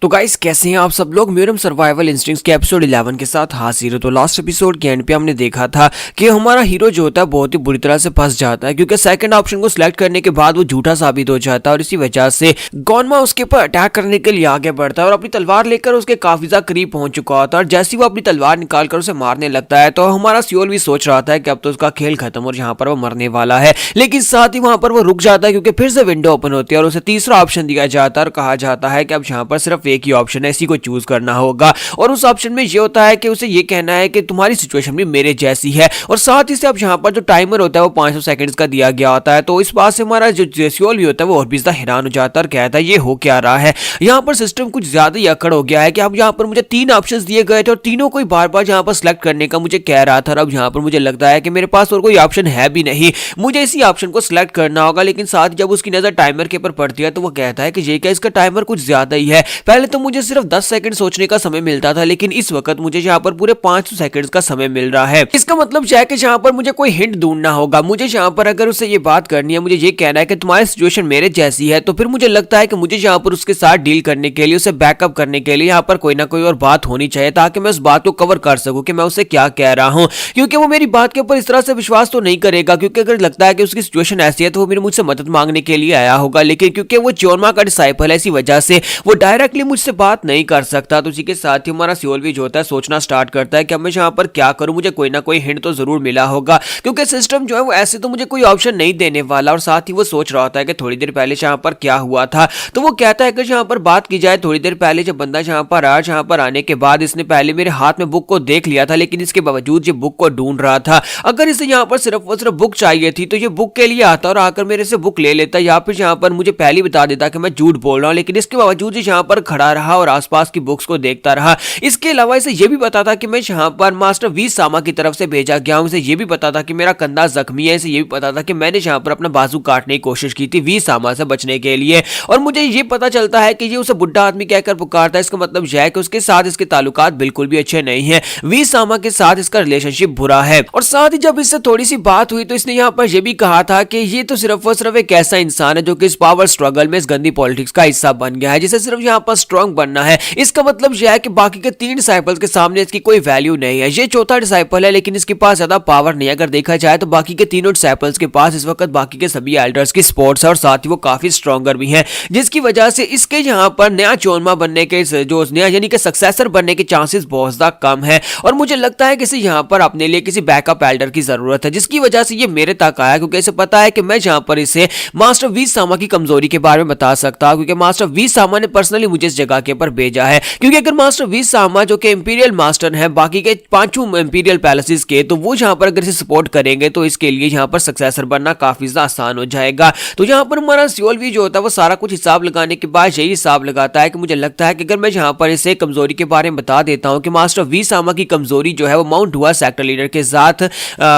तो गाइस कैसे हैं आप सब लोग। म्यूरम सर्वाइवल इंस्टिंक्ट्स के एपिसोड 11 के साथ हाजिर है। तो लास्ट एपिसोड के एंड पे हमने देखा था कि हमारा हीरो जो होता है बहुत ही बुरी तरह से फंस जाता है, क्योंकि सेकंड ऑप्शन को सिलेक्ट करने के बाद वो झूठा साबित हो जाता है और इसी वजह से गॉनमा उसके ऊपर अटैक करने के लिए आगे बढ़ता है और अपनी तलवार लेकर उसके काफी ज्यादा करीब पहुंच चुका होता है। और जैसे वो अपनी तलवार निकालकर उसे मारने लगता है तो हमारा सियोल भी सोच रहा था कि अब तो उसका खेल खत्म और यहाँ पर वो मरने वाला है, लेकिन साथ ही वहां पर वो रुक जाता है क्योंकि फिर से विंडो ओपन होती है और उसे तीसरा ऑप्शन दिया जाता है और कहा जाता है कि अब यहाँ पर सिर्फ एक ही ऑप्शन है, इसी को चूज करना होगा। और उस ऑप्शन में ये होता है कि उसे ये कहना है कि तुम्हारी सिचुएशन भी मेरे जैसी है और साथ ही से अब यहाँ पर जो टाइमर होता है वो 500 सेकंड्स का दिया गया होता है। तो इस बात से हमारा जो जेसियोल भी होता है वो और भी ज्यादा हैरान हो जाता है और कहता है ये हो क्या रहा है, यहाँ पर सिस्टम कुछ ज्यादा ही अकड़ हो गया है कि अब यहाँ पर मुझे 3 ऑप्शंस दिए गए थे और तीनों को बार बार यहाँ पर सिलेक्ट करने का मुझे कह रहा था। अब यहाँ पर मुझे लगता है कि मेरे पास और कोई ऑप्शन है भी नहीं, मुझे इसी ऑप्शन को सिलेक्ट करना होगा। लेकिन साथ जब उसकी नजर टाइमर के ऊपर पड़ती है तो वो कहता है कि ये क्या इसका टाइमर कुछ ज्यादा ही है, पहले तो मुझे सिर्फ 10 सेकंड सोचने का समय मिलता था लेकिन इस वक्त मुझे यहाँ पर पूरे 500 सेकंड्स का समय मिल रहा है। इसका मतलब है कि यहाँ पर मुझे कोई हिंट ढूंढना होगा। मुझे यहाँ पर अगर उससे ये बात करनी है, मुझे ये कहना है कि तुम्हारी सिचुएशन मेरे जैसी है, तो फिर मुझे लगता है कि मुझे यहाँ पर उसके साथ डील करने के लिए, उसे बैकअप करने के लिए यहाँ पर कोई ना कोई और बात होनी चाहिए ताकि मैं उस बात को कवर कर सकूं कि मैं उसे क्या कह रहा हूं, क्योंकि वो मेरी बात के ऊपर इस तरह से विश्वास तो नहीं करेगा। क्योंकि अगर लगता है कि उसकी सिचुएशन ऐसी है तो वो मेरे मुझसे मदद मांगने के लिए आया होगा, लेकिन क्योंकि वो चोरमा का डिसाइपल है इसी वजह से वो डायरेक्टली मुझसे बात नहीं कर सकता। तो उसी के साथ ही हमारा सियोल भी जो होता है सोचना स्टार्ट करता है कि अब मैं यहाँ पर क्या करूं, मुझे कोई ना कोई हिंट तो जरूर मिला होगा क्योंकि सिस्टम जो है वो ऐसे तो मुझे कोई ऑप्शन नहीं देने वाला। और साथ ही वो सोच रहा होता है कि थोड़ी देर पहले यहाँ पर क्या हुआ था। तो वो कहता है कि यहाँ पर बात की जाए थोड़ी देर पहले जब बंदा यहाँ पर आया, यहाँ पर आने के बाद इसने पहले मेरे हाथ में बुक को देख लिया था, लेकिन इसके बावजूद ये बुक को ढूंढ रहा था। अगर इसे यहाँ पर सिर्फ बुक चाहिए थी तो ये बुक के लिए आता और आकर मेरे से बुक ले लेता, या फिर यहाँ पर मुझे पहले बता देता कि मैं झूठ बोल रहा हूँ, लेकिन इसके बावजूद यहाँ पर खड़ा रहा और आसपास की बुक्स को देखता रहा। इसके अलावा इसे ये भी पता था कि मैं यहाँ पर मास्टर वी सामा की तरफ से भेजा गया हूँ, इसे ये भी पता था कि मेरा कंधा जख्मी है, इसे ये भी पता था कि मैंने यहाँ पर अपना बाजू काटने की कोशिश की थी वी सामा से बचने के लिए। और मुझे ये पता चलता है कि ये उसे बुढ़ा आदमी कहकर पुकारता है, इसका मतलब यह है कि उसके साथ इसके ताल्लुकात बिल्कुल भी अच्छे नहीं है, वी सामा के साथ इसका रिलेशनशिप बुरा है। और साथ ही जब इससे थोड़ी सी बात हुई तो इसने यहाँ पर यह भी कहा था कि ये तो सिर्फ और सिर्फ एक ऐसा इंसान है जो कि इस पावर स्ट्रगल में इस गंदी पॉलिटिक्स का हिस्सा बन गया है, जिसे सिर्फ यहाँ पर स्ट्रांग बनना है। इसका मतलब यह है कि बाकी के 3 डिसाइपल्स के सामने इसकी कोई वैल्यू नहीं है। ये चौथा डिसाइपल है लेकिन इसके पास ज्यादा पावर नहीं है। अगर देखा जाए तो बाकी के तीनों डिसाइपल्स के पास इस वक्त बाकी के सभी एल्डर्स की सपोर्ट्स है और साथ ही वो काफी स्ट्रॉन्गर भी हैं, जिसकी वजह से इसके यहाँ पर नया चोरमा बनने के जो नया यानी कि सक्सेसर बनने के चांसेस बहुत ज्यादा कम है। और मुझे लगता है कि इसे यहाँ पर अपने लिए किसी बैकअप एल्डर की जरूरत है, जिसकी वजह से ये मेरे तक आया, क्योंकि इसे पता है कि मैं यहाँ पर इसे मास्टर वी सामा की कमजोरी के बारे में बता सकता हूँ, क्योंकि मास्टर वी सामा ने पर्सनली मुझे इस जगह के ऊपर भेजा है। क्योंकि अगर मास्टर वी सामा जो कि इंपीरियल मास्टर है बाकी के 5 इंपीरियल पैलेसेस के, तो वो यहाँ पर अगर इसे सपोर्ट करेंगे तो इसके लिए यहाँ पर सक्सेसर बनना काफी ज्यादा आसान हो जाएगा। तो यहाँ पर हमारा सियोल भी जो होता है वो सारा कुछ हिसाब लगाने के बाद यही हिसाब लगाता है कि मुझे लगता है कि अगर मैं यहाँ पर इसे कमजोरी के बारे में बता देता हूँ कि मास्टर वी सामा की कमजोरी जो है वो माउंट हुआ सेक्टर लीडर के साथ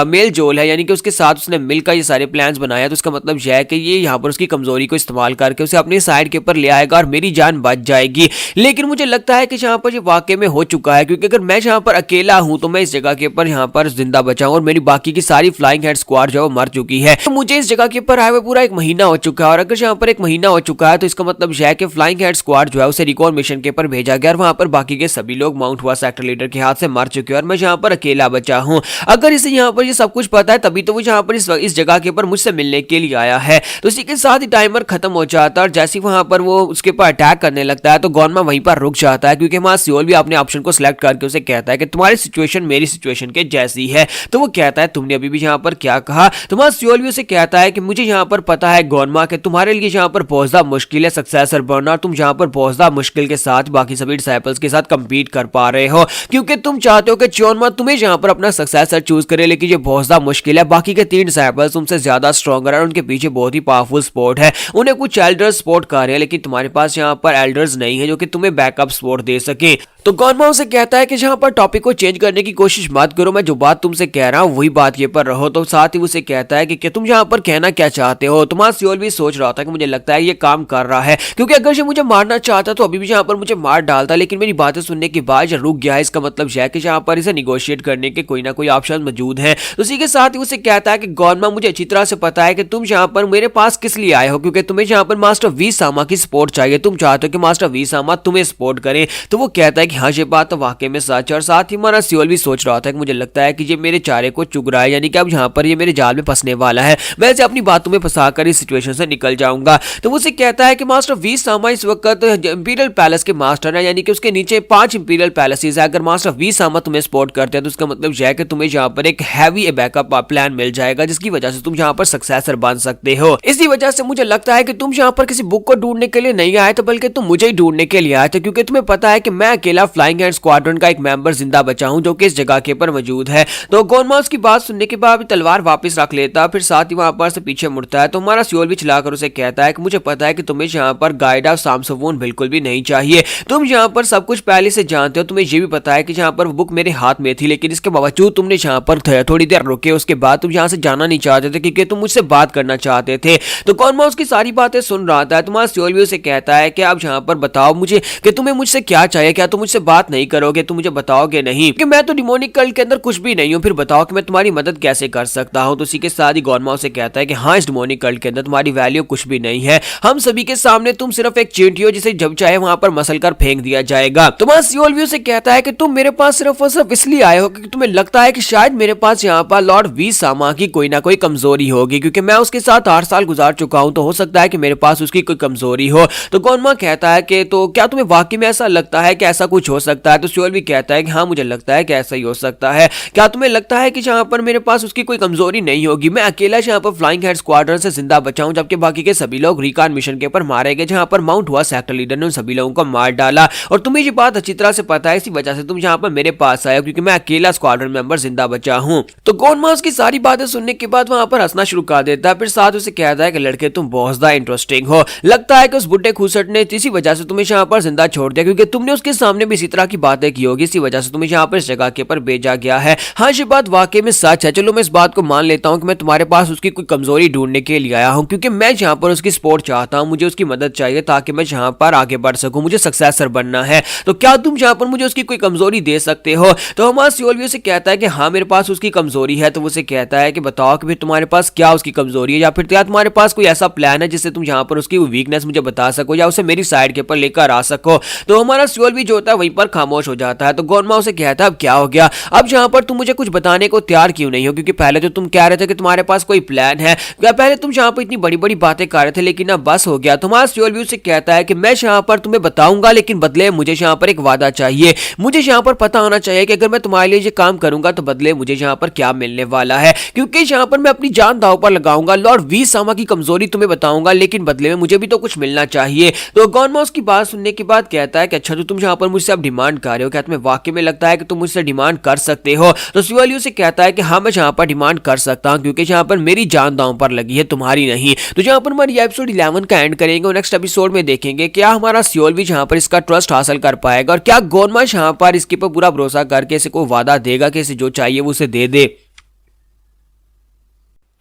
मेल जोल है, यानी कि उसके साथ उसने मिलकर ये सारे प्लान्स बनाया, तो इसका मतलब यह है कि ये यहाँ पर उसकी कमजोरी को इस्तेमाल करके उसे अपनी साइड के ऊपर ले आएगा और मेरी जान बच जाएगी। लेकिन मुझे लगता है कि यहाँ पर ये वाकई में हो चुका है, क्योंकि अगर मैं यहाँ पर अकेला हूं तो मैं इस जगह के ऊपर यहाँ पर जिंदा बचा हूं और मेरी बाकी की सारी फ्लाइंग हेड स्क्वाड जो है मर चुकी है। तो मुझे इस जगह के ऊपर आए हुए पूरा 1 महीना हो चुका है और अगर यहाँ पर 1 महीना हो चुका है तो इसका मतलब यह है कि फ्लाइंग हेड स्क्वाड जो है उसे रिकॉन मिशन के ऊपर भेजा गया और वहां पर बाकी के सभी लोग माउंट हुआ सेक्टर लीडर के हाथ से मर चुके हैं और मैं यहाँ पर अकेला बचा हूँ। अगर इसे यहाँ पर ये सब कुछ पता है तभी तो वो यहाँ पर इस जगह के ऊपर मुझसे मिलने के लिए आया है। तो इसी के साथ ही टाइमर खत्म हो जाता है और जैसे वहां पर वो उसके ऊपर अटैक करने लगता है तो गॉनमा वहीं पर रुक जाता है, क्योंकि हमारा सियोल भी अपने ऑप्शन को सिलेक्ट करके उसे कहता है कि तुम्हारी सिचुएशन मेरी सिचुएशन के जैसी है। तो वो कहता है तुमने अभी भी यहाँ पर क्या कहा। तुम्हारा सियोल भी उसे कहता है कि मुझे यहाँ पर पता है गॉनमा कि तुम्हारे लिए यहाँ पर बहुत ज्यादा मुश्किल है सक्सेसर बनना और तुम यहाँ पर बहुत ज्यादा मुश्किल के साथ बाकी सभी डिसाइपल्स के साथ कंपीट कर पा रहे हो, क्योंकि तुम चाहते हो कि चोरमा तुम्हें यहाँ पर अपना सक्सेसर चूज करे, लेकिन ये बहुत ज्यादा मुश्किल है। बाकी के 3 डिसाइपल्स तुमसे ज्यादा स्ट्रॉन्गर है और उनके पीछे बहुत ही पावरफुल सपोर्ट है, उन्हें कुछ एल्डर्स सपोर्ट कर रहे हैं, लेकिन तुम्हारे पास यहाँ पर एल्डर्स नहीं है जो कि तुम्हें बैकअप सपोर्ट दे सके। तो गॉनमा उसे कहता है कि जहाँ पर टॉपिक को चेंज करने की कोशिश मत करो, मैं जो बात तुमसे कह रहा हूँ वही बात ये पर रहो। तो साथ ही उसे कहता है कि तुम यहाँ पर कहना क्या चाहते हो। तो सियोल भी सोच रहा था कि मुझे लगता है ये काम कर रहा है, क्योंकि अगर ये मुझे मारना चाहता तो अभी भी यहाँ पर मुझे मार डालता, लेकिन मेरी बातें सुनने के बाद रुक गया है। इसका मतलब है कि यहाँ पर इसे निगोशिएट करने के कोई ना कोई ऑप्शन मौजूद है। तो उसी के साथ ही उसे कहता है कि गॉनमा मुझे अच्छी तरह से पता है कि तुम यहाँ पर मेरे पास किस लिए आए हो, क्योंकि तुम्हें यहाँ पर मास्टर वी सामा की सपोर्ट चाहिए, तुम चाहते हो कि मास्टर वी सामा तुम्हें सपोर्ट करें। तो वो कहता है कि हाँ ये बात तो वाकई में सच है। और साथ ही हमारा सियोल भी सोच रहा था कि मुझे लगता है कि ये मेरे चारे को चुग रहा है, यानी कि अब यहाँ पर ये मेरे जाल में फंसने वाला है, मैं इसे अपनी बातों में फंसाकर इस सिचुएशन से निकल जाऊंगा। तो वो उसे कहता है कि मास्टर वी सामा इस वक्त इंपीरियल पैलेस के मास्टर है, यानी कि उसके नीचे 5 इंपीरियल पैलेसेस है। अगर मास्टर वी सामा तुम्हें सपोर्ट करते हैं तो उसका मतलब यह है कि तुम्हें यहाँ पर एक हैवी बैकअप प्लान मिल जाएगा, जिसकी वजह से तुम यहाँ पर सक्सेसर बन सकते हो। इसी वजह से मुझे लगता है कि तुम यहाँ पर किसी बुक को ढूंढने के लिए नहीं आए थे, बल्कि तुम मुझे ही ढूंढने के लिए आए थे, क्योंकि तुम्हें पता है कि मैं अकेला फ्लाइंग हैंड स्क्वाड्रन का एक मेंबर जिंदा बचा हूं जो कि इस जगह के पर मौजूद है। तो गॉनमा उसकी बात सुनने के बाद तलवार वापस रख लेता, फिर साथ ही वहां पर से पीछे मुड़ता है। तो हमारा सियोल भी चलाकर उसे कहता है कि मुझे पता है कि तुम्हें यहाँ पर गाइड ऑफ सामसवून बिल्कुल भी नहीं चाहिए, तुम यहाँ पर सब कुछ पहले से जानते हो, तुम्हें ये भी पता है कि यहाँ पर बुक मेरे हाथ में थी, लेकिन इसके बावजूद तुमने यहाँ पर थोड़ी देर रुके, उसके बाद तुम यहाँ से जाना नहीं चाहते थे क्योंकि तुम मुझसे बात करना चाहते थे। तो गॉनमा उसकी सारी बातें सुन रहा था। तुम्हारा सियोल भी उसे कहता है कि अब यहाँ पर बताओ मुझे कि तुम्हें मुझसे क्या चाहिए, क्या तुम मुझसे बात नहीं करोगे, तुम मुझे बताओगे नहीं कि मैं तो डिमोनिक कल्ट के अंदर कुछ भी नहीं हूँ, फिर बताओ कि मैं तुम्हारी मदद कैसे कर सकता हूँ। तो उसी के साथ ही गॉनमा उसे कहता है कि हाँ इस डिमोनिक कल्ट के अंदर तुम्हारी वैल्यू कुछ भी नहीं है, हम सभी के सामने तुम सिर्फ एक चींटी हो जिसे जब चाहे वहां पर मसल कर फेंक दिया जाएगा। तुम्हारा सियोल भी उसे कहता है कि तुम मेरे पास सिर्फ और सिर्फ इसलिए आए हो क्योंकि तुम्हें लगता है कि शायद मेरे पास यहाँ पर लॉर्ड वी सामा की कोई ना कोई कमजोरी होगी, क्योंकि मैं उसके साथ 8 साल गुजार चुका हूँ, तो हो सकता है कि मेरे पास उसकी कोई कमजोरी हो। तो गॉनमा कहता है कि तो क्या तुम्हें वाकई में ऐसा लगता है कि ऐसा कुछ हो सकता है। तो सियोल भी कहता है कि हाँ मुझे लगता है कि ऐसा ही हो सकता है। क्या तुम्हें लगता है कि जहाँ पर मेरे पास उसकी कोई कमजोरी नहीं होगी, मैं अकेला यहाँ पर फ्लाइंग हेड स्क्वाड्रन से जिंदा बचा हूं, जबकि बाकी के सभी लोग रिकॉन मिशन के ऊपर मारे गए, जहाँ पर माउंट हुआ सेक्टर लीडर ने उन सभी लोगों को मार डाला। और तुम्हें ये बात अच्छी तरह से पता है, इसी वजह से तुम यहाँ पर मेरे पास आए हो, क्योंकि मैं अकेला स्क्वाड्रन मेंबर जिंदा बचा हूँ। तो गॉनमा उसकी सारी बातें सुनने के बाद वहां पर हंसना शुरू कर देता है, फिर साथ उसे कहता है कि लड़के तुम बहुत ज्यादा इंटरेस्टिंग हो, लगता है कि उस बुड्ढे खूसट ने इसी वजह से तुम्हें यहाँ पर जिंदा छोड़ दिया, क्योंकि तुमने उसके सामने भी इसी तरह की बातें की होगी, इसी वजह से तुम्हें यहाँ पर इस जगह के ऊपर भेजा गया है। हाँ ये बात वाकई में सच है, चलो मैं इस बात को मान लेता हूँ कि मैं तुम्हारे पास उसकी कोई कमजोरी ढूंढने के लिए आया हूँ, क्योंकि मैं यहाँ पर उसकी सपोर्ट चाहता हूँ, मुझे उसकी मदद चाहिए ताकि मैं यहाँ पर आगे बढ़ सकूँ, मुझे सक्सेसर बनना है। तो क्या तुम यहाँ पर मुझे उसकी कोई कमजोरी दे सकते हो। तो हमारा सियोल भी उसे कहता है कि हाँ मेरे पास उसकी कमजोरी है। तो वो उसे कहता है कि बताओ कि फिर तुम्हारे पास क्या उसकी कमजोरी है, या फिर क्या तुम्हारे पास कोई ऐसा प्लान है जिससे तुम यहाँ पर उसकी वीकनेस मुझे बता सको या उसे मेरी साइड के ऊपर लेकर आ सको। तो हमारा सियोल भी जो होता है वहीं पर खामोश हो जाता है। तो गॉनमा उसे कहता है अब क्या हो गया, अब यहाँ पर तुम मुझे कुछ बताने को तैयार क्यों नहीं हो, क्योंकि पहले तो तुम कह रहे थे कि तुम्हारे पास कोई प्लान है, क्या पहले तुम यहाँ पर इतनी बड़ी बड़ी बातें कर रहे थे, लेकिन अब बस हो गया। तुम्हारा सियोल भी उसे कहता है कि मैं यहाँ पर तुम्हें बताऊंगा, लेकिन बदले मुझे यहाँ पर एक वादा चाहिए, मुझे यहाँ पर पता होना चाहिए कि अगर मैं तुम्हारे लिए ये काम करूंगा तो बदले मुझे यहाँ पर क्या मिलने वाला है, क्योंकि यहाँ पर मैं अपनी जान दांव पर लगाऊंगा, लॉर्ड वी सामा की कमजोरी तुम्हें बताऊंगा, लेकिन बदले में मुझे भी तो कुछ मिलना चाहिए। तो गॉनमा उसकी बात सुनने के बाद कहता है कि अच्छा तो तुम यहाँ पर मुझसे अब डिमांड कर रहे हो, क्या तुम्हें वाकई में लगता है कि तुम मुझसे डिमांड कर सकते हो। तो सियोल उसे कहता है कि हाँ मैं यहाँ पर डिमांड कर सकता हूँ, क्योंकि यहाँ पर मेरी जान दांव पर लगी है, तुम्हारी नहीं। तो यहाँ पर हमारी एपिसोड 11 का एंड करेंगे और नेक्स्ट एपिसोड में देखेंगे क्या हमारा सियोल भी यहाँ पर इसका ट्रस्ट हासिल कर पाएगा, और क्या गॉनमा यहाँ पर इसके पर पूरा भरोसा करके इसे कोई वादा देगा कि इसे जो चाहिए वो उसे दे दे।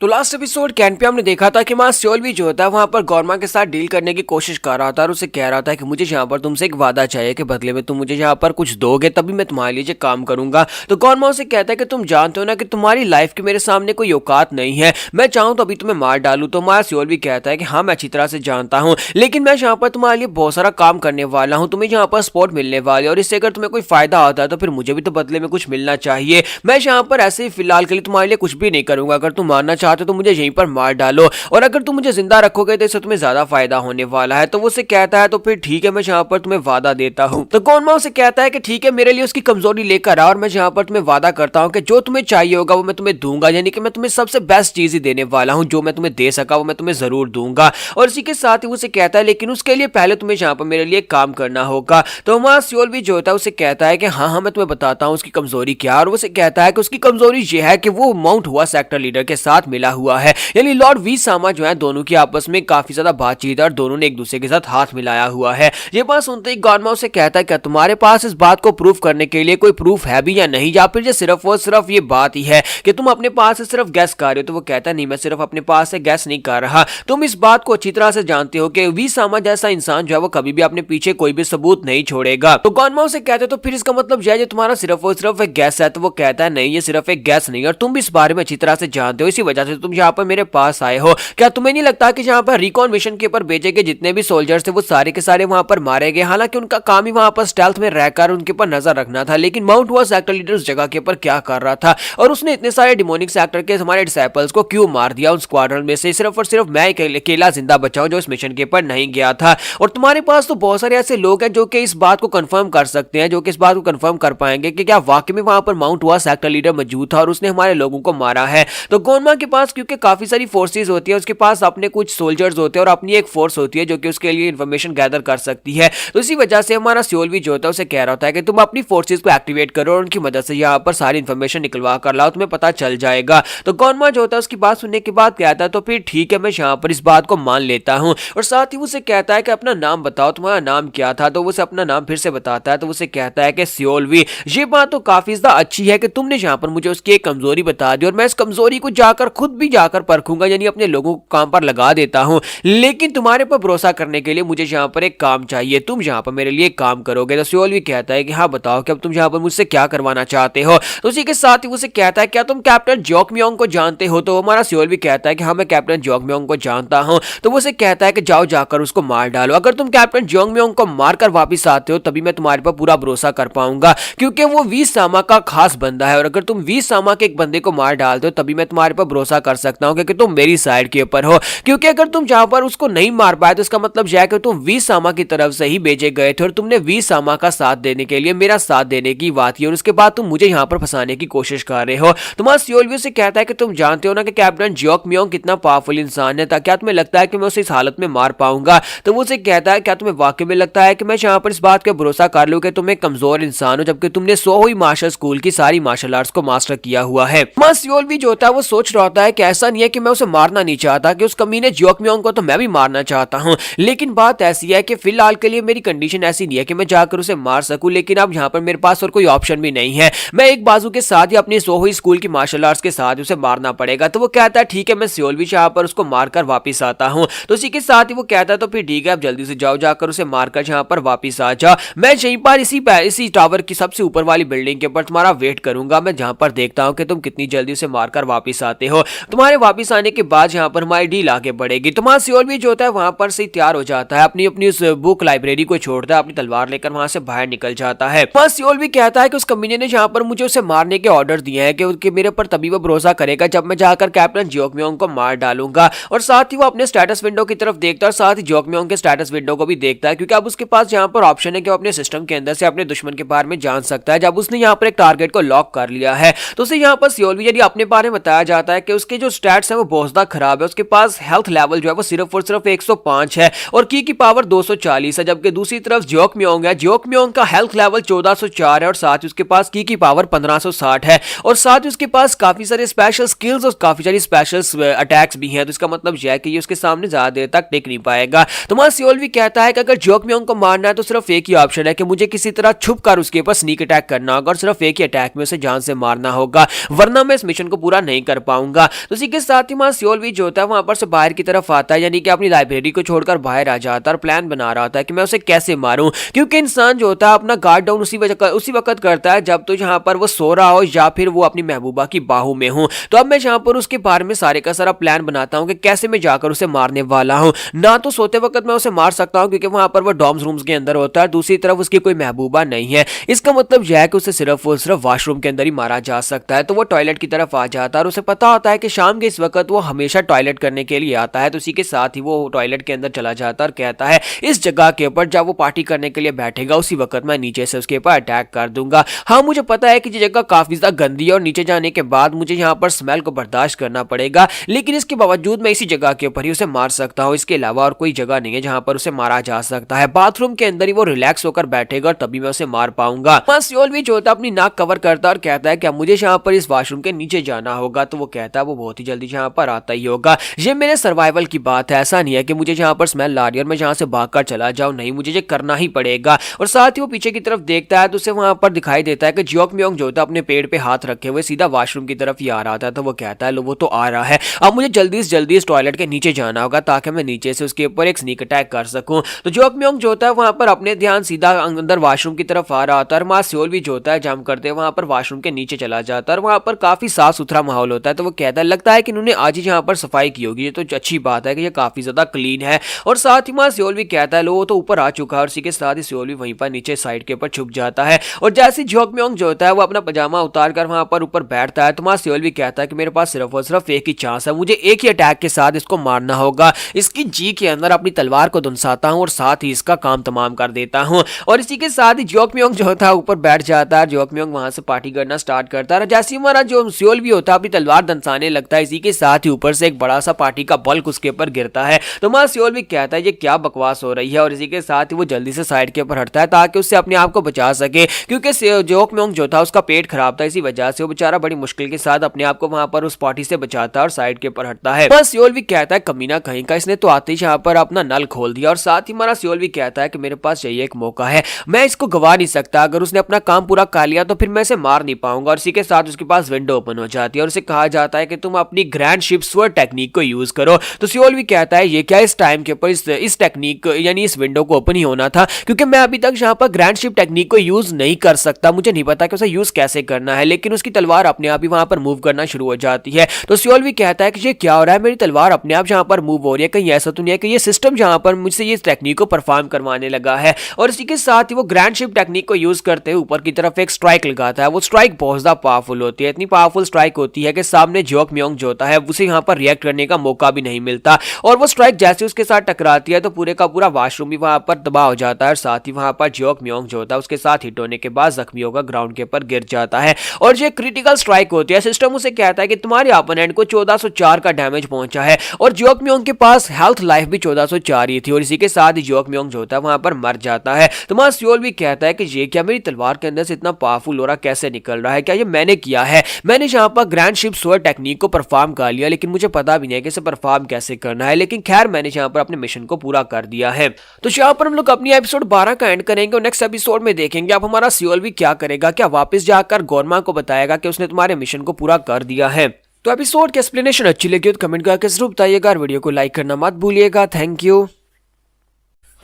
तो लास्ट एपिसोड के एंड पे हमने देखा था कि सियोल भी जो होता है वहां पर गॉनमा के साथ डील करने की कोशिश कर रहा था और उसे कह रहा था कि मुझे यहाँ पर तुमसे एक वादा चाहिए कि बदले में तुम मुझे यहाँ पर कुछ दोगे तभी मैं तुम्हारे लिए काम करूंगा। तो गॉनमा उसे कहता है कि तुम जानते हो ना कि तुम्हारी लाइफ की मेरे सामने कोई औकात नहीं है, मैं चाहूँ तो अभी तुम्हें मार डालू। तो हमारा सियोल भी कहता है कि हाँ मैं अच्छी तरह से जानता हूँ, लेकिन मैं यहाँ पर तुम्हारे लिए बहुत सारा काम करने वाला हूँ, तुम्हें यहाँ पर सपोर्ट मिलने वाली है, और इससे अगर तुम्हें कोई फायदा होता है तो फिर मुझे भी तो बदले में कुछ मिलना चाहिए। मैं यहाँ पर ऐसे ही फिलहाल के लिए तुम्हारे लिए कुछ भी नहीं करूंगा, अगर तुम मारना चाहते हो तो मुझे यहीं पर मार डालो, और अगर तुम मुझे जिंदा रखोगे तो इससे तुम्हें ज्यादा फायदा होने वाला है। तो वो उसे कहता है तो फिर ठीक है मैं यहाँ पर तुम्हें वादा देता हूँ। तो गॉनमा उसे कहता है कि ठीक है मेरे लिए उसकी कमजोरी लेकर आ, और मैं यहाँ पर तुम्हें वादा करता हूँ कि जो तुम्हें चाहिए होगा वो मैं तुम्हें दूंगा, यानी कि मैं तुम्हें सबसे बेस्ट चीज ही देने वाला हूँ, जो मैं तुम्हें दे सका वो मैं तुम्हें जरूर दूंगा। और इसी के साथ ही उसे कहता है लेकिन उसके लिए पहले तुम्हें यहाँ पर मेरे लिए काम करना होगा। तो हमारा सियोल भी जो होता है उसे कहता है कि हाँ हाँ मैं तुम्हें बताता हूँ उसकी कमजोरी क्या, और उसे कहता है कि उसकी कमजोरी ये है कि वो माउंट हुआ सेक्टर लीडर के साथ मिला मिला हुआ है। यानी लॉर्ड वी सामा जो है दोनों की आपस में काफी ज्यादा बातचीत है और दोनों ने एक दूसरे के साथ हाथ मिलाया हुआ है। ये बात सुनते ही गॉनमा उसे कहता है क्या तुम्हारे पास इस बात को प्रूफ करने के लिए कोई प्रूफ है भी या नहीं, या फिर सिर्फ और सिर्फ ये बात ही है कि तुम अपने पास से सिर्फ गैस कर रहे हो। तो वो कहता है नहीं, मैं सिर्फ अपने पास से गैस नहीं कर रहा, तुम इस बात को अच्छी तरह से जानते हो कि वी सामा जैसा इंसान जो है वो कभी भी अपने पीछे कोई भी सबूत नहीं छोड़ेगा। तो गॉनमा उसे कहते तो फिर इसका मतलब यह है तुम्हारा सिर्फ और सिर्फ एक गैस है। तो वो कहता है नहीं, ये सिर्फ एक गैस नहीं और तुम भी इस बारे में अच्छी तरह से जानते हो, इसी वजह से तुम यहाँ पर मेरे पास आए हो। क्या तुम्हें नहीं लगता कि यहाँ पर रिकॉन मिशन के ऊपर भेजे गए जितने भी सोल्जर्स थे वो सारे के सारे वहां पर मारे गए? हालांकि उनका काम ही वहां पर स्टेल्थ में रहकर उनके ऊपर नजर रखना था, लेकिन माउंट हुआ सेक्टर लीडर उस जगह के ऊपर क्या कर रहा था और उसने इतने सारे डिमोनिक सेक्टर के हमारे डिसाइपल्स को क्यों मार दिया? उन स्क्वाड्रन में से सिर्फ और सिर्फ मैं अकेला जिंदा बचा हूं जो इस मिशन के ऊपर नहीं गया था। और तुम्हारे पास तो बहुत सारे ऐसे लोग हैं जो कि इस बात को कंफर्म कर सकते हैं, जो कि इस बात को कंफर्म कर पाएंगे कि क्या वाकई में वहां पर माउंट हुआ सेक्टर लीडर मौजूद था और उसने हमारे लोगों को मारा है। तो गोनमा के पास क्योंकि काफी सारी फोर्सेज होती है, उसके पास अपने कुछ सोल्जर्स होते हैं और अपनी एक फोर्स होती है जो कि उसके लिए इंफॉर्मेशन गैदर कर सकती है। तो इसी वजह से हमारा सियोल भी जो होता है उसे कह रहा होता है कि तुम अपनी फोर्सेज को एक्टिवेट करो और उनकी मदद से यहाँ पर सारी इंफॉर्मेशन निकलवा कर लाओ, तुम्हें पता चल जाएगा। तो गोनमा जो होता है उसकी बात सुनने के बाद कहता है तो फिर ठीक है, मैं यहाँ पर इस बात को मान लेता हूँ। और साथ ही उसे कहता है कि अपना नाम बताओ, तुम्हारा नाम क्या था? तो उसे अपना नाम फिर से बताता है। तो उसे कहता है कि सियोल भी। ये बात तो काफी ज्यादा अच्छी है कि तुमने यहाँ पर मुझे उसकी एक कमजोरी बता दी और मैं इस कमजोरी को जाकर खुद भी जाकर परखूंगा, यानी अपने लोगों को काम पर लगा देता हूं। लेकिन तुम्हारे पर भरोसा करने के लिए मुझे यहाँ पर एक काम चाहिए, तुम यहाँ पर मेरे लिए काम करोगे? तो सियोल भी कहता है कि हाँ बताओ कि अब तुम यहाँ पर मुझसे क्या करवाना चाहते हो? तो उसी के साथ ही उसे कहता है क्या तुम कैप्टन जोकम्योंग को जानते हो? तो हमारा सियोल भी कहता है कि हाँ मैं कैप्टन जोकम्योंग को जानता हूँ। तो वो उसे कहता है कि जाओ जाकर उसको मार डालो, अगर तुम कैप्टन जोकम्योंग को मारकर वापिस आते हो तभी मैं तुम्हारे पर पूरा भरोसा कर पाऊंगा, क्योंकि वो वी सामा का खास बंदा है और अगर तुम वी सामा के एक बंदे को मार डालते हो तभी मैं तुम्हारे पर भरोसा कर सकता हूं क्योंकि तुम मेरी साइड के ऊपर हो। क्योंकि अगर तुम जहां पर उसको नहीं मार पाए तो इसका मतलब यह है कि तुम वी सामा की तरफ से ही भेजे गए थे और तुमने वी सामा का साथ देने के लिए मेरा साथ देने की बात की और उसके बाद तुम मुझे यहां पर फंसाने की कोशिश कर रहे हो। तुम्हारा सियोल भी उसे कहता है कि तुम जानते हो ना कि कैप्टन जोकम्योंग कितना पावरफुल इंसान है, क्या तुम्हें लगता है कि मैं उसे इस हालत में मार पाऊंगा? तो वो उसे कहता है क्या तुम्हें वाकई में लगता है कि मैं यहां पर इस बात का भरोसा कर लूं कि तुम एक कमजोर इंसान हो जबकि तुमने 100 हुई मार्शल स्कूल की सारी मार्शल आर्ट्स को मास्टर किया हुआ है? सियोल भी जो होता है वो सोच रहा होता है कि ऐसा नहीं है कि मैं उसे मारना नहीं चाहता, कि उस कमीने जोकम्योंग को तो मैं भी मारना चाहता हूं, लेकिन बात ऐसी है कि फिलहाल के लिए मेरी कंडीशन ऐसी नहीं है कि मैं जाकर उसे मार सकूं, लेकिन अब यहाँ पर मेरे पास और कोई ऑप्शन भी नहीं है, मैं एक बाजू के साथ ही अपनी 100 हुई स्कूल की मार्शल आर्ट्स के साथ उसे मारना पड़ेगा। तो वो कहता है ठीक है, मैं सियोल भी यहाँ पर उसको मारकर वापिस आता हूँ। तो उसी के साथ ही वो कहता है तो फिर ठीक है, अब जल्दी से जाओ, जाकर उसे मारकर यहाँ पर वापिस आ जा, मैं यहीं पर इसी टावर की सबसे ऊपर वाली बिल्डिंग के ऊपर तुम्हारा वेट करूंगा, मैं जहां पर देखता हूं कि तुम कितनी जल्दी से मारकर वापस आते हो। तुम्हारे वापस आने के बाद यहां पर हमारी डील आगे बढ़ेगी। तुम्हारा सियोल भी जो होता है वहां पर से तैयार हो जाता है, अपनी अपनी उस बुक लाइब्रेरी को छोड़ता है, अपनी तलवार लेकर वहां से बाहर निकल जाता है। तुम्हारा सियोल भी कहता है कि उस कमीने ने जहां पर मुझे उसे मारने के ऑर्डर दिए हैं कि मेरे पर तभी वो भरोसा करेगा जब मैं जाकर कैप्टन जोकम्योंग को मार डालूंगा। और साथ ही वो अपने स्टेटस विंडो की तरफ देखता है और साथ ही जोकम्योंग के स्टेटस विंडो को भी देखता है, क्योंकि अब उसके पास यहाँ पर ऑप्शन है कि वो अपने सिस्टम के अंदर से अपने दुश्मन के बारे में जान सकता है। जब उसने यहाँ पर एक टारगेट को लॉक कर लिया है तो उसे यहाँ पर सियोल भी यदि अपने बारे में बताया जाता है कि उसके जो स्टैट्स हैं वो बहुत ज्यादा खराब है, उसके पास हेल्थ लेवल जो है वो सिर्फ और सिर्फ 105 है और की पावर 240 है, जबकि दूसरी तरफ जोकम्योंग है, जोकम्योंग का हेल्थ लेवल 1404 है और साथ ही उसके पास की पावर 1560 है और साथ ही उसके पास काफी सारे स्पेशल स्किल्स और काफी सारी स्पेशल अटैक्स भी हैं। तो इसका मतलब यह है कि ये उसके सामने ज्यादा देर तक टिक नहीं पाएगा। तुम्हारा सियोल भी कहता है कि अगर जोकम्योंग को मारना है तो सिर्फ एक ही ऑप्शन है कि मुझे किसी तरह छुप कर उसके ऊपर स्नीक अटैक करना होगा और सिर्फ एक ही अटैक में उसे जान से मारना होगा, वरना मैं इस मिशन को पूरा नहीं कर पाऊंगा। तो इसी के साथ ही सियोल भी जो होता है वहां पर से बाहर की तरफ आता है, यानी कि अपनी लाइब्रेरी को छोड़कर बाहर आ जाता है और प्लान बना रहा होता है कि मैं उसे कैसे मारूं, क्योंकि इंसान जो होता है अपना गार्ड डाउन उसी वक्त करता है जब तो यहाँ पर वो सो रहा हो या फिर वो अपनी महबूबा की बाहू में हो। तो अब मैं यहाँ पर उसके बारे में सारे का सारा प्लान बनाता हूँ कि कैसे मैं जाकर उसे मारने वाला हूँ। ना तो सोते वक्त मैं उसे मार सकता हूँ क्योंकि वहां पर वो डॉर्म्स रूम्स के अंदर होता है, दूसरी तरफ उसकी कोई महबूबा नहीं है, इसका मतलब यह है कि उसे सिर्फ और सिर्फ वॉशरूम के अंदर ही मारा जा सकता है। तो वो टॉयलेट की तरफ आ जाता है और उसे पता होता है कि शाम के इस वक्त वो हमेशा टॉयलेट करने के लिए आता है। तो उसी के साथ ही वो टॉयलेट के अंदर चला जाता है और कहता है इस जगह के ऊपर जब वो पार्टी करने के लिए बैठेगा उसी वक्त मैं नीचे से उसके ऊपर अटैक कर दूंगा। हाँ मुझे पता है कि ये जगह काफी ज्यादा गंदी है और नीचे जाने के बाद मुझे यहाँ पर स्मेल को बर्दाश्त करना पड़ेगा, लेकिन इसके बावजूद मैं इसी जगह के ऊपर ही उसे मार सकता हूँ, इसके अलावा और कोई जगह नहीं है जहाँ पर उसे मारा जा सकता है। बाथरूम के अंदर ही वो रिलैक्स होकर बैठेगा और तभी मैं उसे मार पाऊंगा। सियोल भी जो होता है अपनी नाक कवर करता है और कहता है कि मुझे यहाँ पर इस वॉशरूम के नीचे जाना होगा। तो वो कहता है वो बहुत ही जल्दी यहाँ पर आता ही होगा। ये मेरे सर्वाइवल की बात है, ऐसा नहीं है कि मुझे यहाँ पर स्मेल आ रही है और मैं यहाँ से भागकर चला जाऊँ, नहीं, मुझे ये करना ही पड़ेगा। और साथ ही वो पीछे की तरफ देखता है तो उसे वहां पर दिखाई देता है कि जियोक मियोंग जो था अपने पेड़ पे हाथ रखे हुए सीधा वॉशरूम की तरफ ही आ रहा था। तो वो कहता है लो वो तो आ रहा है, अब मुझे जल्दी से जल्दी इस टॉयलेट के नीचे जाना होगा ताकि मैं नीचे से उसके ऊपर एक स्नीक अटैक कर सकूं। तो जियोक मियोंग जो होता है वहां पर अपने ध्यान सीधा अंदर वॉशरूम की तरफ आ रहा होता है और माँ सियोल भी जो होता है जंप करते वहां पर वॉशरूम के नीचे चला जाता है और वहां पर काफी साफ सुथरा माहौल होता है। तो वो कहता है लगता है कि इन्होंने आज ही यहाँ पर सफाई की होगी, ये तो अच्छी बात है कि ये काफी ज्यादा क्लीन है। और साथ ही माँ सियोल भी कहता है लो वो तो ऊपर आ चुका है और इसी के साथ ही सियोल भी वहीं पर नीचे साइड के ऊपर छुप जाता है। और जैसे जियोक मियोंग जो होता है वो अपना पजामा उतार कर वहां पर ऊपर बैठता है तो माँ सियोल भी कहता है कि मेरे पास सिर्फ और सिर्फ एक ही चांस है, मुझे एक ही अटैक के साथ इसको मारना होगा, इसकी जी के अंदर अपनी तलवार को धुनसाता हूँ और साथ ही इसका काम तमाम कर देता हूँ। और इसी के साथ ही जियोक मियोंग जो था ऊपर बैठ जाता है, जियोक मियोंग वहां से पार्टी करना स्टार्ट करता है। जैसे हमारा जो सियोल भी होता है अपनी तलवार धनसाने लगता है, इसी के साथ ही ऊपर से एक बड़ा सा पार्टी का बल्क उसके ऊपर गिरता है। तो माँ सियोल भी कहता है ये क्या बकवास हो रही है और इसी के साथ ही वो जल्दी से साइड के ऊपर हटता है ताकि उससे अपने आप को बचा सके, क्योंकि जियोक मियोंग जो था उसका पेट खराब था, इसी वजह से वो बेचारा बड़ी मुश्किल के साथ अपने आप को वहां पर उस पार्टी से बचाता है और साइड के ऊपर हटता है। बस सियोल भी कहता है कमीना कहीं का, इसने तो आते ही यहाँ पर अपना नल खोल दिया। और साथ ही हमारा सियोल भी कहता है कि मेरे पास चाहिए एक मौका है, मैं इसको गवा नहीं सकता, अगर उसने अपना काम पूरा कर लिया तो फिर मैं इसे मार नहीं पाऊंगा। और इसी के साथ उसके पास विंडो ओपन हो जाती है और उसे कहा जाता है कि तुम अपनी ग्रैंड शिप स्वर्ड टेक्निक को यूज करो। तो सियोल भी कहता है ये क्या, इस टाइम के ऊपर इस टेक्निक यानी इस विंडो को ओपन ही होना था, क्योंकि मैं अभी तक यहाँ पर ग्रैंड शिप टेक्निक को यूज नहीं कर सकता, मुझे नहीं पता कि उसे यूज कैसे करना है। लेकिन उसकी तलवार अपने आप ही वहां पर मूव करना शुरू हो जाती है। तो सियोल भी कहता है कि ये क्या हो रहा है, मेरी तलवार अपने आप यहाँ पर मूव हो रही है, कहीं ऐसा तो नहीं है कि ये सिस्टम जहाँ पर मुझसे ये टेक्निक को परफॉर्म करवाने लगा है। और इसी के साथ ही वो ग्रैंड शिप टेक्निक को यूज करते हुए ऊपर की तरफ एक स्ट्राइक लगाता है। वो स्ट्राइक बहुत ज्यादा पावरफुल होती है, इतनी पावरफुल स्ट्राइक होती है कि सामने जियोक मियोंग जो होता है उसे यहाँ पर रिएक्ट करने का मौका भी नहीं मिलता। और वो स्ट्राइक जैसे उसके साथ टकराती है तो पूरे का पूरा वॉशरूम भी वहां पर तबाह हो जाता है और साथ ही वहां पर जियोक मियोंग जो होता है उसके साथ हिट होने के बाद जख्मी होकर ग्राउंड के ऊपर गिर जाता है। और ये क्रिटिकल स्ट्राइक होती है, सिस्टम उसे कहता है कि तुम्हारे ओपोनेंट को 1404 का डैमेज पहुंचा है और जियोक मियोंग के पास हेल्थ लाइफ भी 1404 ही थी। और इसी के साथ ही जियोक मियोंग जो होता है वहां पर मर जाता है। तो मां सियोल भी कहता है कि ये क्या, मेरी तलवार के अंदर से इतना पावरफुल हो रहा कैसे निकल रहा है, क्या ये मैंने किया है, मैंने यहाँ पर ग्रैंड शिप स्वर्ड टेक्निक को परफॉर्म कर लिया, लेकिन मुझे पता भी नहीं है कि इसे परफॉर्म कैसे करना है। लेकिन खैर मैंने यहाँ पर अपने मिशन को पूरा कर दिया है। तो यहाँ पर हम लोग अपनी एपिसोड 12 का एंड करेंगे और नेक्स्ट एपिसोड में देखेंगे अब हमारा सियोल भी क्या करेगा, क्या वापस जाकर गोरमा को बताएगा कि उसने तुम्हारे मिशन को पूरा कर दिया है। तो एपिसोड की एक्सप्लेनेशन अच्छी लगी तो कमेंट करके जरूर बताइएगा और वीडियो को लाइक करना मत भूलिएगा। Thank you.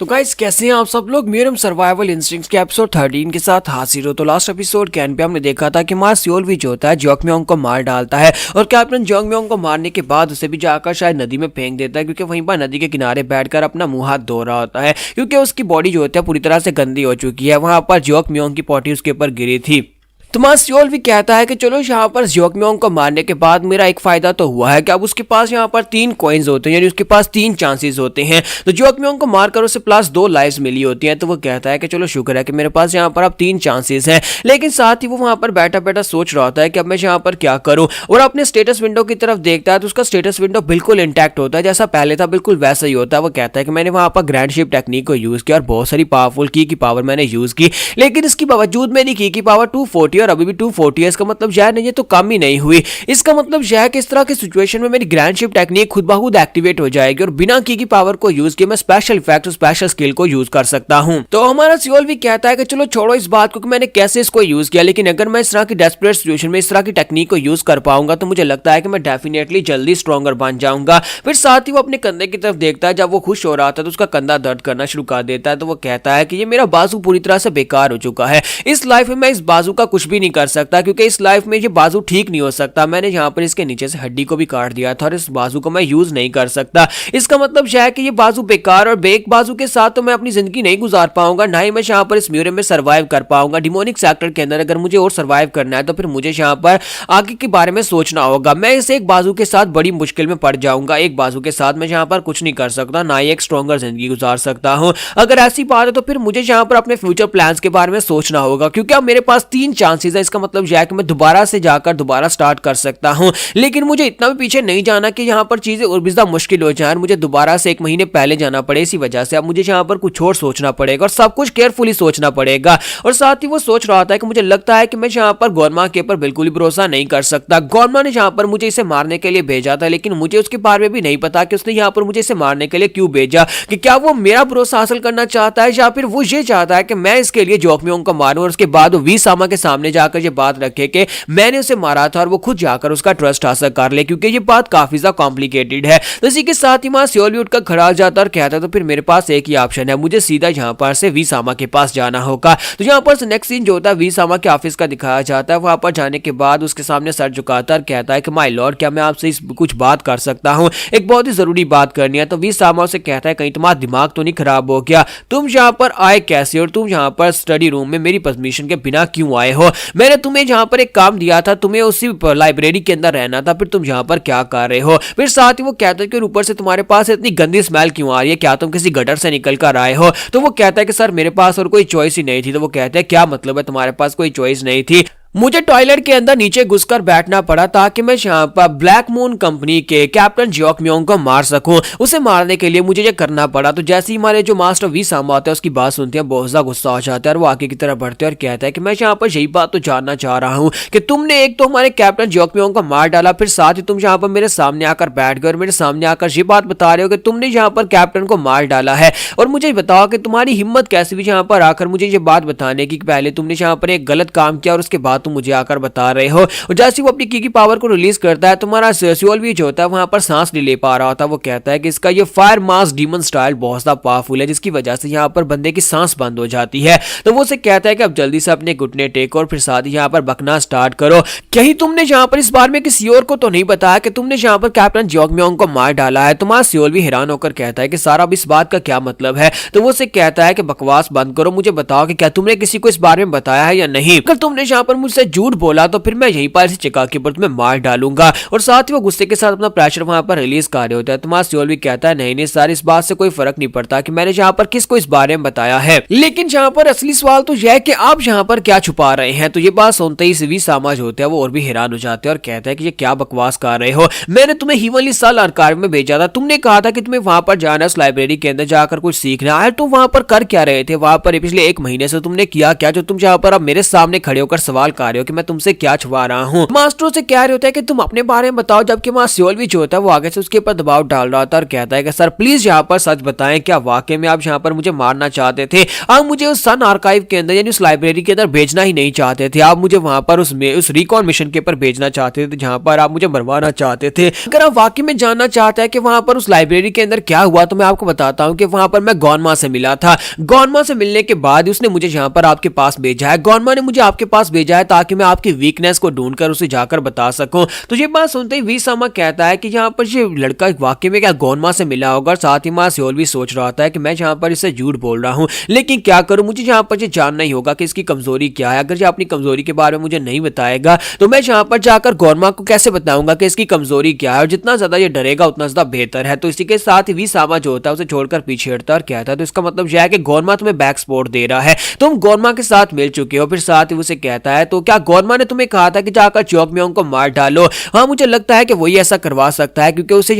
तो गाइस कैसे हैं आप सब लोग, म्यूरम सर्वाइवल इंस्टिंक्ट्स के एपिसोड 13 के साथ हाजिर हो। तो लास्ट एपिसोड के एंड पे हमने देखा था कि मां सियोल भी जो होता है जियोक मियोंग को मार डालता है और कैप्टन जियोक मियोंग को मारने के बाद उसे भी जाकर शायद नदी में फेंक देता है, क्योंकि वहीं पर नदी के किनारे बैठकर अपना मुंह हाथ धो रहा होता है, क्योंकि उसकी बॉडी जो होती है पूरी तरह से गंदी हो चुकी है। वहां पर जियोक मियोंग की पॉटी उसके ऊपर गिरी थी। तो मां सियोल भी कहता है कि चलो यहाँ पर जियोक मियोंग को मारने के बाद मेरा एक फायदा तो हुआ है कि अब उसके पास यहाँ पर 3 कॉइन्स होते हैं, यानी उसके पास 3 चांसेस होते हैं। तो जियोक मियोंग को मारकर उसे प्लस 2 लाइव्स मिली होती हैं। तो वो कहता है कि चलो शुक्र है कि मेरे पास यहाँ पर अब 3 चांसेस हैं। लेकिन साथ ही वो वहां पर बैठा बैठा सोच रहा होता है कि अब मैं यहाँ पर क्या करूँ, और अपने स्टेटस विंडो की तरफ देखता है तो उसका स्टेटस विंडो बिल्कुल इंटैक्ट होता है, जैसा पहले था बिल्कुल वैसा ही होता है। वो कहता है कि मैंने वहां पर ग्रैंड शिप टेक्निक को यूज किया और बहुत सारी पावरफुल की पावर मैंने यूज की, लेकिन इसके बावजूद मेरी की पावर 240 और अभी भी 240। इसका मतलब यह नहीं है तो कम ही नहीं हुई, इसका मतलब यह है कि इस तरह की सिचुएशन में मेरी ग्रैंड शिप टेक्निक खुद ब खुद एक्टिवेट हो जाएगी और बिना की पावर को यूज किए मैं स्पेशल इफेक्ट और स्पेशल स्किल को यूज कर सकता हूं। तो हमारा सियोल भी कहता है कि चलो छोड़ो इस बात को कि मैंने कैसे इसको यूज किया, लेकिन अगर मैं इस तरह की डेस्परेट सिचुएशन में इस तरह की टेक्निक को यूज कर पाऊंगा तो मुझे लगता है कि मैं डेफिनेटली जल्दी स्ट्रॉन्गर बन जाऊंगा। फिर साथ ही वो अपने कंधे की तरफ देखता है, जब वो खुश हो रहा था तो उसका कंधा दर्द करना शुरू कर देता है। तो वो कहता है कि ये मेरा बाजू पूरी तरह से बेकार हो चुका है, इस लाइफ में मैं इस बाजू का कुछ भी नहीं कर सकता, क्योंकि इस लाइफ में ये बाजू ठीक नहीं हो सकता। मैंने यहाँ पर इसके नीचे से हड्डी को भी काट दिया था और इस बाजू को मैं यूज नहीं कर सकता। इसका मतलब यह है कि ये बाजू बेकार, और बेक बाजू के साथ तो मैं अपनी जिंदगी नहीं गुजार पाऊंगा, ना ही मैं यहाँ पर इस म्यूरियम में सर्वाइव कर पाऊंगा। डिमोनिक सेक्टर के अंदर अगर मुझे और सर्वाइव करना है तो फिर मुझे यहाँ पर आगे के बारे में सोचना होगा। मैं इस एक बाजू के साथ बड़ी मुश्किल में पड़ जाऊंगा, एक बाजू के साथ मैं यहाँ पर कुछ नहीं कर सकता, ना ही एक स्ट्रॉन्गर जिंदगी गुजार सकता हूँ। अगर ऐसी बात है तो फिर मुझे यहाँ पर अपने फ्यूचर प्लान्स के बारे में सोचना होगा, क्योंकि अब मेरे पास 3 चांसेस चांसेस है, इसका मतलब यह है कि मैं दोबारा से जाकर दोबारा स्टार्ट कर सकता हूँ। लेकिन मुझे इतना भी पीछे नहीं जाना कि यहाँ पर चीजें और भी ज्यादा मुश्किल हो जाए, मुझे दोबारा से 1 महीने पहले जाना पड़े। इसी वजह से अब मुझे यहाँ पर कुछ और सोचना पड़ेगा और सब कुछ केयरफुली सोचना पड़ेगा। और साथ ही वो सोच रहा था कि मुझे लगता है कि मैं यहाँ पर गोरमा के ऊपर बिल्कुल भी भरोसा नहीं कर सकता। गोरमा ने यहाँ पर मुझे इसे मारने के लिए भेजा था, लेकिन मुझे उसके बारे में भी नहीं पता कि उसने यहाँ पर मुझे इसे मारने के लिए क्यों भेजा, कि क्या वो मेरा भरोसा हासिल करना चाहता है या फिर वो ये चाहता है कि मैं इसके लिए जोखिमों को मारूं और उसके बाद वो वीसामा के सामने जाकर ये बात रखे कि मैंने उसे मारा था और वो खुद जाकर उसका ट्रस्ट हासिल कर ले, क्योंकि ये बात काफी ज्यादा कॉम्प्लिकेटेड है। तो इसी के साथ ही वहां सियोल भी उठकर खड़ा हो जाता और कहता तो फिर मेरे पास एक ही ऑप्शन है, मुझे सीधा यहाँ पर से वीसामा के पास जाना होगा। तो यहाँ पर नेक्स्ट सीन जो होता है वीसामा के ऑफिस का दिखाया जाता है। वहां पर जाने के बाद उसके सामने सर झुकाता और कहता है कि माय लॉर्ड, क्या मैं आपसे कुछ बात कर सकता हूँ, एक बहुत ही जरूरी बात करनी है। तो वीसामा उसे कहता है कहीं तुम्हारा दिमाग तो नहीं खराब हो गया, तुम यहाँ पर आए कैसे और तुम यहाँ पर स्टडी रूम में मेरी परमिशन के बिना क्यों आए हो? मैंने तुम्हें यहाँ पर एक काम दिया था, तुम्हें उसी लाइब्रेरी के अंदर रहना था, फिर तुम यहाँ पर क्या कर रहे हो? फिर साथ ही वो कहता है कि ऊपर से तुम्हारे पास इतनी गंदी स्मेल क्यों आ रही है, क्या तुम किसी गटर से निकल कर आए हो? तो वो कहता है कि सर मेरे पास और कोई चॉइस ही नहीं थी। तो वो कहता है क्या मतलब है तुम्हारे पास कोई चॉइस नहीं थी? मुझे टॉयलेट के अंदर नीचे घुसकर बैठना पड़ा ताकि मैं यहाँ पर ब्लैक मून कंपनी के कैप्टन जोकम्योंग को मार सकूं। उसे मारने के लिए मुझे ये करना पड़ा। तो जैसे ही हमारे जो मास्टर वीसामा होता है उसकी बात सुनते हैं, बहुत ज्यादा गुस्सा हो जाता है और वो आगे की तरफ बढ़ते हैं और कहता है कि मैं यहाँ पर यही बात तो जानना चाह रहा हूँ कि तुमने एक तो हमारे कैप्टन जोकम्योंग को मार डाला, फिर साथ ही तुम यहाँ पर मेरे सामने आकर बैठ गए और मेरे सामने आकर ये बात बता रहे हो कि तुमने यहाँ पर कैप्टन को मार डाला है। और मुझे बताओ कि तुम्हारी हिम्मत कैसे भी यहाँ पर आकर मुझे ये बात बताने की पहले तुमने यहाँ पर एक गलत काम किया और उसके बाद तुम मुझे आकर बता रहे हो। और जैसे वो अपनी की पावर को रिलीज करता है, तुम्हारा सियोल भी जो होता है वहां पर सांस नहीं ले पा रहा होता। वो कहता है कि इसका ये फायर मास डीमन स्टाइल बहुत ज्यादा पावरफुल है, जिसकी वजह से यहाँ पर बंदे की सांस बंद हो जाती है। तो वो उसे कहता है कि अब जल्दी से अपने घुटने टेको और फिर साथ ही यहाँ पर बकना स्टार्ट करो। कहीं तुमने यहाँ पर इस बार में किसी और को तो नहीं बताया कि तुमने यहाँ पर कैप्टन जोकम्योंग को मार डाला है? तुम्हारा सियोल भी हैरान होकर कहता है कि सारा अब इस बात का क्या मतलब है? तो वो उसे कहता है कि बकवास बंद करो, मुझे बताओ कि क्या तुमने किसी को इस बारे में बताया है या नहीं? अगर तुमने यहाँ पर मुझसे झूठ बोला तो फिर मैं यहीं पर इसी चिका के ऊपर तुम्हें मार डालूंगा। और साथ ही वो गुस्से के साथ अपना प्रेशर वहां पर रिलीज कर रहे होता है। तुम्हारा सियोल भी कहता है नहीं सर, इस बात से कोई फर्क नहीं पड़ता कि मैंने यहाँ पर किसको इस बारे में बताया है, लेकिन यहाँ पर असली सवाल तो यह है कि आप यहाँ पर क्या छुपा रहे हैं। तो ये बात सुनते ही वीसामा जो होता है वो और भी हैरान हो जाते हैं और कहता है कि ये क्या बकवास कर रहे हो, मैंने तुम्हें हीवनली साल आर्काइव में भेजा था, तुमने कहा था कि तुम्हें वहां पर जाना, उस लाइब्रेरी के अंदर जाकर कुछ सीखना है। तुम वहां पर कर क्या रहे थे? वहां पर पिछले 1 महीने से तुमने किया क्या जो तुम यहाँ पर अब मेरे सामने खड़े होकर सवाल कर रहे हो कि मैं तुमसे क्या छुपा रहा हूँ? मास्टरों से कह रहे होता है कि तुम अपने बारे में बताओ, जबकि वहां सियोल भी जो होता है वो आगे से उसके ऊपर दबाव डाल रहा था और कहता है कि सर प्लीज यहाँ पर सच बताएं, क्या वाकई में आप यहाँ पर मुझे मारना चाहते थे? आप मुझे उस सन आर्काइव के अंदर यानी उस लाइब्रेरी के अंदर भेजना ही नहीं चाहते थे, आप मुझे वहां पर उस रिकॉन मिशन के ऊपर भेजना चाहते थे जहां पर आप मुझे मरवाना चाहते थे। अगर आप वाकई में जानना चाहते हैं कि वहां पर उस लाइब्रेरी के अंदर क्या हुआ तो मैं आपको बताता हूँ कि वहां पर मैं गोनमा से मिला था। गोनमा से मिलने के बाद उसने मुझे यहाँ पर आपके पास भेजा है, गोनमा ने मुझे आपके पास भेजा है ताकि मैं आपकी वीकनेस को ढूंढकर उसे जाकर बता सकूं। तो ये बात सुनते ही वीसामा कहता है कि यहाँ पर ये लड़का वाकई में क्या गोनमा से मिला होगा। और साथ ही सियोल भी सोच रहा होता है कि मैं यहाँ पर इसे झूठ बोल रहा हूँ, लेकिन क्या करूं, मुझे यहाँ पर ये जानना ही होगा कि इसकी कमजोरी क्या है। अगर ये अपनी कमजोरी के बारे में मुझे नहीं बताएगा तो मैं यहाँ पर जाकर गोरमा को कैसे बताऊंगा कि इसकी कमजोरी क्या है, और जितना ज्यादा ये डरेगा उतना ज्यादा बेहतर है। तो इसी के साथ ही वीसामा जो होता है उसे छोड़कर पीछे हटता और कहता है तो इसका मतलब यह है कि गोरमा तुम्हें बैक सपोर्ट दे रहा है, तुम गोरमा के साथ मिल चुके हो। फिर साथ ही उसे कहता है तो क्या गोरमा ने तुम्हें कहा था कि जाकर जोकम्योंग को मार डालो? हाँ, मुझे लगता है कि वही ऐसा करवा सकता है, क्योंकि उसे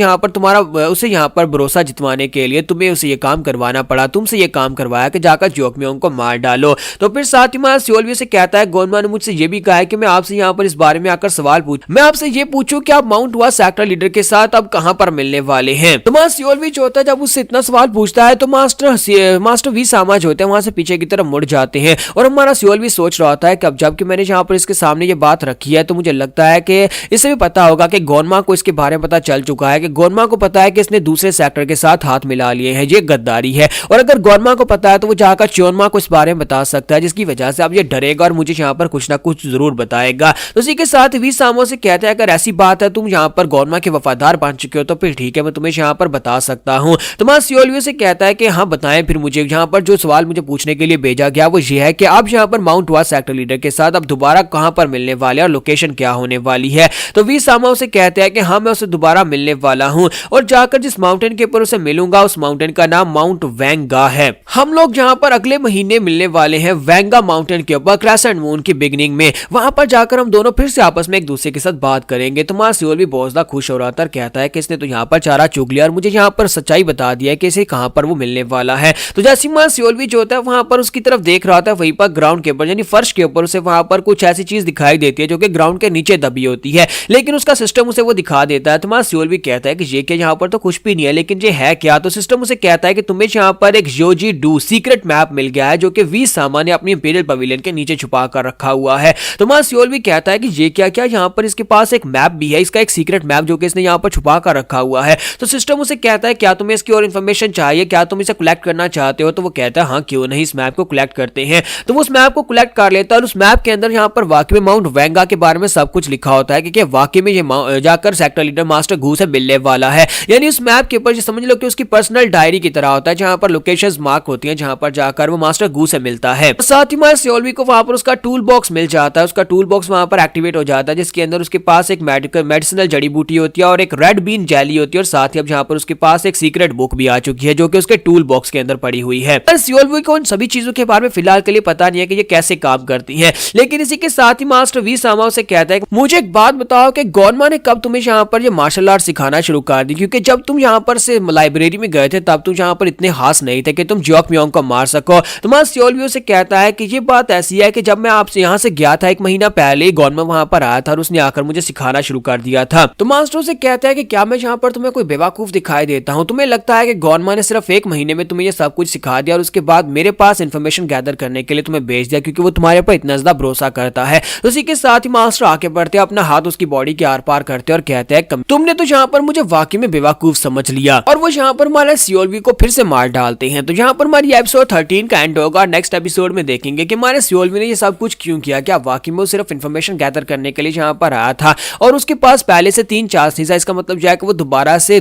यहाँ पर भरोसा जितवाने के लिए तुम्हें उसे ये काम करवाना पड़ा, तुमसे ये काम करवाया कि जाकर जोकम्योंग को मार डालो। तो फिर साथ ही सियोल भी उसे कहता है गोरमा ने मुझसे ये भी कहा है कि मैं आपसे यहाँ पर इस बारे में आकर सवाल मैं आपसे ये पूछूं कि आप माउंट हुआ सेक्टर लीडर के साथ अब कहां पर मिलने वाले हैं? तो सियोल भी जो होता है जब उससे इतना सवाल पूछता है तो मास्टर वीसामा जो होते हैं वहां से पीछे की तरफ मुड़ जाते हैं। और हमारा सियोल भी सोच रहा होता है कि अब जबकि मैंने यहाँ पर इसके सामने ये बात रखी है तो मुझे लगता है कि इसे भी पता होगा कि गोनमा को इसके बारे में पता चल चुका है, कि गोनमा को पता है कि इसने दूसरे सेक्टर के साथ हाथ मिला लिए हैं, ये गद्दारी है। और अगर गोनमा को पता है तो वो जाकर चोनमा को इस बारे में बता सकता है, जिसकी वजह से अब ये डरेगा और मुझे यहाँ पर कुछ ना कुछ जरूर बताएगा। तो इसी के साथ वीसामा से कहता है अगर ऐसी बात है तुम यहाँ पर गोरमा के वफादार बन चुके हो तो फिर ठीक है, मैं तुम्हें यहाँ पर बता सकता हूँ। तो सियोल से कहता है कि हाँ बताएं फिर मुझे। यहाँ पर जो सवाल मुझे पूछने के लिए भेजा गया वो ये है कि आप यहाँ पर माउंट हुआ सेक्टर लीडर के साथ अब दोबारा कहां पर मिलने वाले और लोकेशन क्या होने वाली है। तो वी सामा उसे कहते हैं कि हाँ मैं उसे दोबारा मिलने वाला हूं और जाकर जिस माउंटेन के ऊपर उसे मिलूंगा उस माउंटेन का नाम माउंट वेंगा है। हम लोग जहां पर अगले महीने मिलने वाले हैं वेंगा माउंटेन के ऊपर क्रेसेंट मून की बिगिनिंग में, वहां पर जाकर हम दोनों फिर से आपस में एक दूसरे के साथ बात करेंगे। तो मार्सियोल भी बहुत ज्यादा खुश हो रहा था और कहता है कि इसने तो यहाँ पर चारा चुग लिया और मुझे यहाँ पर सच्चाई बता दिया है कि इसे कहां पर वो मिलने वाला है। तो जैसे मार्सियोल भी जो होता है वहां पर उसकी तरफ देख रहा था, वहीं पर ग्राउंड के ऊपर यानी फर्श के ऊपर उसे वहां पर कुछ ऐसी चीज दिखाई देती है जो कि ग्राउंड के नीचे दबी होती है, लेकिन उसका सिस्टम उसे वो दिखा देता है। तो मार्सियोल भी कहता है कि ये क्या, यहाँ पर तो कुछ भी नहीं है, लेकिन ये है क्या। तो सिस्टम उसे कहता है कि तुम्हें यहाँ पर एक योजी डू सीक्रेट मैप मिल गया है जो कि वी सामा ने अपनी इंपीरियल पवेलियन के नीचे छुपा कर रखा हुआ है। तो मार्सियोल भी कहता है कि ये क्या क्या, यहाँ पर इसके पास एक मैप भी है, इसका एक सीक्रेट मैप जो कि इसने यहाँ पर छुपा कर रखा हुआ है। तो सिस्टम उसे कहता है क्या तुम्हें इसकी और इन्फॉर्मेशन चाहिए, क्या तुम इसे कलेक्ट करना चाहते हो। तो वो कहता है हाँ क्यों नहीं, इस मैप को कलेक्ट करते हैं। तो वो उस मैप को कलेक्ट कर लेता है और उस मैप के अंदर यहाँ पर वाकई में माउंट वेंगा के बारे में सब कुछ लिखा होता है कि वाकई में ये जाकर सेक्टर लीडर मास्टर गू से मिलने वाला है। यानी उस मैप के ऊपर समझ लो कि उसकी पर्सनल डायरी की तरह होता है जहां पर लोकेशंस मार्क होती हैं जहां पर जाकर वो मास्टर गू से मिलता है। साथ ही मार्सियोल को वहां पर उसका टूल बॉक्स मिल जाता है, उसका टूल बॉक्स वहां पर एक्टिवेट हो जाता है जिसके अंदर उसके पास एक मेडिसिनल जड़ी बूटी होती है और एक रेड बीन जेली होती है और साथ ही अब जहां पर उसके पास एक सीक्रेट बुक भी आ चुकी है जो कि उसके टूल बॉक्स के अंदर पड़ी हुई है। मार्सियोल को उन सभी चीजों के बारे में फिलहाल के लिए पता नहीं है कि ये कैसे काम करती हैं, लेकिन इसी के साथ ही मास्टर वी सामा से कहता है मुझे एक बात बताओ कि गोनमा ने कब तुम्हें यहाँ पर ये मार्शल आर्ट सिखाना शुरू कर दी, क्योंकि जब तुम यहाँ पर से लाइब्रेरी में गए थे तब तुम यहाँ पर इतने खास नहीं थे कि तुम जियोक मियोंग को मार सको। तो मार्सियोल भी उसे कहता है कि ये बात ऐसी है कि जब मैं आपसे यहाँ से गया था 1 महीना पहले ही गोनमा वहां पर आया था और उसने आकर मुझे सिखाना शुरू कर दिया था। तो मास्टर से कहता है कि क्या मैं यहाँ पर तुम्हें कोई बेवकूफ दिखाई देता हूँ, तुम्हें लगता है कि गोनमा ने सिर्फ 1 महीने में तुम्हें ये सब कुछ सिखा दिया और उसके बाद मेरे पास इन्फॉर्मेशन गैदर करने के लिए तुम्हें भेज दिया क्योंकि वो तुम्हारे पर इतना ज्यादा भरोसा करता है। तो इसी के साथ ही मास्टर आके बढ़ते अपना हाथ उसकी बॉडी के आर पार करते और कहते हैं तुमने तो यहाँ पर मुझे वाकई में बेवकूफ समझ लिया, और वो यहाँ पर हमारे सियोलवी को फिर से मार डालते हैं। तो यहाँ पर हमारी एपिसोड 13 का एंड होगा और नेक्स्ट एपिसोड में देखेंगे कि हमारे सियोलवी ने ये सब कुछ क्यों किया, क्या वाकई में वो सिर्फ इन्फॉर्मेशन गैदर करने के लिए यहाँ पर आया था और उसके पास पहले से 3 चांस थी, इसका मतलब यह है कि वो दोबारा से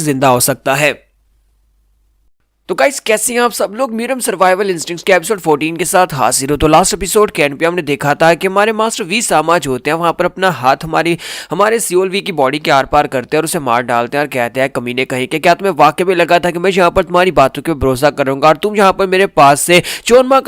जिंदा हो सकता है। तो गाइस कैसे हैं आप सब लोग, म्यूरम सर्वाइवल इंस्टिंक्ट्स के एपिसोड 14 के साथ हाजिर हो। तो लास्ट एपिसोड के एंड पे हमने देखा था कि हमारे मास्टर वी सामा जो होते हैं वहां पर अपना हाथ हमारे सियोलवी की बॉडी के आर पार करते हैं और उसे मार डालते हैं और कहते हैं कमीने कहीं के क्या तुम्हें वाकई में लगा था कि मैं यहाँ पर तुम्हारी बातों के भरोसा करूंगा और तुम यहाँ पर मेरे पास से गोनमा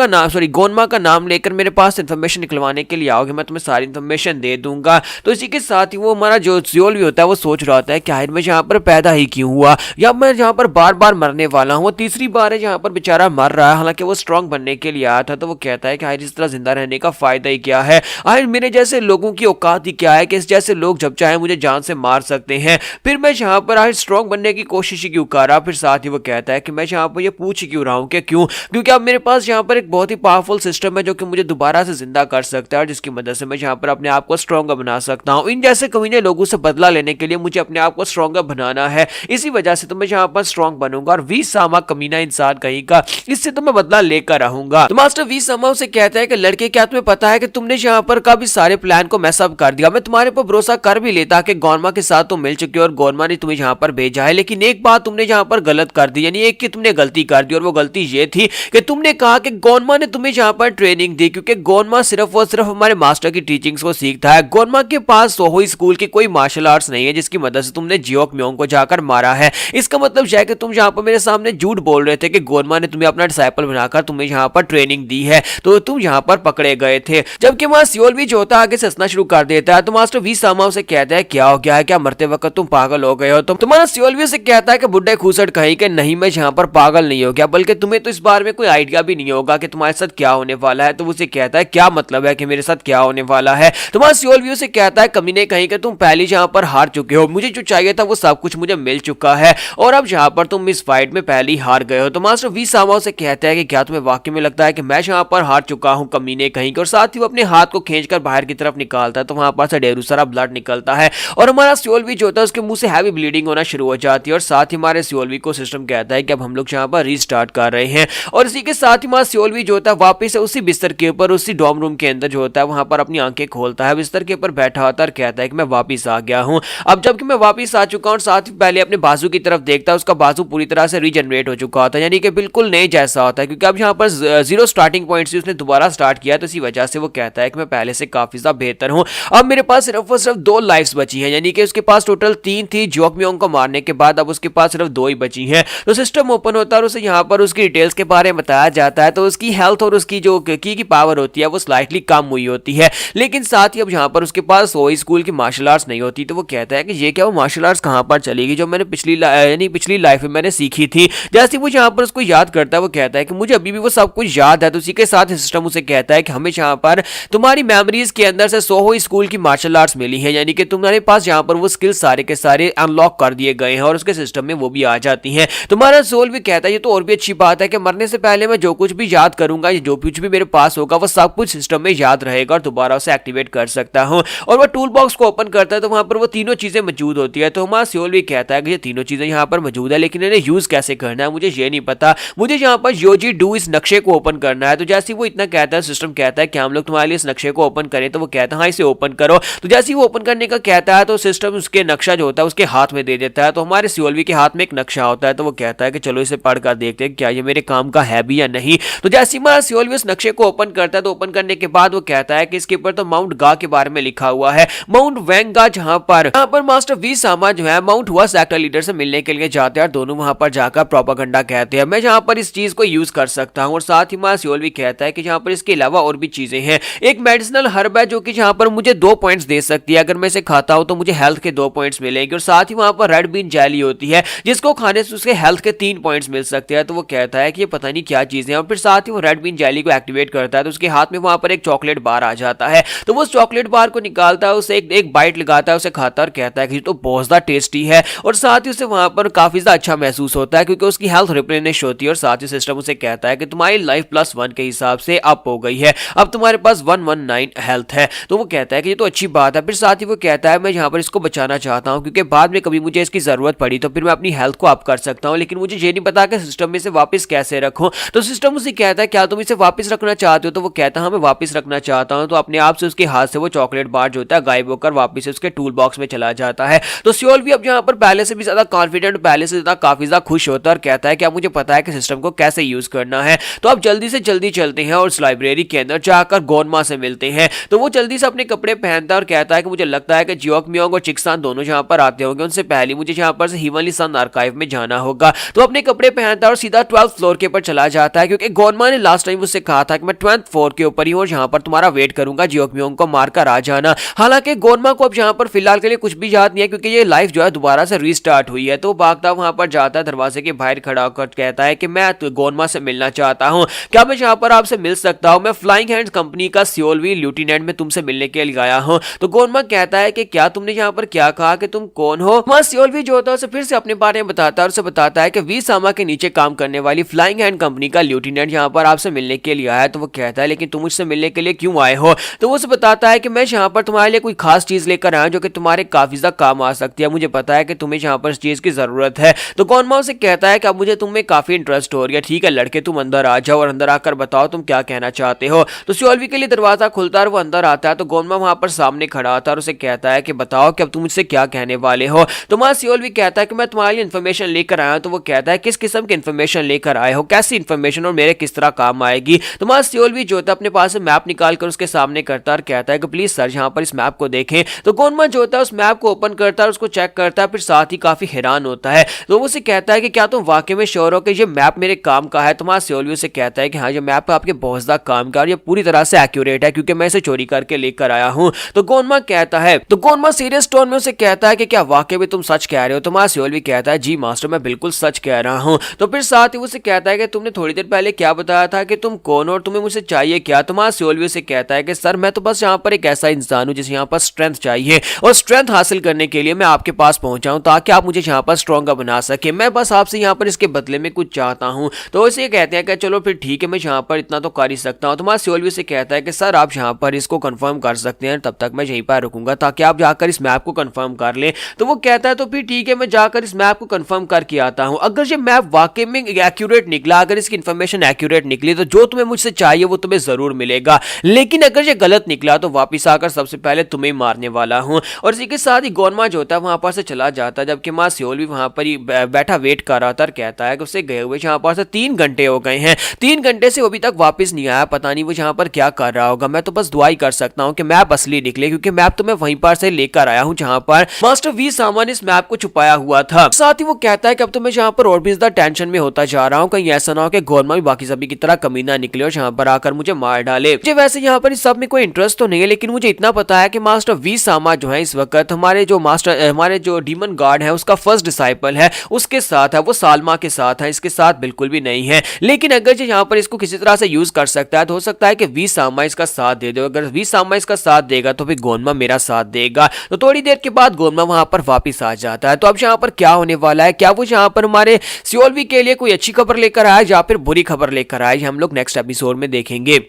का नाम लेकर मेरे पास इन्फॉर्मेशन निकलवाने के लिए आओगे, मैं तुम्हें सारी इन्फॉर्मेशन दे दूंगा। तो इसी के साथ ही वो हमारा जो सियोलवी होता है वो सोच रहा होता है कि आखिर मैं यहाँ पर पैदा ही क्यों हुआ या मैं यहाँ पर बार बार मरने वाला हूँ। तीसरी बार है जहां पर बेचारा मर रहा है, हालांकि वो स्ट्रांग बनने के लिए आया था। तो वो कहता है कि आखिर इस तरह जिंदा रहने का फायदा ही क्या है, आखिर मेरे जैसे लोगों की औकात ही क्या है कि इस जैसे लोग जब चाहे मुझे जान से मार सकते हैं, फिर मैं यहाँ पर आखिर स्ट्रांग बनने की कोशिश ही क्यों कर रहा। फिर साथ ही वो कहता है कि मैं यहाँ पर ये पूछ क्यों रहा हूँ कि क्यों, क्योंकि अब मेरे पास यहाँ पर एक बहुत ही पावरफुल सिस्टम है जो कि मुझे दोबारा से जिंदा कर सकता है और जिसकी मदद से मैं यहाँ पर अपने आप को स्ट्रॉन्गर बना सकता हूँ। इन जैसे कमीने लोगों से बदला लेने के लिए मुझे अपने आप को स्ट्रॉन्गर बनाना है, इसी वजह से तो मैं यहाँ पर स्ट्रॉन्ग बनूंगा और वी सामा कमीना इंसान कहीं का, इससे तो मैं बदला लेकर रहूंगा। तो मास्टर वी सामा उसे कहता है कि लड़के क्या तुम्हें पता है कि तुमने यहाँ पर काफी सारे प्लान को मैस अप कर दिया, मैं तुम्हारे पर भरोसा कर भी लेता कि गोनमा के साथ तुम मिल चुके हो और गोनमा ने तुम्हें यहाँ पर भेजा है, लेकिन एक बात तुमने यहाँ पर गलत कर दी, यानी एक की तुमने गलती कर दी और वो गलती ये थी कि तुमने कहा कि गोनमा ने तुम्हें यहाँ पर ट्रेनिंग दी, क्योंकि गोनमा सिर्फ हमारे मास्टर की टीचिंग्स को सीखता है। गोनमा के पास सोहोई स्कूल की कोई मार्शल आर्ट्स नहीं है जिसकी मदद से तुमने जियोक मियोंग को जाकर मारा है। इसका मतलब यह है कि तुम यहाँ पर मेरे सामने झूठ बोल रहे थे कि गोनमा ने तुम्हें अपना डिसाइपल बनाकर तुम्हें यहाँ पर ट्रेनिंग दी है, तो तुम यहाँ पर पकड़े गए थे। जबकि वहां सियोलवी जो होता है आगे से हंसना शुरू कर देता है। तो मास्टर वी सामा उसे कहता है क्या हो गया है, क्या मरते वक्त तुम पागल हो गए हो। तो तुम्हारा सियोलवी से कहता है कि बुड्ढे खूसट कहीं के नहीं, मैं यहाँ पर पागल नहीं हो गया, बल्कि तुम्हें तो इस बारे में कोई आइडिया भी नहीं होगा कि तुम्हारे साथ क्या होने वाला है। तो उसे कहता है क्या मतलब है कि मेरे साथ क्या होने वाला है। तुम्हारा सियोलवी से कहता है कमीने कहीं के तुम पहले यहाँ पर हार चुके हो, मुझे जो चाहिए था वो सब कुछ मुझे मिल चुका है और अब यहाँ पर तुम इस फाइट में पहले ही हार गए हो। तो मास्टर वी सामा से कहता है कि क्या तुम्हें वाकई में लगता है कि मैं यहाँ पर हार चुका हूँ कमीने कहीं के, और साथ ही वो अपने हाथ को खींचकर बाहर की तरफ निकालता है तो वहां पर से ढेर सारा ब्लड निकलता है और हमारा सियोलवी जो होता है उसके मुंह से हैवी ब्लीडिंग होना शुरू हो जाती है और साथ ही हमारे सियोलवी को सिस्टम कहता है कि अब हम लोग यहाँ पर रीस्टार्ट कर रहे हैं। और इसी के साथ ही हमारा सियोलवी जो होता है वापस से उसी बिस्तर के ऊपर उसी डॉर्म रूम के अंदर जो होता है वहां पर अपनी आंखें खोलता है, बिस्तर के ऊपर बैठा होता है और कहता है कि मैं वापिस आ गया हूँ। अब जबकि मैं वापिस आ चुका हूँ, साथ ही पहले अपने बाजू की तरफ देखता है, उसका बाजू पूरी तरह से रीजनरेट हो चुका चुका होता है, यानी कि बिल्कुल नए जैसा होता है, क्योंकि अब यहाँ पर जीरो स्टार्टिंग पॉइंट से उसने दोबारा स्टार्ट किया, तो इसी वजह से वो कहता है कि मैं पहले से काफी ज्यादा बेहतर हूँ। अब मेरे पास सिर्फ और सिर्फ 2 लाइफ्स बची हैं, यानी कि उसके पास टोटल 3 थी जियोक मियोंग को मारने के बाद, अब उसके पास सिर्फ 2 ही बची हैं। तो सिस्टम ओपन होता है और उसे यहाँ पर उसकी डिटेल्स के बारे में बताया जाता है। तो उसकी हेल्थ और उसकी जो की पावर होती है वो स्लाइटली कम हुई होती है, लेकिन साथ ही अब यहाँ पर उसके पास वही स्कूल की मार्शल आर्ट्स नहीं होती। तो वो कहता है कि ये क्या, वो मार्शल आर्ट्स कहाँ पर चलेगी जो मैंने पिछली लाइफ में मैंने सीखी थी। जैसे वो यहाँ पर उसको याद करता है, वो कहता है कि मुझे अभी भी वो सब कुछ याद है। तो उसी के साथ सिस्टम उसे कहता है कि हमेशा यहाँ पर तुम्हारी मेमोरीज के अंदर से सोहो स्कूल की मार्शल आर्ट्स मिली है, यानी कि तुम्हारे पास यहाँ पर वो स्किल सारे के सारे अनलॉक कर दिए गए हैं और उसके सिस्टम में वो भी आ जाती हैं। तुम्हारा सोल भी कहता है ये तो और भी अच्छी बात है कि मरने से पहले मैं जो कुछ भी याद करूंगा, जो कुछ भी मेरे पास होगा वो सब कुछ सिस्टम में याद रहेगा और दोबारा उसे एक्टिवेट कर सकता हूं। और वो टूल बॉक्स को ओपन करता है तो वहां पर वो तीनों चीजें मौजूद होती है। तो हमारा सोल भी कहता है कि ये तीनों चीजें यहाँ पर मौजूद है, लेकिन इन्हें यूज कैसे करना है मुझे ये नहीं पता, मुझे यहाँ पर योजी डू इस नक्शे को ओपन करना है। तो जैसे वो इतना कहता है, सिस्टम कहता है कि हम लोग तुम्हारे लिए इस नक्शे को ओपन करें। तो वो कहता है हाँ इसे ओपन करो। तो जैसे वो ओपन करने का कहता है तो सिस्टम उसके नक्शा जो होता है उसके हाथ में दे देता है। तो हमारे सियोलवी के हाथ में एक नक्शा होता है। तो वो कहता है कि चलो इसे पढ़कर देखते हैं क्या ये मेरे काम का है भी या नहीं। तो जैसे ही हमारा सियोलवी उस नक्शे को ओपन करता है तो ओपन करने के बाद वो कहता है कि इसके ऊपर तो माउंट गा के बारे में लिखा हुआ है, माउंट वेंगा, जहां पर मास्टर वी सामा जो है माउंट हुआ सेक्टर लीडर से मिलने के लिए जाते हैं और दोनों वहां पर जाकर प्रोपेगेंडा कहते हैं मैं जहां पर इस चीज को यूज कर सकता हूं। और साथ ही हमारा सियोलवी कहता है कि जहां पर इसके अलावा और भी चीजें हैं, एक मेडिसिनल हर्ब है जो कि जहां पर मुझे 2 पॉइंट्स दे सकती है, अगर मैं इसे खाता हूं तो मुझे हेल्थ के 2 पॉइंट्स मिलेंगे। और साथ ही वहां पर रेड बीन जैली होती है जिसको खाने से उसके हेल्थ के 3 पॉइंट्स मिल सकते हैं। तो वो कहता है कि ये पता नहीं क्या चीजें हैं। और फिर साथ ही वो रेड बीन जैली को एक्टिवेट करता है तो उसके हाथ में वहां पर एक चॉकलेट बार आ जाता है। तो वो उस चॉकलेट बार को निकालता है, उसे एक बाइट लगाता है, उसे खाता है और कहता है कि ये तो बहुत ज्यादा टेस्टी है। और साथ ही उसे वहां पर काफी ज्यादा अच्छा महसूस होता है क्योंकि उसकी हेल्थ रिप्लेनिश होती है। और साथ ही सिस्टम उसे कहता है कि तुम्हारी लाइफ +1 के हिसाब से अप हो गई है, अब तुम्हारे पास 119 हेल्थ है। तो वो कहता है कि ये तो अच्छी बात है। फिर साथ ही वो कहता है मैं यहाँ पर इसको बचाना चाहता हूँ क्योंकि बाद में कभी मुझे इसकी जरूरत पड़ी तो फिर मैं अपनी हेल्थ को अप कर सकता हूँ, लेकिन मुझे ये नहीं पता कि सिस्टम में इसे वापस कैसे रखूं। तो सिस्टम उसे कहता है क्या तुम इसे वापस रखना चाहते हो। तो वो कहता है हाँ मैं वापस रखना चाहता हूँ। तो अपने आप से उसके हाथ से वो चॉकलेट बार जो होता है गायब होकर वापस से उसके टूल बॉक्स में चला जाता है। तो सियोल भी अब यहाँ पर पहले से भी ज्यादा कॉन्फिडेंट, पहले से ज्यादा काफी ज्यादा खुश होता है और कहता है कि अब मुझे पता है कि सिस्टम को कैसे यूज करना है। तो अब जल्दी से जल्दी चलते हैं और उस लाइब्रेरी के अंदर जाकर गोनमा से मिलते हैं। तो वो जल्दी से अपने कपड़े पहनता है और कहता है कि मुझे लगता है कि जियोक मियोंग और चिकसान दोनों यहाँ पर आते होंगे, उनसे पहले मुझे यहाँ पर से हिवनली सन आर्काइव में जाना होगा। तो अपने कपड़े पहनता है और सीधा 12th फ्लोर के ऊपर चला जाता है क्योंकि गोनमा ने लास्ट टाइम उससे कहा था कि मैं 12th फ्लोर के ऊपर ही हूँ और यहाँ पर तुम्हारा वेट करूंगा, जियोक मियोंग को मारकर आ जाना। हालांकि गोनमा को अब यहाँ पर फिलहाल के लिए कुछ भी याद नहीं है क्योंकि ये लाइफ जो है दोबारा से रीस्टार्ट हुई है। तो भागता वहां पर जाता है, दरवाजे के बाहर खड़ा होकर कहता है कि मैं गोनमा से मिलना चाहता हूँ, क्या मैं यहाँ पर आपसे मिल सकता हूँ, मैं फ्लाइंग हैंड्स कंपनी का सियोलवी लेफ्टिनेंट में तुमसे मिलने के लिए आया हूँ। तो गोनमा कहता है कि क्या तुमने यहाँ पर क्या कहा कि तुम कौन हो। वहां सियोलवी जो होता है उसे फिर से अपने बारे में बताता है और उसे बताता है कि वी सामा के नीचे काम करने वाली फ्लाइंग हैंड कंपनी का लेफ्टिनेंट यहाँ पर आपसे मिलने के लिए आया है। तो वो कहता है लेकिन तुम मुझसे मिलने के लिए क्यों आए हो। तो वो उसे बताता है कि मैं यहाँ पर तुम्हारे लिए कोई खास चीज लेकर आया जो कि तुम्हारे काफी ज्यादा काम आ सकती है, मुझे पता है कि तुम्हें यहाँ पर इस चीज की जरूरत है। तो गोनमा उसे कहता है कि अब मुझे तुम्हें काफी इंटरेस्ट हो रही है, ठीक है लड़के तुम अंदर आ जाओ और अंदर आकर बताओ तुम क्या कहना चाहते हो। तो सियोलवी के लिए दरवाजा खुलता है और वो अंदर आता है। तो गोनमा वहां पर सामने खड़ा होता है और उसे कहता है कि बताओ कि अब तुम मुझसे क्या कहने वाले हो। तो वहां सियोलवी कहता है कि मैं तुम्हारे लिए इन्फॉर्मेशन लेकर आया हूं। तो वो कहता है किस किस्म की इन्फॉर्मेशन लेकर आए हो, कैसी इन्फॉर्मेशन और मेरे किस तरह काम आएगी। तो वहां सियोलवी जो होता है अपने पास से मैप निकालकर उसके सामने करता है और कहता है कि प्लीज सर यहाँ पर इस मैप को देखें। तो गोनमा जो होता है उस मैप को ओपन करता है, उसको चेक करता है, फिर साथ ही काफी हैरान होता है। तो वो उसे कहता है कि क्या तुम वाकई में श्योर हो कि ये मैप मेरे काम का है। तो वहां सियोलवी से कहता है कि हाँ ये मैप आपके बहुत ज्यादा काम का और ये पूरी तरह से एक्यूरेट है क्योंकि मैं इसे चोरी करके लेकर आया हूँ। तो गोनमा कहता है, तो गोनमा सीरियस टोन में उसे कहता है कि क्या वाकई में तुम सच कह रहे हो। तो वहां सियोलवी कहता है जी मास्टर मैं बिल्कुल सच कह रहा हूँ। तो फिर साथ ही उसे कहता है कि तुमने थोड़ी देर पहले क्या बताया था कि तुम कौन हो और तुम्हें मुझसे चाहिए क्या। तो वहां सियोलवी से कहता है कि सर मैं तो बस यहाँ पर एक ऐसा इंसान हूँ जिसे यहाँ पर स्ट्रेंथ चाहिए और स्ट्रेंथ हासिल करने के लिए मैं आपके पास पहुंचा हूं ताकि आप मुझे यहाँ पर स्ट्रॉन्गर बना सके, मैं बस आपसे यहाँ पर इसके बदले में कुछ चाहता हूं। तो इसे कहते हैं कि चलो फिर ठीक है मैं यहाँ पर इतना तो कर ही सकता हूँ। तो हमारा सियोलवी से कहता है कि सर आप यहाँ पर इसको कंफर्म कर सकते हैं, तब तक मैं यहीं पर रुकूंगा ताकि आप जाकर इस मैप को कंफर्म कर लें। तो वो कहता है तो फिर ठीक है मैं जाकर इस मैप को कंफर्म करके आता हूँ। अगर ये मैप वाकई में एक्यूरेट निकला, अगर इसकी इन्फॉर्मेशन एक्यूरेट निकली तो जो तुम्हें मुझसे चाहिए वो तुम्हें जरूर मिलेगा, लेकिन अगर ये गलत निकला तो वापिस आकर सबसे पहले तुम्हें मारने वाला हूँ। और इसी के साथ ही गोनमा जो होता है वहां पर से चला जाता है, जबकि मां सियोलवी वहां पर ही बैठा वेट कर रहा था और कहता कहता है कि उसे गए हुए जहाँ पर से 3 घंटे हो गए हैं, 3 घंटे से वो अभी तक वापस नहीं आया, पता नहीं वो जहाँ पर क्या कर रहा होगा। मैं तो बस दुआ ही कर सकता हूँ कि मैप असली निकले, क्योंकि मैप तो मैं वहीं पर से लेकर आया हूँ जहाँ पर मास्टर वी सामा ने इस मैप को छुपाया हुआ था। साथ ही वो कहता है कि अब तो मैं जहाँ पर और भी ज्यादा टेंशन में होता जा रहा हूँ, कहीं ऐसा ना हो कि गोरमा भी बाकी सभी की तरह कमीना निकले और यहाँ पर आकर मुझे मार डाले। मुझे वैसे यहाँ पर इस सब में कोई इंटरेस्ट तो नहीं है, लेकिन मुझे इतना पता है कि मास्टर वी सामा जो है इस वक्त हमारे जो डीमन गार्ड है उसका फर्स्ट डिसाइपल है, उसके साथ है, वो सालमा के साथ है, इसके साथ बिल्कुल भी नहीं है। लेकिन अगर जो यहाँ पर इसको किसी तरह से यूज कर सकता है तो हो सकता है कि वी सामा इसका साथ दे दे। अगर वी सामा इसका साथ देगा तो फिर गोनमा मेरा साथ देगा। तो थोड़ी देर के बाद गोनमा वहां पर वापस आ जाता है। तो अब यहाँ पर क्या होने वाला है, क्या वो यहाँ पर हमारे सियोलवी के लिए कोई अच्छी खबर लेकर आया या फिर बुरी खबर लेकर आया, हम लोग नेक्स्ट एपिसोड में देखेंगे।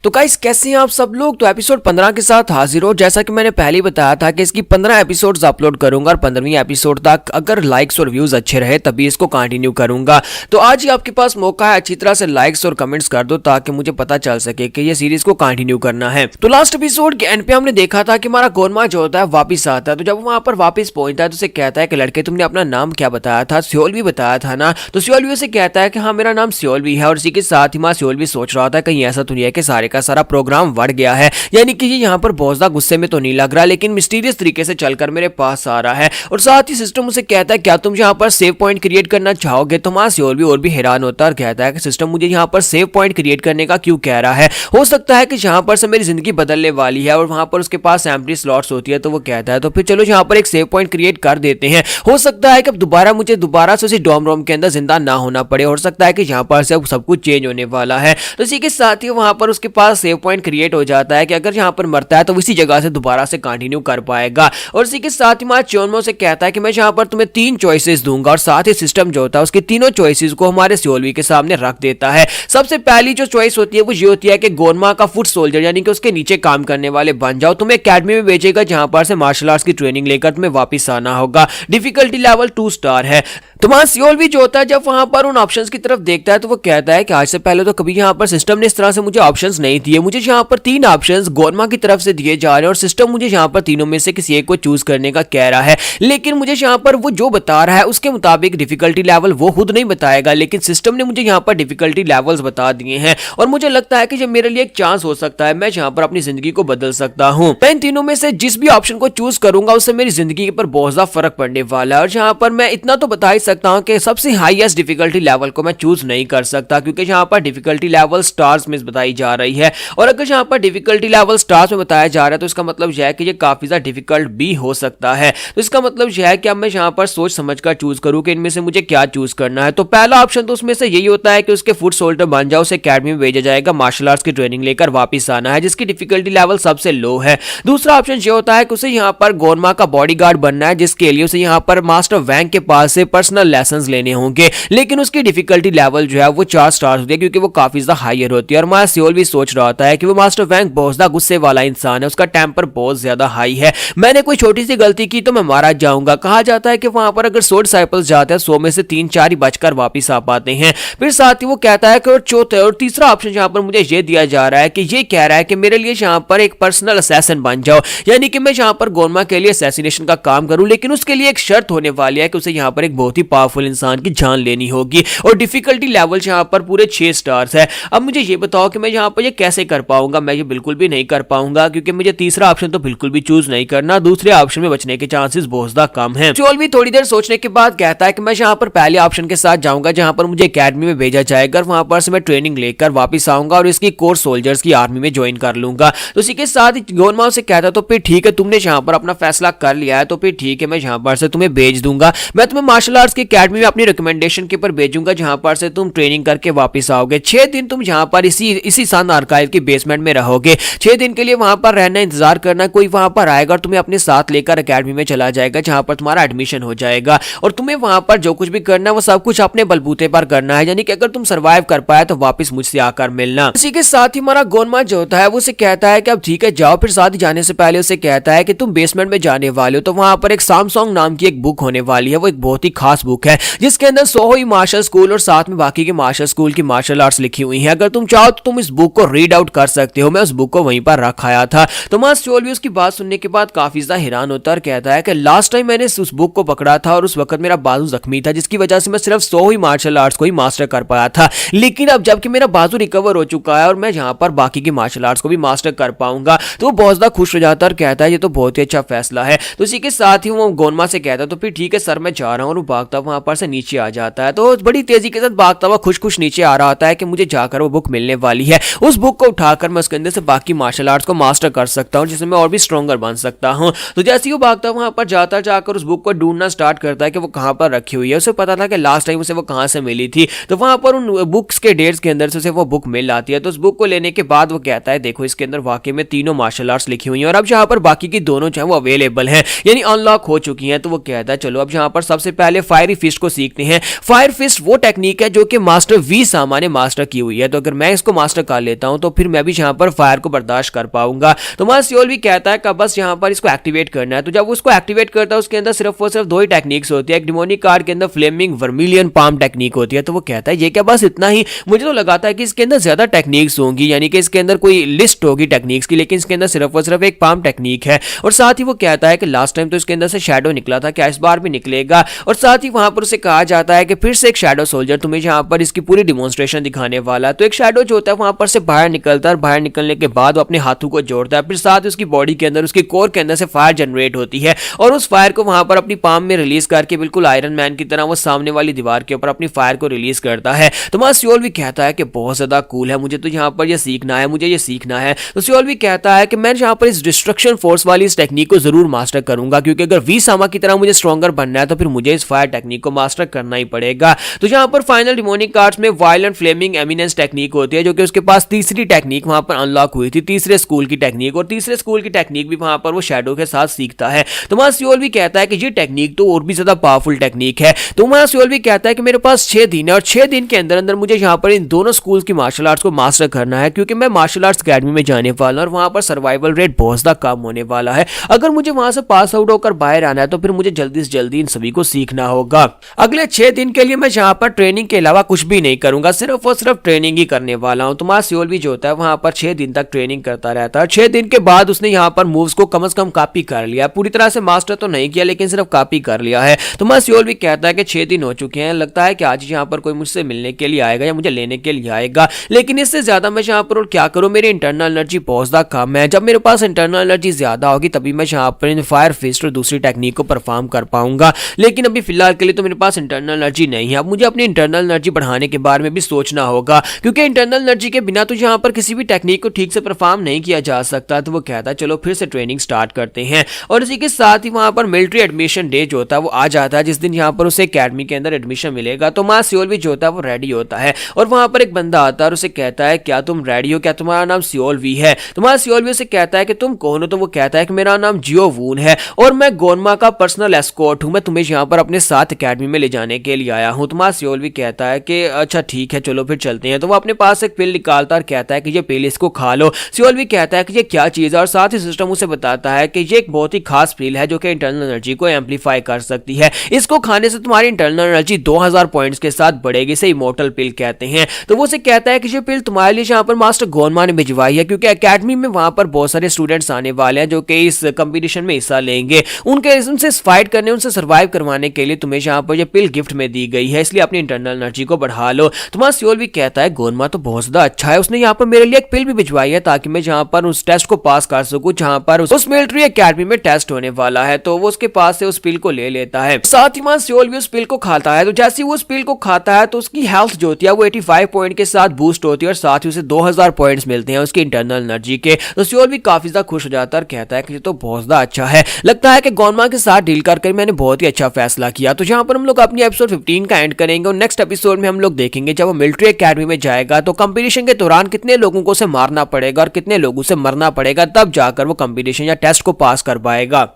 तो गाइस कैसे हैं आप सब लोग। तो एपिसोड 15 के साथ हाजिर हो। जैसा कि मैंने पहले बताया था कि इसकी 15 एपिसोड्स अपलोड करूंगा और 15वीं एपिसोड तक अगर लाइक्स और व्यूज अच्छे रहे तभी इसको कंटिन्यू करूंगा। तो आज ही आपके पास मौका है, अच्छी तरह से लाइक्स और कमेंट्स कर दो ताकि मुझे पता चल सके कि ये सीरीज को कंटिन्यू करना है। तो लास्ट एपिसोड के एंड पे हमने देखा था कि हमारा गोरमा जो होता है वापिस आता है। तो जब वहां पर वापिस पहुंचता है तो उसे कहता है कि लड़के तुमने अपना नाम क्या बताया था, सियोलवी बताया था ना। तो सियोलवी उसे कहता है कि हाँ मेरा नाम सियोलवी है। और इसी के साथ ही मां सियोलवी सोच रहा था कहीं ऐसा तो नहीं है कि सारे का सारा प्रोग्राम बढ़ गया है, यानी कि ये यहाँ पर बहुत ज्यादा गुस्से में तो नहीं लग रहा, लेकिन मिस्टीरियस तरीके से चलकर मेरे पास आ रहा है। और साथ ही सिस्टम उसे कहता है क्या तुम यहाँ पर सेव पॉइंट क्रिएट करना चाहोगे। तो मां सियोलवी और भी हैरान होता है और कहता है कि सिस्टम मुझे यहाँ पर सेव पॉइंट क्रिएट करने का क्यों कह रहा है, हो सकता है कि यहाँ पर से मेरी जिंदगी बदलने वाली है और वहां पर उसके पास एम्प्टी स्लॉट्स होती है। तो वो कहता है तो फिर चलो यहाँ पर एक सेव पॉइंट क्रिएट कर देते हैं, हो सकता है कि अब मुझे दोबारा से उसी डॉम रोम के अंदर जिंदा ना होना पड़े, हो सकता है कि यहाँ पर से अब सब कुछ चेंज होने वाला है। तो इसी के साथ ही वहां पर उसके पास सेव पॉइंट क्रिएट हो जाता है कि अगर यहाँ पर मरता है तो इसी जगह से दोबारा से कंटिन्यू कर पाएगा। और इसी के साथ ही चोनमो से कहता है कि मैं यहाँ पर तुम्हें 3 चॉइसेस दूंगा और साथ ही सिस्टम जो होता है उसकी तीनों चॉइसेस को हमारे सियोलवी के सामने रख देता है। सबसे पहली जो चॉइस होती है वो ये होती है कि गोरमा का फुट सोल्जर यानी कि उसके नीचे काम करने वाले बन जाओ, तुम्हें एकेडमी में भेजेगा जहां पर से मार्शल आर्ट्स की ट्रेनिंग लेकर तुम्हें वापस आना होगा। डिफिकल्टी लेवल 2 स्टार है। तो वहां सियोलवी जो होता है जब वहां पर उन ऑप्शंस की तरफ देखता है तो वो कहता है कि आज से पहले तो कभी यहाँ पर सिस्टम ने इस तरह से मुझे ऑप्शंस नहीं दिए, मुझे यहाँ पर 3 ऑप्शंस गोरमा की तरफ से दिए जा रहे हैं और सिस्टम मुझे यहाँ पर तीनों में से किसी एक को चूज करने का कह रहा है। लेकिन मुझे यहाँ पर वो जो बता रहा है उसके मुताबिक डिफिकल्टी लेवल वो खुद नहीं बताएगा, लेकिन सिस्टम ने मुझे यहाँ पर डिफिकल्टी लेवल्स बता दिए हैं और मुझे लगता है कि जब मेरे लिए एक चांस हो सकता है, मैं यहाँ पर अपनी जिंदगी को बदल सकता हूँ। मैं इन तीनों में से जिस भी ऑप्शन को चूज करूंगा उससे मेरी जिंदगी पर बहुत ज्यादा फर्क पड़ने वाला है। और यहाँ पर मैं इतना तो बता ही सकता हूँ कि सबसे हाईएस्ट डिफिकल्टी लेवल को मैं चूज नहीं कर सकता, क्योंकि यहाँ पर डिफिकल्टी लेवल स्टार्स में बताई जा रही है। और अगर यहाँ पर डिफिकल्टी लेवल स्टार्स में बताया जा रहा है तो इसका मतलब यह है कि ये काफी ज्यादा डिफिकल्ट भी हो सकता है। तो इसका मतलब यह है कि अब मैं यहाँ पर सोच समझकर चूज करूँ कि इनमें से मुझे क्या चूज करना है। तो पहला ऑप्शन तो उसमें से यही होता है कि उसके फुट सोल्जर बन जाओ, उसे एकेडमी में भेजा जाएगा, मार्शल आर्ट्स की ट्रेनिंग लेकर वापस आना है जिसकी डिफिकल्टी लेवल सबसे लो है। दूसरा ऑप्शन ये होता है कि उसे यहाँ पर गोरमा का बॉडीगार्ड बनना है, जिसके लिए उसे यहाँ पर मास्टर वैंग के पास से पर्सनल लेसन लेने होंगे, लेकिन उसकी डिफिकल्टी लेवल जो है वो 4 स्टार होती है क्योंकि वो काफी ज्यादा हायर होती है। और मां सियोल भी सोच रहा होता है कि वो मास्टर वैंग बहुत ज्यादा गुस्से वाला इंसान है, उसका टेम्पर बहुत ज्यादा हाई है, मैंने कोई छोटी सी गलती की तो मैं मारा जाऊंगा। कहा जाता है कि वहां पर अगर 100 डिसाइपल्स जाते हैं 100 में से 3-4 ही बचकर वापस आ पाते हैं। फिर साथ ही वो कहता है कि और चौथा और तीसरा ऑप्शन यहाँ पर मुझे ये दिया जा रहा है कि ये कह रहा है कि मेरे लिए यहाँ पर एक पर्सनल असैसिन बन जाओ, यानी कि मैं यहाँ पर गोरमा के लिए असैसिनेशन का काम करूं, लेकिन उसके लिए एक शर्त होने वाली है कि उसे यहाँ पर एक बहुत ही पावरफुल इंसान की जान लेनी होगी। और डिफिकल्टी लेवल यहाँ पर पूरे 6 स्टार्स है। अब मुझे ये बताओ कि मैं यहाँ पर ये कैसे कर पाऊंगा। मैं ये बिल्कुल भी नहीं कर पाऊंगा क्योंकि मुझे तीसरा ऑप्शन तो बिल्कुल भी चूज नहीं करना, दूसरे ऑप्शन में बचने के चांसेस बहुत ज्यादा कम है। चोल भी थोड़ी देर सोचने के बाद कहता है कि मैं यहाँ पर पहले ऑप्शन के साथ जाऊंगा जहां पर मुझे एकेडमी में भेजा जाएगा, वहां पर से मैं ट्रेनिंग लेकर वापस आऊंगा और इसकी कोर सोल्जर्स की आर्मी में ज्वाइन कर लूंगा। तो इसी के साथ ही गोरमा से कहता तो फिर ठीक है, तुमने यहाँ पर अपना फैसला कर लिया है तो फिर ठीक है, मैं यहाँ पर से तुम्हें भेज दूंगा। मैं तुम्हें मार्शल आर्ट्स की एकेडमी में अपनी रिकमेंडेशन के ऊपर भेजूंगा जहां पर से तुम ट्रेनिंग करके वापस आओगे। 6 दिन तुम यहाँ पर इसी सन आर्काइव की बेसमेंट में रहोगे। 6 दिन के लिए वहां पर रहना, इंतजार करना, कोई वहां पर आएगा और तुम्हें अपने साथ लेकर एकेडमी में चला जाएगा जहां पर तुम्हारा एडमिशन हो जाएगा। और तुम्हें वहां पर जो कुछ भी करना है वो सब कुछ अपने बलबूते पर करना है, यानी कि अगर तुम सर्वाइव कर पाए तो वापस मुझसे आकर मिलना। इसी के साथ ही हमारा गोनमा जो होता है वो उसे कहता है कि अब ठीक है जाओ। फिर साथ ही जाने से पहले उसे कहता है कि तुम बेसमेंट में जाने वाले हो तो वहां पर एक सामसोंग नाम की एक बुक होने वाली है। वो एक बहुत ही खास बुक है जिसके अंदर सोहोई मार्शल स्कूल और साथ में बाकी के मार्शल स्कूल की मार्शल आर्ट्स लिखी हुई है। अगर तुम चाहो तो तुम इस बुक को रीड आउट कर सकते हो। मैं उस बुक को वहीं पर रख आया था। तोमास शियोल भी उसकी बात सुनने के बाद काफी ज्यादा हैरान होता है और कहता है कि लास्ट टाइम मैंने उस बुक को पकड़ा था और उस वक्त मेरा बाजू जख्मी था, जिसकी वजह से मैं सिर्फ 100 ही मार्शल आर्ट्स को ही मास्टर कर पाया था। लेकिन अब जबकि मेरा बाजू रिकवर हो चुका है और मैं यहाँ पर बाकी की मार्शल आर्ट्स को भी मास्टर कर पाऊंगा, तो वो बहुत ज्यादा खुश हो जाता है और कहता है ये तो बहुत ही अच्छा फैसला है। तो इसी के साथ ही वो गोनमा से कहता है तो फिर ठीक है सर, मैं जा रहा हूँ। और वो भागता वहां पर से नीचे आ जाता है। तो बड़ी तेजी के साथ भागता हुआ खुश खुश नीचे आ रहा होता है कि मुझे जाकर वो बुक मिलने वाली है। उस बुक को उठाकर मैं उसके अंदर से बाकी मार्शल आर्ट्स को मास्टर कर सकता हूँ, जिससे मैं और भी स्ट्रॉन्गर बन सकता हूँ। तो जैसे ही वो भागता वहां पर जाकर उस बुक को ढूंढना स्टार्ट करता है कि वो कहां पर रखी हुई है। उसे पता था कि लास्ट टाइम उसे वो कहां से मिली थी, तो वहां पर उन बुक्स के डेट्स के अंदर से उसे वो बुक मिल आती है। तो उस बुक को लेने के बाद वो कहता है देखो इसके अंदर वाकई में तीनों मार्शल आर्ट्स लिखी हुई हैं और अब जहां पर बाकी की दोनों जो है वो अवेलेबल हैं, यानी अनलॉक हो चुकी हैं। तो वो कहता है चलो अब जहां पर सबसे पहले फायरी फिस्ट को सीखते हैं। फायर फिस्ट वो टेक्निक है जो कि मास्टर वी सामा ने मास्टर की हुई है, तो अगर मैं इसको मास्टर कर लेता हूं तो फिर मैं भी जहां पर फायर को बर्दाश्त कर पाऊंगा। तो मास्टर शियोल भी कहता है कि बस यहां पर इसको एक्टिवेट करना है। तो जब उसको एक्टिवेट करता है उसके अंदर सिर्फ और सिर्फ दो ही टेक्निक्स होती है। एक डिमोनिक कार्ड के अंदर फ्लेमिंग वर्मिलियन पाम टेक्निक होती है। तो वो कहता है ये क्या बस इतना ही? मुझे तो लगाता है कि इसके अंदर ज्यादा टेक्निक्स होंगी, यानी कि इसके अंदर कोई लिस्ट होगी टेक्निक्स की, लेकिन इसके अंदर सिर्फ और सिर्फ एक पाम टेक्निक है। और साथ ही वो कहता है कि लास्ट टाइम तो इसके अंदर से शैडो निकला था, क्या इस बार भी निकलेगा? और साथ ही वहां पर उसे कहा जाता है कि फिर से एक शैडो सोल्जर तुम्हें यहाँ पर इसकी पूरी डिमोन्स्ट्रेशन दिखाने वाला है। तो एक शैडो जो होता है वहां पर से बाहर निकलता है और बाहर निकलने के बाद वो अपने हाथों को जोड़ता है, फिर साथ उसकी बॉडी के अंदर उसकी कोर के अंदर से फायर जनरेट होती है और उस फायर को वहां पर अपनी पाम में रिलीज करके बिल्कुल आयरन मैन की तरह वो सामने वाली दीवार के ऊपर अपनी फायर को रिलीज करता है। तो मास्टर शियोल भी कहता है कि बहुत ज्यादा कूल है, मुझे तो यहाँ पर ये सीखना है, मुझे ये सीखना है। तो शियोल भी कहता है कि मैं यहाँ पर इस डिस्ट्रक्शन फोर्स वाली इस टेक्निक को जरूर मास्टर करूंगा, क्योंकि अगर वी सामा की तरह मुझे स्ट्रॉन्गर बनना है तो फिर मुझे इस फायर टेक्निक को मास्टर करना ही पड़ेगा। तो यहाँ पर फाइनल डिमोनिक कार्ड्स में वायलेंट फ्लेमिंग एमिनेंस टेक्निक होती है, जो कि उसके पास तीसरी टेक्निक वहां पर अनलॉक हुई थी, तीसरे स्कूल की टेक्निक, और तीसरे स्कूल की टेक्निक भी वहां पर वो शैडो के साथ सीखता है। तो मास्टर शियोल भी कहता है कि ये टेक्निक तो और भी ज्यादा पावरफुल टेक्निक है। तो मास्टर शियोल भी कहता है कि मेरे पास 6 दिन है और 6 दिन के अंदर अंदर मुझे यहाँ पर इन दोनों स्कूल्स की मार्शल आर्ट्स को मास्टर करना है, क्योंकि मैं मार्शल आर्ट्स अकेडमी में जाने वाला हूं और वहां पर सर्वाइवल रेट बहुत ज्यादा कम होने वाला है। अगर मुझे वहां से पास आउट होकर बाहर आना है तो फिर मुझे जल्दी से जल्दी इन सभी को सीखना होगा। अगले 6 दिन के लिए मैं यहाँ पर ट्रेनिंग के अलावा कुछ भी नहीं करूंगा, सिर्फ और सिर्फ ट्रेनिंग ही करने वाला हूं। तो मास्टर शियोल भी जो होता है वहां पर 6 दिन तक ट्रेनिंग करता रहता है। 6 दिन के बाद उसने यहाँ पर मूव्स को कम से कम कॉपी कर लिया, पूरी तरह से मास्टर तो नहीं किया लेकिन सिर्फ कॉपी कर लिया है। तो मास्टर शियोल भी कहता है कि 6 दिन हो चुके हैं, लगता है कि आज यहाँ पर कोई मुझसे मिलने के लिए आएगा या मुझे लेने के लिए आएगा, लेकिन इससे ज्यादा मैं यहाँ पर और क्या करूँ, मेरी इंटरनल एनर्जी बहुत ज्यादा कम है। जब मेरे पास इंटरनल एनर्जी ज्यादा होगी तभी मैं यहाँ पर इन फायर फिस्ट और दूसरी टेक्निक को परफॉर्म कर पाऊंगा, लेकिन अभी फिलहाल के लिए तो मेरे पास इंटरनल एनर्जी नहीं है। अब मुझे अपनी इंटरनल एनर्जी बढ़ाने के बारे में भी सोचना होगा, क्योंकि इंटरनल एनर्जी के बिना तो यहाँ पर किसी भी टेक्निक को ठीक से परफॉर्म नहीं किया जा सकता। तो वो कहता है चलो फिर से ट्रेनिंग स्टार्ट करते हैं। और इसी के साथ ही वहां पर मिलिट्री एडमिशन डे जो होता है वो आ जाता है, जिस दिन यहाँ पर उसे एकेडमी के अंदर एडमिशन मिलेगा। तो मास्टर शियोल भी जो होता है वो रेडी होता है और वहां पर एक बंदा आता है और उसे कहता है क्या तुम रेडी हो, क्या तुम्हारा नाम शियोल वी है? तो मास्टर शियोल भी उसे कहता है कि तुम कौन हो? तो वो कहता है कि मेरा नाम जियो वून है और मैं गोनमा का पर्सनल एस्कॉर्ट हूं, मैं तुम्हें यहाँ पर अपने साथ एकेडमी में ले जाने के लिए आया हूं। तो मास्टर शियोल भी कहता है कि अच्छा ठीक है चलो फिर चलते हैं। तो वो अपने पास एक पिल निकालता है और कहता है कि ये पिल इसको खा लो। शियोल भी कहता है कि ये क्या चीज है और साथ ही सिस्टम उसे बताता है कि ये एक बहुत ही खास पिल है जो कि इंटरनल एनर्जी को एम्पलीफाई कर सकती है, इसको खाने से तुम्हारी इंटरनल एनर्जी 2000 पॉइंट्स के साथ बढ़ेगी, इसे इमोर्टल पिल कहते हैं। तो वो उसे कहता है कि ये पिल तुम्हारे लिए यहाँ पर मास्टर गोनमा ने भिजवाई है, क्योंकि एकेडमी में वहां पर बहुत सारे स्टूडेंट्स आने वाले हैं जो कि इस कंपटीशन में हिस्सा लेंगे, उनसे फाइट करने, उनसे सर्वाइव करवाने के लिए तुम्हें यहाँ पर ये पिल गिफ्ट में दी गई है, इसलिए अपनी इंटरनल एनर्जी को बढ़ा लो। तो मास्टर शियोल भी कहता है गोनमा तो बहुत ज्यादा अच्छा है, उसने यहाँ पर मेरे लिए एक पिल भी भिजवाई है ताकि मैं यहाँ पर उस टेस्ट को पास कर सकूं जहां पर उस मिलिट्री एकेडमी में टेस्ट होने वाला है। तो वो उसके पास से उस पिल को ले लेता है, साथ ही मास्टर शियोल भी उस पिल को खाता है। तो जैसे वो उस पिल को खाता है तो उसकी हेल्थ जो होती है वो 85 पॉइंट के साथ बूस्ट होती है और साथ ही उसे 2000 पॉइंट्स मिलते हैं उसकी इंटरनल एनर्जी के। तो शियोल भी काफी ज्यादा खुश हो जाता है और कहता है कि ये तो बहुत ज्यादा अच्छा है, लगता है कि गोनमा के साथ डील करके मैंने बहुत ही अच्छा फैसला किया। तो यहाँ पर हम लोग अपनी एपिसोड 15 का एंड करेंगे और नेक्स्ट एपिसोड में हम लोग देखेंगे जब वो मिलिट्री एकेडमी में जाएगा तो कंपटीशन के दौरान कितने लोगों को उसे मारना पड़ेगा और कितने लोगों से मरना पड़ेगा, तब जाकर वो कंपटीशन या टेस्ट को पास कर पाएगा।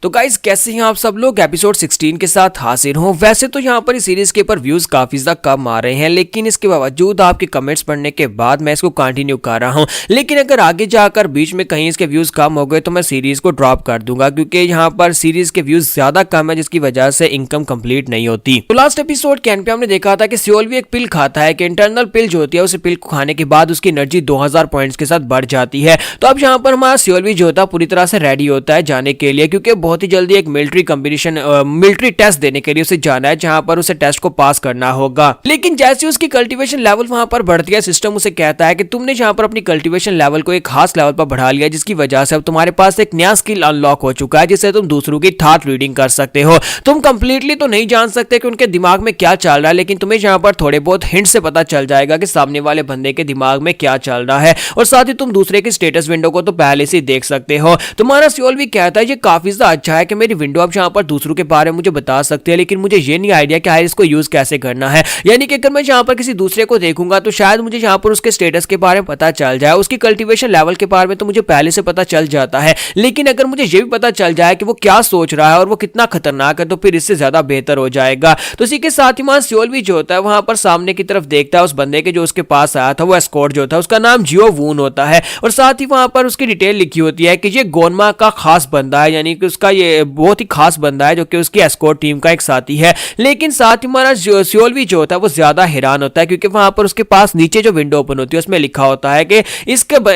तो गाइस कैसे हैं आप सब लोग। एपिसोड 16 के साथ हाजिर हूं। वैसे तो यहाँ पर इस सीरीज के ऊपर व्यूज काफी ज्यादा कम आ रहे हैं, लेकिन इसके बावजूद आपके कमेंट्स पढ़ने के बाद मैं इसको कंटिन्यू कर रहा हूं। लेकिन अगर आगे जाकर बीच में कहीं इसके व्यूज कम हो गए तो मैं सीरीज को ड्रॉप कर दूंगा, क्योंकि यहाँ पर सीरीज के व्यूज ज्यादा कम है, जिसकी वजह से इनकम कंप्लीट नहीं होती। तो लास्ट एपिसोड के एंड पे हमने देखा था कि सियोल भी एक पिल खाता है, कि इंटरनल पिल जो होती है उस पिल को खाने के बाद उसकी एनर्जी 2000 पॉइंट्स के साथ बढ़ जाती है। तो अब यहाँ पर हमारा सियोल भी जो होता है पूरी तरह से रेडी होता है जाने के लिए, क्योंकि बहुत ही जल्दी एक मिलिट्री टेस्ट देने के लिए उसे जाना है, जहां पर उसे टेस्ट को पास करना होगा। लेकिन जैसे उसकी कल्टीवेशन लेवल वहां पर बढ़ती है, सिस्टम उसे कहता है कि तुमने जहां पर अपनी कल्टीवेशन लेवल को एक खास लेवल पर बढ़ा लिया, जिसकी वजह से अब तुम्हारे पास एक नया स्किल अनलॉक हो चुका है, जिससे तुम दूसरों की थॉट रीडिंग कर सकते हो। तुम कंप्लीटली तो नहीं जान सकते कि उनके दिमाग में क्या चल रहा है, लेकिन तुम्हें जहां पर थोड़े बहुत हिंट से पता चल जाएगा कि सामने वाले बंदे के दिमाग में क्या चल रहा है, और साथ ही तुम दूसरे की स्टेटस विंडो को तो पहले से देख सकते हो। तुम्हारा सियोल भी कहता है ये काफी ज्यादा अच्छा है कि मेरी विंडो अब जहां पर दूसरों के बारे में मुझे बता सकते हैं, लेकिन मुझे ये नहीं आइडिया कि यार इसको यूज कैसे करना है। यानी कि अगर मैं जहां पर किसी दूसरे को देखूंगा तो शायद मुझे जहां पर उसके स्टेटस के बारे में पता चल जाए, उसकी कल्टीवेशन लेवल के बारे में तो मुझे पहले से पता चल जाता है, लेकिन अगर मुझे ये भी पता चल जाए कि वो क्या सोच रहा है और वो कितना खतरनाक है, तो फिर इससे ज्यादा बेहतर हो जाएगा। तो इसी के साथ ही वहां सियोल भी जो होता है वहां पर सामने की तरफ देखता है उस बंदे के जो उसके पास आया था, वो एस्कॉर्ट जो था उसका नाम जियो वून होता है, और साथ ही वहां पर उसकी डिटेल लिखी होती है कि ये गोनमा का खास बंदा है, यानी कि उसका ये बहुत ही खास बंदा है जो कि उसकी एस्कॉर्ट टीम का एक साथी है। लेकिन साथ ही हमारा सियोल भी जो होता है वो ज्यादा हैरान होता है, क्योंकि वहां पर उसके पास नीचे जो विंडो ओपन होती है उसमें लिखा होता है कि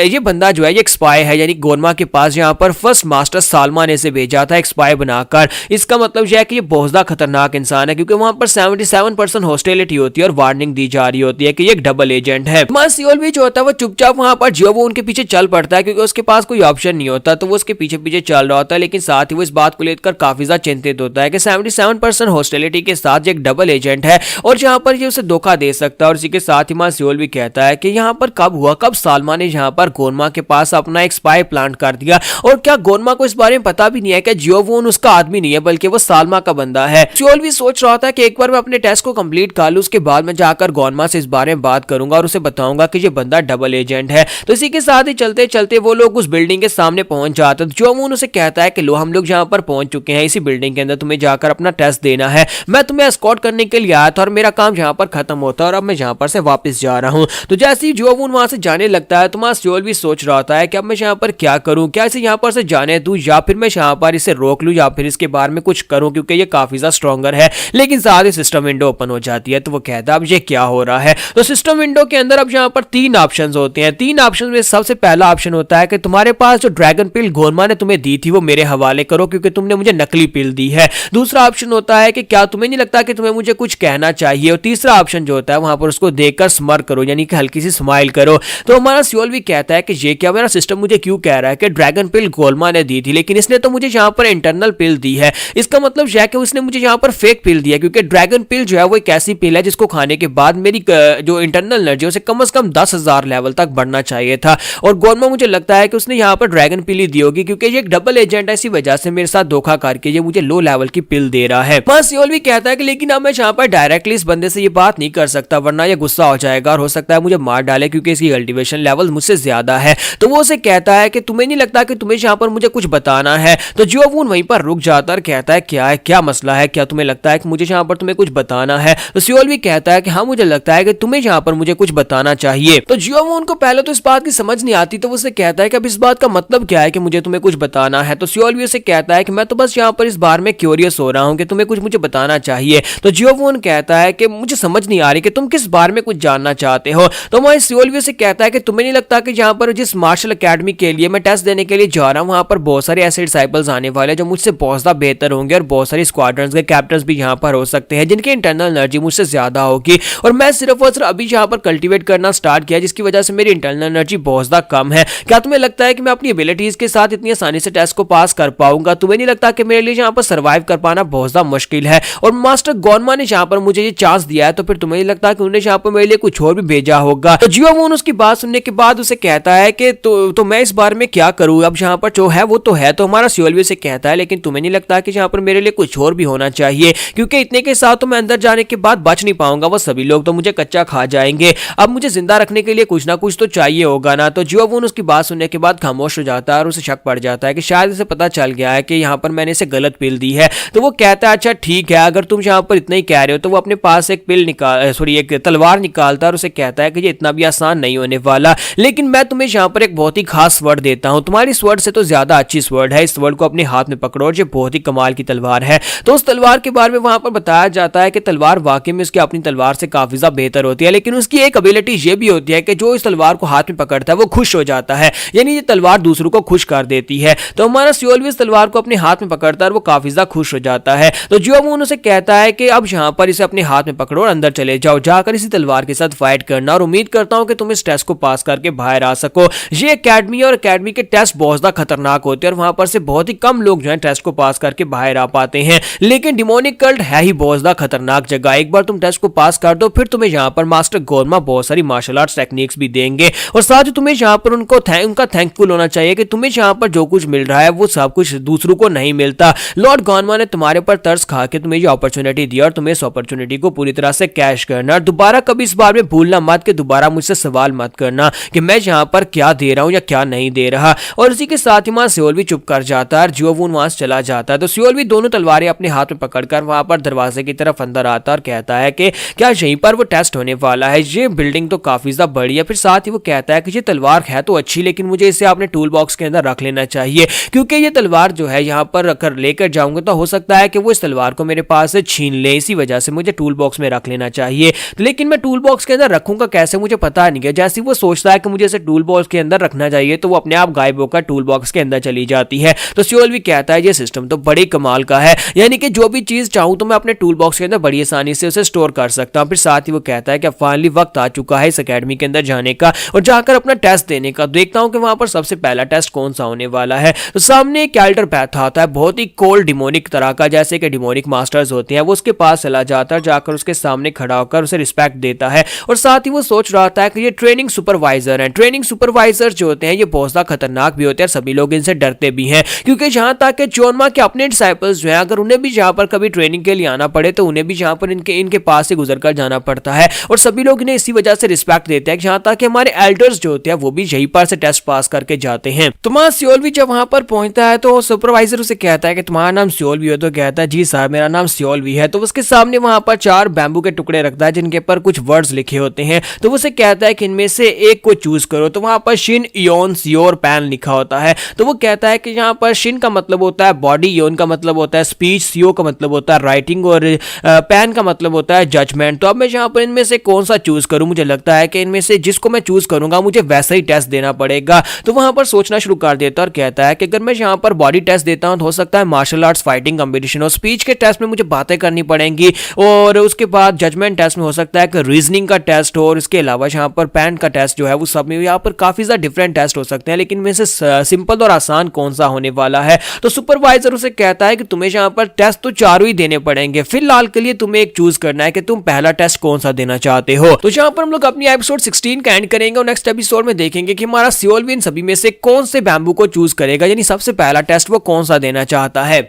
ये बंदा जो है ये एक स्पाई है, यानी गोनमा के पास यहाँ पर फर्स्ट मास्टर सालमा ने इसे भेजा था एक स्पाई बनाकर। इसका मतलब यह है कि ये बहुत ज्यादा खतरनाक इंसान है, क्योंकि वहां पर 77% हॉस्टिलिटी होती है और वार्निंग दी जा रही होती है कि ये एक डबल एजेंट है। हमारा सियोल भी जो होता है वो चुपचाप वहां पर जियो वो उनके पीछे चल पड़ता है, क्योंकि उसके पास कोई ऑप्शन नहीं होता, तो वो उसके पीछे पीछे चल रहा होता है। लेकिन साथ ही वो इस बात को लेकर काफी ज्यादा चिंतित होता है कि 77% हॉस्टिलिटी के साथ एक डबल एजेंट है और जहां पर ये उसे धोखा दे सकता है। और इसी के साथ ही सियोल भी कहता है कि यहाँ पर कब सालमा ने यहाँ पर गोनमा के पास अपना एक स्पाई प्लांट कर दिया, और क्या गोनमा को इस बारे में पता भी नहीं है कि जियोवोन उसका आदमी नहीं है, बल्कि वो सालमा का बंदा है। सियोल भी सोच रहा था कि एक बार मैं अपने टेस्ट को कंप्लीट कर लूं, उसके बाद मैं जाकर गोनमा से इस बारे में बात करूंगा और उसे बताऊंगा कि ये बंदा डबल एजेंट है। तो इसी के साथ ही चलते चलते वो लोग उस बिल्डिंग के सामने पहुंच जाते हैं। जियोवोन उसे कहता है कि लो हम लोग यहाँ पर पहुंच चुके हैं, इसी बिल्डिंग के अंदर तुम्हें जाकर अपना टेस्ट देना है। मैं तुम्हें एस्कॉर्ट करने के लिए आया था और मेरा काम यहाँ पर खत्म होता है और अब मैं यहाँ पर से वापस जा रहा हूँ। तो जैसे ही जियोवोन वहां से जाने लगता है तो वहां सियोल भी सोच रहा होता है कि अब मैं यहाँ पर क्या करूँ, क्या इसे यहाँ पर से जाने दूं या फिर मैं यहाँ पर इसे रोक लूं या फिर इसके बारे में कुछ करूं, क्योंकि ये काफी ज्यादा स्ट्रॉन्गर है। लेकिन साथ ही सिस्टम विंडो ओपन हो जाती है, तो वो कहता है अब ये क्या हो रहा है। तो सिस्टम विंडो के अंदर अब यहाँ पर 3 ऑप्शन होते हैं। 3 ऑप्शन में सबसे पहला ऑप्शन होता है कि तुम्हारे पास जो ड्रैगन पिल गोनमा ने तुम्हें दी थी वो मेरे हवाले करो, क्योंकि तुमने मुझे नकली पिल दी है। दूसरा ऑप्शन होता है कि क्या तुम्हें नहीं लगता कि तुम्हें मुझे कुछ कहना चाहिए, और तीसरा ऑप्शन जो होता है वहां पर उसको देखकर स्मर करो, यानी कि हल्की सी स्माइल करो। तो हमारा सियोल भी कहता है कि ये क्या मेरा सिस्टम मुझे क्यों कह रहा है कि ड्रैगन पिल गोनमा ने दी थी, लेकिन इसने तो मुझे यहाँ पर इंटरनल पिल दी है। इसका मतलब यह है कि उसने मुझे यहाँ पर फेक पिल दिया, क्योंकि ड्रैगन पिल जो है वो एक ऐसी पिल है जिसको खाने के बाद मेरी जो इंटरनल एनर्जी उसे कम से कम 10,000 लेवल तक बढ़ना चाहिए था। और गोनमा मुझे लगता है कि उसने यहाँ पर ड्रैगन पिल ही दी होगी, क्योंकि ये एक डबल एजेंट है, इसी वजह से मेरे साथ धोखा करके ये मुझे लो लेवल की पिल दे रहा है। सियोल भी कहता है कि लेकिन अब मैं यहाँ पर डायरेक्टली इस बंदे से ये बात नहीं कर सकता, वरना ये गुस्सा हो जाएगा और हो सकता है मुझे मार डाले, क्योंकि इसकी कल्टीवेशन लेवल मुझसे ज्यादा है। तो वो उसे कहता है कि तुम्हें नहीं लगता कि तुम्हें यहाँ पर मुझे कुछ बताना है। तो जियोवोन वहीं पर रुक जाता है और कहता है क्या मसला है, क्या तुम्हें लगता है कि मुझे यहाँ पर तुम्हें कुछ बताना है। तो सियोल भी कहता है कि हाँ मुझे लगता है कि तुम्हें यहाँ पर मुझे कुछ बताना चाहिए। तो जियोवोन को पहले तो इस बात की समझ नहीं आती, तो वो उसे कहता है कि अब इस बात का मतलब क्या है कि मुझे तुम्हें कुछ बताना है। तो सियोल भी उसे कहता है कि मैं तो बस यहाँ पर इस बारे में क्यूरियस हो रहा हूँ कि तुम्हें कुछ मुझे बताना चाहिए। तो जियोवोन कहता है कि मुझे समझ नहीं आ रही कि तुम किस बारे में कुछ जानना चाहते हो। तो वहीं सियोल भी उसे कहता है कि तुम्हें नहीं लगता कि यहाँ पर जिस मार्शल एकेडमी के लिए मैं टेस्ट देने के लिए जा रहा हूँ वहां पर बहुत सारे ऐसे डिसाइपल्स आने वाले जो मुझसे बहुत ज्यादा बेहतर होंगे, और बहुत सारे स्क्वाड्रंस के कैप्टन भी यहाँ पर हो सकते हैं जिनकी इंटरनल एनर्जी मुझसे ज्यादा होगी, और मैं सिर्फ और सिर्फ अभी यहाँ पर कल्टीवेट करना स्टार्ट किया, जिसकी वजह से मेरी इंटरनल एनर्जी बहुत ज्यादा कम है। क्या तुम्हें लगता है कि मैं अपनी एबिलिटीज के साथ इतनी आसानी से टेस्ट को पास कर पाऊंगा? तुम्हें नहीं लगता कि मेरे लिए यहाँ पर सर्वाइव कर पाना बहुत ज्यादा मुश्किल है? और मास्टर गोनमा ने यहाँ पर मुझे ये चांस दिया है, तो फिर तुम्हें नहीं लगता कि उन्होंने यहाँ पर मेरे लिए कुछ और भी भेजा होगा? तो जियोवोन उसकी बात सुनने के बाद उसे कहता है कि तो मैं इस बारे में क्या करूं, अब यहाँ पर जो है वो तो है। तो हमारा सियोल भी उसे कहता है लेकिन तुम्हें नहीं लगता कि यहाँ पर मेरे लिए कुछ और भी होना चाहिए, क्योंकि इतने के साथ तो मैं अंदर जाने के बाद बच नहीं पाऊंगा, वो सभी लोग तो मुझे कच्चा खा जाएंगे। अब मुझे जिंदा रखने के लिए कुछ ना कुछ तो चाहिए होगा ना। तो जियोवोन उसकी बात सुनने के बाद खामोश हो जाता है और उसे शक पड़ जाता है कि शायद इसे पता चल गया है कि यहाँ पर मैंने इसे गलत पिल दी है। तो वो कहता है अच्छा ठीक है, अगर तुम यहाँ पर इतना ही कह रहे हो, तो वो अपने पास एक पिल निकाल सॉरी एक तलवार निकालता है और उसे कहता है कि ये इतना भी आसान नहीं होने वाला, लेकिन मैं तुम्हें यहाँ पर एक बहुत ही खास स्वॉर्ड देता हूँ, तुम्हारी स्वॉर्ड से तो ज्यादा अच्छी स्वॉर्ड है, इस स्वॉर्ड को अपने हाथ में पकड़ो और ये बहुत ही कमाल की तलवार है। तो उस तलवार के बारे में वहां पर बताया जाता है कि तलवार वाकई में उसकी अपनी तलवार से काफी ज्यादा बेहतर होती है, लेकिन उसकी एक एबिलिटी ये भी होती है कि जो इस तलवार को हाथ में पकड़ता है वो खुश हो जाता है, यानी ये तलवार दूसरों को खुश कर देती है। तो हमारा सियोल भी इस तलवार को अपने हाथ में पकड़ता है और वो काफी ज्यादा खुश हो जाता है। तो जियोवून उसे कहता है कि अब यहाँ पर इसे अपने हाथ में पकड़ो और अंदर चले जाओ, जाकर इसी तलवार के साथ फाइट करना, और उम्मीद करता हूं कि तुम इस टेस्ट को पास करके बाहर आ सको। ये एकेडमी और एकेडमी के टेस्ट बहुत ज्यादा खतरनाक होते हैं और वहां पर से बहुत ही कम लोग जो है टेस्ट को पास करके बाहर आ पाते हैं, लेकिन डिमोनिक कल्ट है ही बहुत ज्यादा खतरनाक जगह। एक बार तुम टेस्ट को पास कर दो, फिर तुम्हें यहाँ पर मास्टर गोरमा बहुत सारी मार्शल आर्ट्स टेक्निक्स भी देंगे, और साथ ही तुम्हें यहाँ पर उनका थैंकफुल होना चाहिए कि तुम्हें यहाँ पर जो कुछ मिल रहा है वो सब कुछ दूसरों को नहीं मिलता। लॉर्ड गोरमा ने तुम्हारे पर तरस खा के तुम्हें ये अपॉर्चुनिटी दी और तुम्हें इस अपॉर्चुनिटी को पूरी तरह से कैश करना, और दोबारा कभी इस बारे में भूलना मत कि दोबारा मुझसे सवाल मत करना कि मैं यहाँ पर क्या दे रहा हूँ या क्या नहीं दे रहा। और इसी के साथ ही वहां सियोल भी चुप कर जाता है और जियोवून वहां से चला जाता है। तो सियोल भी दोनों तलवारें अपने हाथ में पकड़कर वहां पर दरवाजे की तरफ अंदर आता है और कहता है कि क्या यहीं पर वो टेस्ट होने वाला है, ये बिल्डिंग तो काफी ज्यादा बड़ी है। फिर साथ ही वो कहता है कि ये तलवार है तो अच्छी, लेकिन मुझे इसे अपने टूल बॉक्स के अंदर रख लेना चाहिए, क्योंकि ये तलवार जो है यहाँ पर रखकर लेकर जाऊंगा तो हो सकता है कि वो इस तलवार को मेरे पास से छीन ले, इसी वजह से मुझे टूल बॉक्स में रख लेना चाहिए। लेकिन मैं टूल बॉक्स के अंदर रखूंगा कैसे, मुझे पता नहीं है। जैसे वो सोचता है कि मुझे इसे टूल बॉक्स के अंदर रखना चाहिए, तो वो अपने आप गायब होकर टूल बॉक्स के अंदर चली जाती है। तो सियोल भी कहता है ये सिस्टम तो बड़ी कमाल का है, यानी कि जो भी चीज चाहूं तो मैं अपने टूल बॉक्स के अंदर बड़ी आसानी से उसे स्टोर कर सकता हूं। फिर साथ ही वो कहता है कि फाइनली वक्त आ चुका है इस एकेडमी के अंदर जाने का और जाकर अपना टेस्ट देने का। देखता हूं कि वहां पर सबसे पहला टेस्ट कौन सा होने वाला है। तो सामने एक कैल्टर पैथ आता है, बहुत ही कोल्ड डिमोनिक तरह का, जैसे कि डिमोनिक मास्टर्स होते हैं। वो उसके पास चला जाता है, जाकर उसके सामने खड़ा होकर उसे रिस्पेक्ट देता है, और साथ ही वो सोच रहा था कि ये ट्रेनिंग सुपरवाइजर हैं। ट्रेनिंग सुपरवाइजर जो होते हैं ये बहुत ज्यादा खतरनाक भी होते हैं, सभी लोग इनसे डरते भी हैं, क्योंकि जहां तक कि चोनमा के अपने डिसाइपल्स जो हैं, अगर उन्हें भी जहां पर कभी ट्रेनिंग के लिए आना पड़े तो उन्हें भी जहां पर इनके पास से गुजर कर जाना पड़ता है, और सभी लोग इन्हें इसी वजह से रिस्पेक्ट देते हैं। जहां तक कि हमारे एल्डर्स जो होते हैं वो भी यहीं पर से टेस्ट पास करके जाते हैं। तो वहां सियोल भी जब वहां पर पहुंचता है तो सुपरवाइजर उसे कहता है कि तुम्हारा नाम सियोल भी हो, तो कहता है जी सर मेरा नाम सियोल भी है। तो उसके सामने वहां पर 4 बैम्बू के टुकड़े रखता है जिनके पर कुछ वर्ड्स लिखे होते हैं। तो उसे कहता है कि इनमें से एक को चूज करो। तो वहां पर शिन, योन, सियोर, पैन लिखा होता है। तो वो कहता है कि यहाँ पर शिन का मतलब होता है बॉडी, योन का मतलब होता है स्पीच, सियो का मतलब होता है राइटिंग, और पैन का मतलब होता है जजमेंट। तो अब मैं यहाँ पर इनमें से कौन सा चूज करूं, मुझे लगता है कि इनमें से जिसको मैं चूज करूंगा मुझे वैसा ही टेस्ट देना पड़ेगा। तो वहां पर सोचना शुरू कर देता है और कहता है कि अगर मैं यहाँ पर बॉडी टेस्ट देता हूं तो हो सकता है मार्शल आर्ट्स फाइटिंग कंपटीशन, और स्पीच के टेस्ट में मुझे बातें करनी पड़ेंगी, और उसके बाद जजमेंट टेस्ट में हो सकता है कि रीजनिंग का टेस्ट हो, और इसके अलावा यहाँ पर पैन का टेस्ट जो है वो सब में यहाँ पर काफी ज्यादा डिफरेंट टेस्ट हो सकते हैं, लेकिन में से सिंपल और आसान कौन सा होने वाला है। तो सुपरवाइजर उसे कहता है कि तुम्हें यहाँ पर टेस्ट तो चारों ही देने पड़ेंगे, फिलहाल के लिए तुम्हें एक चूज करना है कि तुम पहला टेस्ट कौन सा देना चाहते हो। तो यहाँ पर हम लोग अपनी एपिसोड 16 का एंड करेंगे और नेक्स्ट एपिसोड में देखेंगे कि हमारा सियोल भी इन सभी में से कौन से बैम्बू को चूज करेगा, यानी सबसे पहला टेस्ट वो कौन सा देना चाहता है।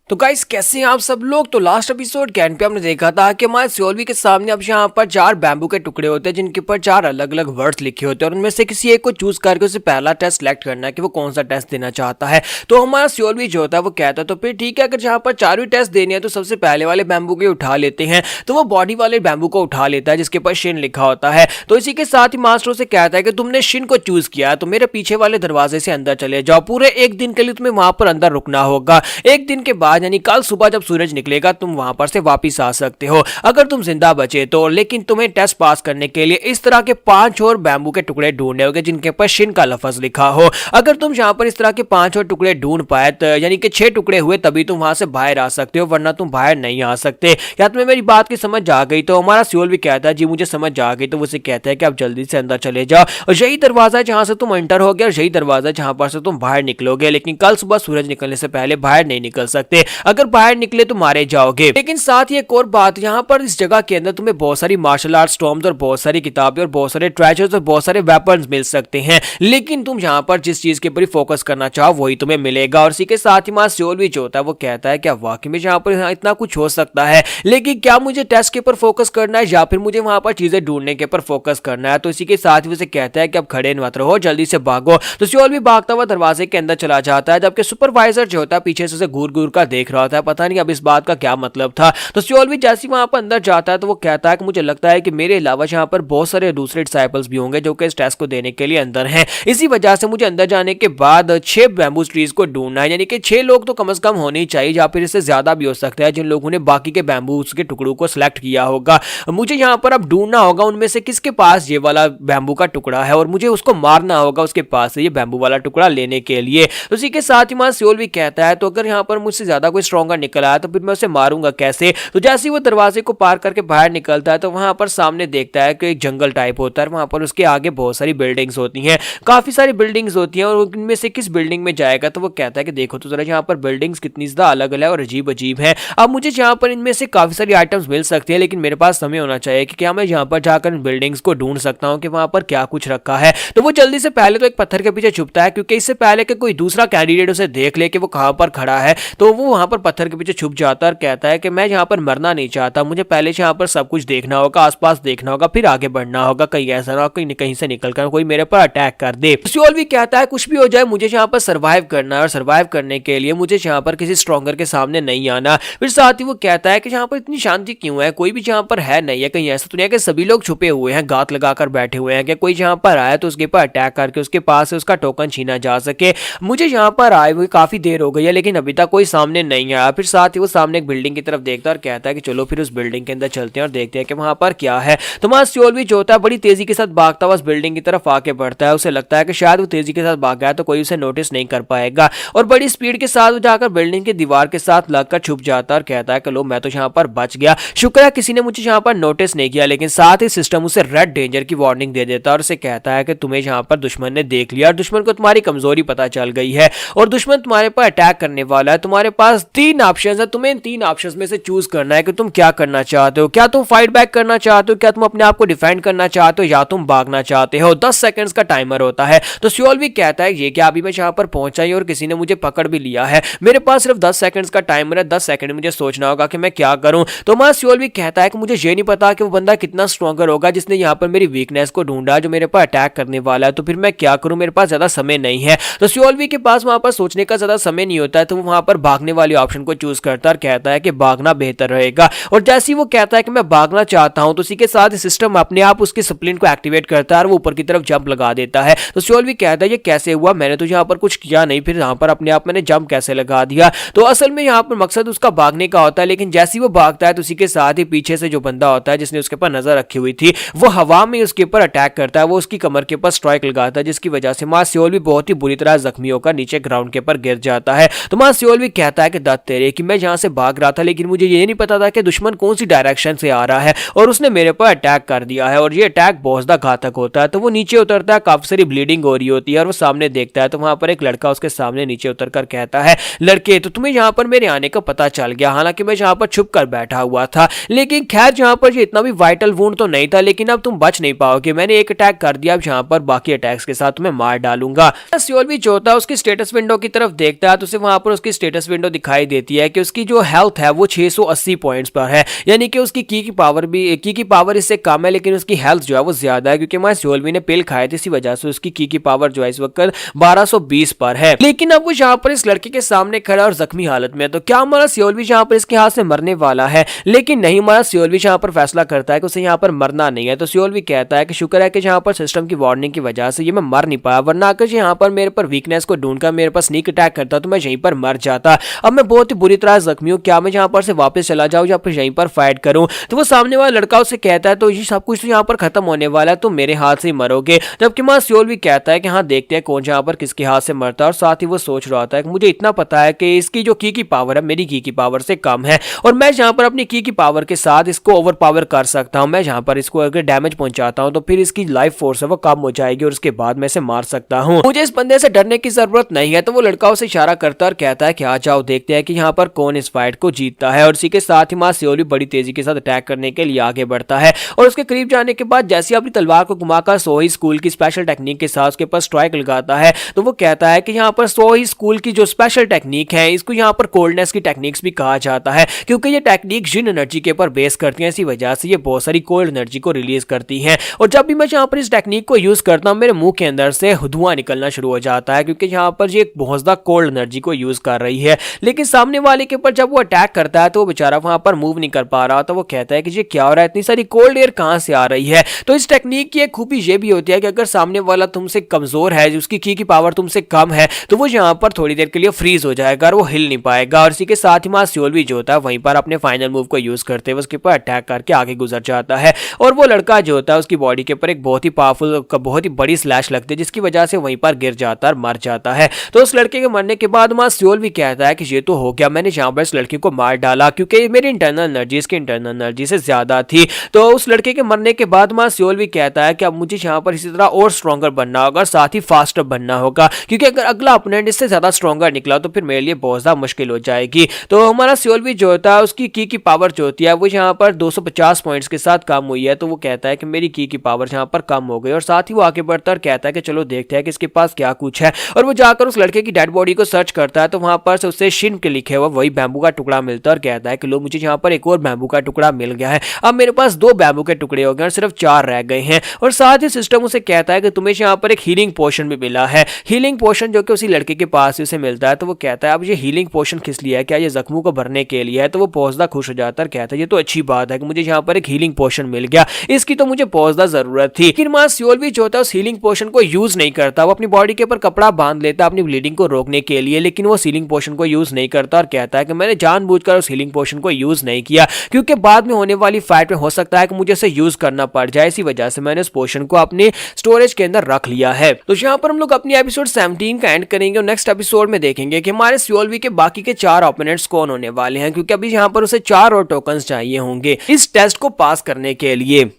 तो गाइस कैसे हैं आप सब लोग। तो लास्ट एपिसोड के एंड पे हमने देखा था कि हमारे सियोलवी के सामने अब यहाँ पर 4 बैम्बू के टुकड़े होते हैं जिनके ऊपर 4 अलग अलग वर्ड्स लिखे होते हैं, और उनमें से किसी एक को चूज करके उसे पहला टेस्ट सिलेक्ट करना है कि वो कौन सा टेस्ट देना चाहता है। तो हमारा सियोलवी जो होता है वो कहता है तो फिर ठीक है, अगर यहाँ पर 4 टेस्ट देने हैं तो सबसे पहले वाले बैम्बू के उठा लेते हैं। तो वो बॉडी वाले बैम्बू को उठा लेता है जिसके ऊपर शिन लिखा होता है। तो इसी के साथ ही मास्टर से कहता है कि तुमने शिन को चूज किया तो मेरे पीछे वाले दरवाजे से अंदर चले जाओ, पूरे 1 दिन के लिए तुम्हें वहां पर अंदर रुकना होगा। 1 दिन के बाद यानी कल सुबह जब सूरज निकलेगा तुम वहां पर से वापस आ सकते हो, अगर तुम जिंदा बचे तो। लेकिन तुम्हें टेस्ट पास करने के लिए इस तरह के 5 और बैम्बू के टुकड़े ढूंढने होंगे जिनके ऊपर शिन का लफ्ज लिखा हो। अगर तुम यहाँ पर इस तरह के 5 और टुकड़े ढूंढ पाए तो यानी कि 6 टुकड़े हुए तभी तुम वहां से बाहर आ सकते हो, वरना तुम बाहर नहीं आ सकते। क्या तुम्हें मेरी बात की समझ आ गई। तो हमारा सियोल भी कहता है जी मुझे समझ आ गई। तो वो कहता है कि आप जल्दी से अंदर चले जाओ, और यही दरवाजा है जहां से तुम एंटर हो गया और यही दरवाजा जहां पर से तुम बाहर निकलोगे, लेकिन कल सुबह सूरज निकलने से पहले बाहर नहीं निकल सकते। जाओगे, अगर बाहर निकले तो मारे जाओगे। लेकिन साथ ही एक और बात, यहाँ पर इस जगह के अंदर तुम्हें बहुत सारी मार्शल आर्ट स्टॉर्म्स और बहुत सारी किताबें और बहुत सारे ट्रेजर्स और बहुत सारे वेपन्स मिल सकते हैं, लेकिन तुम यहाँ पर जिस चीज के ऊपर फोकस करना चाहो वही तुम्हें मिलेगा। और इसी के साथ ही सियोल भी जो होता है वो कहता है क्या वाकई में यहाँ पर इतना कुछ हो सकता है, लेकिन क्या मुझे टेस्ट के ऊपर फोकस करना है या फिर मुझे वहां पर चीजें ढूंढने के ऊपर फोकस करना है। तो इसी के साथ ही उसे कहता है कि अब खड़े मत रहो, जल्दी से भागो। तो सियोल भी भागता हुआ दरवाजे के अंदर चला जाता है, जबकि सुपरवाइजर जो होता है पीछे से उसे घूर घूर कर देख रहा होता है, पता नहीं अब इस बात का क्या मतलब था। तो सियोल भी जैसे वहां पर अंदर जाता है तो वो कहता है कि मुझे लगता है कि मेरे अलावा यहाँ पर बहुत सारे दूसरे डिसाइपल्स भी होंगे जो कि इस टेस्ट को देने के लिए अंदर हैं, इसी वजह से मुझे अंदर जाने के बाद 6 बैम्बू ट्रीज को ढूंढना है, यानी कि 6 लोग तो कम से कम होने ही चाहिए, या फिर इससे ज्यादा भी हो सकता है जिन लोगों ने बाकी के बैम्बू के टुकड़ों को सिलेक्ट किया होगा। मुझे यहाँ पर अब ढूंढना होगा उनमें से किसके पास ये वाला बैम्बू का टुकड़ा है और मुझे उसको मारना होगा उसके पास से ये बैम्बू वाला टुकड़ा लेने के लिए। तो इसी के साथ ही सियोल भी कहता है तो अगर यहाँ पर मुझसे ज्यादा कोई स्ट्रॉन्गर निकल आया तो फिर मैं उसे मारूंगा कैसे। तो जैसे ही वो दरवाजे को पार करके बाहर निकलता है तो वहां पर सामने देखता है कि एक जंगल टाइप होता है, वहां पर उसके आगे बहुत सारी बिल्डिंग्स होती हैं, काफी सारी बिल्डिंग्स होती हैं, और उनमें से किस बिल्डिंग में जाएगा। तो वो कहता है कि देखो तो जरा यहाँ पर बिल्डिंग्स कितनी ज्यादा अलग अलग और अजीब अजीब है, अब मुझे यहाँ पर इनमें से काफी सारी आइटम्स मिल सकती है, लेकिन मेरे पास समय होना चाहिए कि क्या मैं यहाँ पर जाकर बिल्डिंग्स को ढूंढ सकता हूँ कि वहां पर क्या कुछ रखा है। तो वो जल्दी से पहले तो एक पत्थर के पीछे छुपता है, क्योंकि इससे पहले कि कोई दूसरा कैंडिडेट उसे देख ले कि वो कहां पर खड़ा है, तो वो वहां पर पत्थर के पीछे छुप जाता है और कहता है कि मैं यहाँ पर मरना नहीं चाहता, मुझे पहले से यहाँ पर सब कुछ देखना होगा, आसपास देखना होगा, फिर आगे बढ़ना होगा, कहीं ऐसा ना हो कहीं से निकलकर कोई मेरे पर अटैक कर दे। सियोल भी कहता है कुछ भी हो जाए मुझे यहाँ पर सर्वाइव करना है, और सर्वाइव करने के लिए मुझे यहाँ पर किसी स्ट्रॉन्गर के सामने नहीं आना। फिर साथ ही वो कहता है कि यहाँ पर इतनी शांति क्यों है, कोई भी यहाँ पर है नहीं है, कहीं ऐसा तो नहीं है कि सभी लोग छुपे हुए हैं, गात लगाकर बैठे हुए हैं, कि कोई यहाँ पर आया तो उसके ऊपर अटैक करके उसके पास से उसका टोकन छीना जा सके। मुझे यहाँ पर आए हुए काफी देर हो गई है लेकिन अभी तक कोई सामने नहीं आया। फिर साथ ही वो सामने एक बिल्डिंग की तरफ देखता है और कहता है कि चलो फिर उस बिल्डिंग के अंदर चलते हैं और देखते हैं कि वहां पर क्या है। तो वहां सियोल भी जो होता है बड़ी तेजी के साथ भागता हुआ उस बिल्डिंग की तरफ आके बढ़ता है, उसे लगता है कि शायद वो तेजी के साथ भाग गया तो कोई उसे नोटिस नहीं कर पाएगा, और बड़ी स्पीड के साथ वो जाकर बिल्डिंग की दीवार के साथ लगकर छुप जाता है और कहता है कि लो मैं तो यहाँ पर बच गया, शुक्र है किसी ने मुझे यहाँ पर नोटिस नहीं किया। लेकिन साथ ही सिस्टम उसे रेड डेंजर की वार्निंग दे देता है और उसे कहता है कि तुम्हें यहाँ पर दुश्मन ने देख लिया और दुश्मन को तुम्हारी कमजोरी पता चल गई है और दुश्मन तुम्हारे पर अटैक करने वाला है। तुम्हारे पास 3 ऑप्शन है, तुम्हें इन 3 ऑप्शन में से चूज करना है कि तुम क्या करना चाहते हो। क्या तुम फाइट बैक करना चाहते हो, क्या तुम अपने आप को डिफेंड करना चाहते हो, या तुम भागना चाहते हो। 10 सेकंड्स का टाइमर होता है। तो सियोल भी कहता है ये क्या अभी मैं यहाँ पर पहुंचा ही और किसी ने मुझे पकड़ भी लिया है, मेरे पास सिर्फ 10 सेकंड्स का टाइमर है, 10 सेकंड मुझे सोचना होगा कि मैं क्या करूं। तो वहां सियोल भी कहता है कि मुझे ये नहीं पता कि वो बंदा कितना स्ट्रॉन्गर होगा जिसने यहाँ पर मेरी वीकनेस को ढूंढा जो मेरे पर अटैक करने वाला है, तो फिर मैं क्या करूं, मेरे पास ज्यादा समय नहीं है। तो सियोल भी के पास वहां पर सोचने का ज्यादा समय नहीं होता है, तो वो वहां पर भागने वाले ऑप्शन को चूज करता है और कहता है कि भागना बेहतर रहेगा। और जैसे ही वो कहता है कि मैं भागना चाहता हूं तो उसी के साथ सिस्टम अपने आप उसके स्प्लिंट को एक्टिवेट करता है और वो ऊपर की तरफ जंप लगा देता है। तो सियोल भी कहता है ये कैसे हुआ, मैंने तो यहाँ पर कुछ किया नहीं, फिर यहाँ पर अपने आप मैंने जंप कैसे लगा दिया। तो असल में यहाँ पर मकसद उसका भागने का होता है, लेकिन जैसे ही वो भागता है तो उसी के साथ ही पीछे से जो बंदा होता है जिसने उसके ऊपर नजर रखी हुई थी वो हवा में उसके ऊपर अटैक करता है, वो उसकी कमर के ऊपर स्ट्राइक लगाता है, जिसकी वजह से मां सियोल भी बहुत ही बुरी तरह जख्मी होकर नीचे ग्राउंड के ऊपर गिर जाता है। तो मां सियोल भी कहता है कि दत्त तेरे कि मैं जहां से भाग रहा था लेकिन मुझे ये नहीं पता था कि दुश्मन कौन सी डायरेक्शन से आ रहा है और उसने मेरे पर अटैक कर दिया है और ये अटैक बहुत ज्यादा घातक होता है। तो वो नीचे उतरता है, काफी सारी ब्लीडिंग हो रही होती है और वो सामने देखता है तो वहां पर एक लड़का उसके सामने नीचे उतरकर कहता है लड़के तो तुम्हें यहाँ पर मेरे आने का पता चल गया, हालांकि मैं यहाँ पर छुप कर बैठा हुआ था, लेकिन खैर यहाँ पर ये इतना भी वाइटल वुंड तो नहीं था, लेकिन अब तुम बच नहीं पाओगे, मैंने एक अटैक कर दिया, अब यहाँ पर बाकी अटैक्स के साथ तुम्हें मार डालूंगा। सियोल भी जो होता है उसकी स्टेटस विंडो की तरफ देखता है तो उसे वहां पर उसकी स्टेटस विंडो दिखाई देती है कि उसकी जो हेल्थ है वो 680 पॉइंट्स पर है, यानी कि उसकी की पावर इससे कम है लेकिन उसकी हेल्थ जो है वो ज्यादा है, क्योंकि मैं सियोल भी ने पिल खाए थे, इसी वजह से उसकी की पावर जो है इस वक्त 1220 पर है। लेकिन अब वो यहाँ पर इस लड़के के सामने खड़ा और जख्मी हालत में है, तो क्या हमारा सियोल भी यहाँ पर इसके हाथ से मरने वाला है, लेकिन नहीं, हमारा सियोल भी यहाँ पर फैसला करता है कि उसे यहाँ पर मरना नहीं है। तो सियोल भी कहता है कि शुक्र है कि यहाँ पर सिस्टम की वार्निंग की वजह से ये मैं मर नहीं पाया, वरना अगर यहाँ पर मेरे पर वीकनेस को ढूंढकर मेरे पर स्नीक अटैक करता तो मैं यहीं पर मर जाता। अब मैं बहुत ही बुरी तरह जख्मी हूँ, क्या मैं यहाँ पर से वापस चला जाऊँ या फिर यहीं पर फाइट करूँ। तो वो सामने वाला लड़का उसे कहता है तो ये सब कुछ तो यहाँ पर खत्म होने वाला है, तुम मेरे हाथ से ही मरोगे। जबकि मां सियोल भी कहता है कि हाँ देखते हैं कौन यहाँ पर किसके हाथ से मरता है, और साथ ही वो सोच रहा होता है कि मुझे इतना पता है कि इसकी जो की पावर है मेरी की पावर से कम है और मैं यहाँ पर अपनी की पावर के साथ इसको ओवर पावर कर सकता हूँ। मैं यहाँ पर इसको अगर डैमेज पहुंचाता हूँ तो फिर इसकी लाइफ फोर्स है वो कम हो जाएगी और उसके बाद मैं इसे मार सकता हूँ, मुझे इस बंदे से डरने की जरूरत नहीं है। तो वो लड़का उसे इशारा करता है और कहता है कि आ जाओ देखते हैं कि यहाँ पर कौन इस फाइट को जीतता है। और इसी के साथ ही मां सियोल भी बड़ी तेजी के साथ अटैक करने के लिए आगे बढ़ता है और उसके करीब जाने के बाद जैसे अपनी तलवार को घुमाकर सोही स्कूल की स्पेशल टेक्निक के साथ उसके पास स्ट्राइक लगाता है तो वो कहता है कि यहाँ पर सोही स्कूल की जो स्पेशल टेक्निक है इसको यहाँ पर कोल्डनेस की टेक्निक्स भी कहा जाता है, क्योंकि ये टेक्निक जिन एनर्जी के ऊपर बेस करती है, इसी वजह से ये बहुत सारी कोल्ड एनर्जी को रिलीज करती है। और जब भी मैं यहाँ पर इस टेक्निक को यूज करता हूँ मेरे मुंह के अंदर से धुआं निकलना शुरू हो जाता है, क्योंकि यहाँ पर ये बहुत ज्यादा कोल्ड एनर्जी को यूज कर रही है। लेकिन सामने वाले के ऊपर जब वो अटैक करता है तो वो बेचारा वहां पर मूव नहीं कर पा रहा, तो वो कहता है कि ये क्या हो रहा है, इतनी सारी कोल्ड एयर कहां से आ रही है। तो इस टेक्निक की एक खूबी ये भी होती है कि अगर सामने वाला तुमसे कमजोर है, उसकी की पावर तुमसे कम है, तो वो यहाँ पर थोड़ी देर के लिए फ्रीज हो जाएगा और वो हिल नहीं पाएगा। और इसी के साथ ही मां सियोल भी जो होता है वहीं पर अपने फाइनल मूव को यूज करते हुए उसके ऊपर अटैक करके आगे गुजर जाता है। और वो लड़का जो होता है उसकी बॉडी के ऊपर एक बहुत ही पावरफुल बहुत ही बड़ी स्लैश लगती है, जिसकी वजह से वहीं पर गिर जाता है और मर जाता है। तो उस लड़के के मरने के बाद मां सियोल भी कहता है कि ये तो हो गया, मैंने यहाँ पर इस लड़के को मार डाला क्योंकि मेरी इंटरनल एनर्जी इसकी इंटरनल एनर्जी से ज्यादा थी। तो उस लड़के के मरने के बाद मां सियोल भी कहता है कि अब मुझे यहाँ पर इसी तरह और स्ट्रॉन्गर बनना होगा, साथ ही फास्टर बनना होगा, क्योंकि अगर अगला अपोनेंट इससे ज्यादा स्ट्रॉन्गर निकला तो फिर मेरे लिए बहुत ज्यादा मुश्किल हो जाएगी। तो हमारा सियोल भी जो होता है उसकी की पावर जो होती है वो यहाँ पर 250 पॉइंट्स के साथ कम हुई है। तो वो कहता है कि मेरी की पावर यहाँ पर कम हो गई और साथ ही वो आगे बढ़ता और कहता है कि चलो देखते हैं कि इसके पास क्या कुछ है। और वो जाकर उस लड़के की डेड बॉडी को सर्च करता है तो वहां पर से उससे शिन के लिखे हुआ वही बैम्बू का टुकड़ा मिलता है और कहता है कि लो मुझे यहाँ पर एक और बैम्बू का टुकड़ा मिल गया है, अब मेरे पास 2 बैम्बू के टुकड़े हो गए और सिर्फ 4 रह गए हैं। और साथ ही सिस्टम उसे कहता है कि तुम्हें यहाँ पर एक हीलिंग पोशन भी मिला है, हीलिंग पोशन जो कि उसी लड़के के पास उसे मिलता है। तो वो कहता है अब ये हीलिंग पोशन किस लिए है, क्या ये जख्मों को भरने के लिए है। तो वो बहुत ज्यादा खुश हो जाता है, कहता है ये तो अच्छी बात है कि मुझे यहाँ पर एक हीलिंग पोशन मिल गया, इसकी तो मुझे बहुत ज्यादा जरूरत थी। लेकिन मां सियोल भी जो होता है उस हीलिंग पोशन को यूज नहीं करता, वो अपनी बॉडी के ऊपर कपड़ा बांध लेता अपनी ब्लीडिंग को रोकने के लिए, लेकिन वो हीलिंग पोशन को यूज नहीं करता और कहता है कि मैंने जानबूझकर उस हीलिंग पोशन को यूज नहीं किया, क्योंकि बाद में होने वाली फाइट में हो सकता है कि मुझे इसे यूज करना पड़ जाए, इसी वजह से मैंने उस पोशन को अपने स्टोरेज के अंदर रख लिया है। तो यहाँ पर हम लोग अपनी एपिसोड 17 का एंड करेंगे और नेक्स्ट एपिसोड में देखेंगे कि हमारे सियोल के बाकी के 4 ओपोनेंट्स कौन होने वाले हैं, क्योंकि अभी यहाँ पर उसे 4 और टोकन्स चाहिए होंगे इस टेस्ट को पास करने के लिए।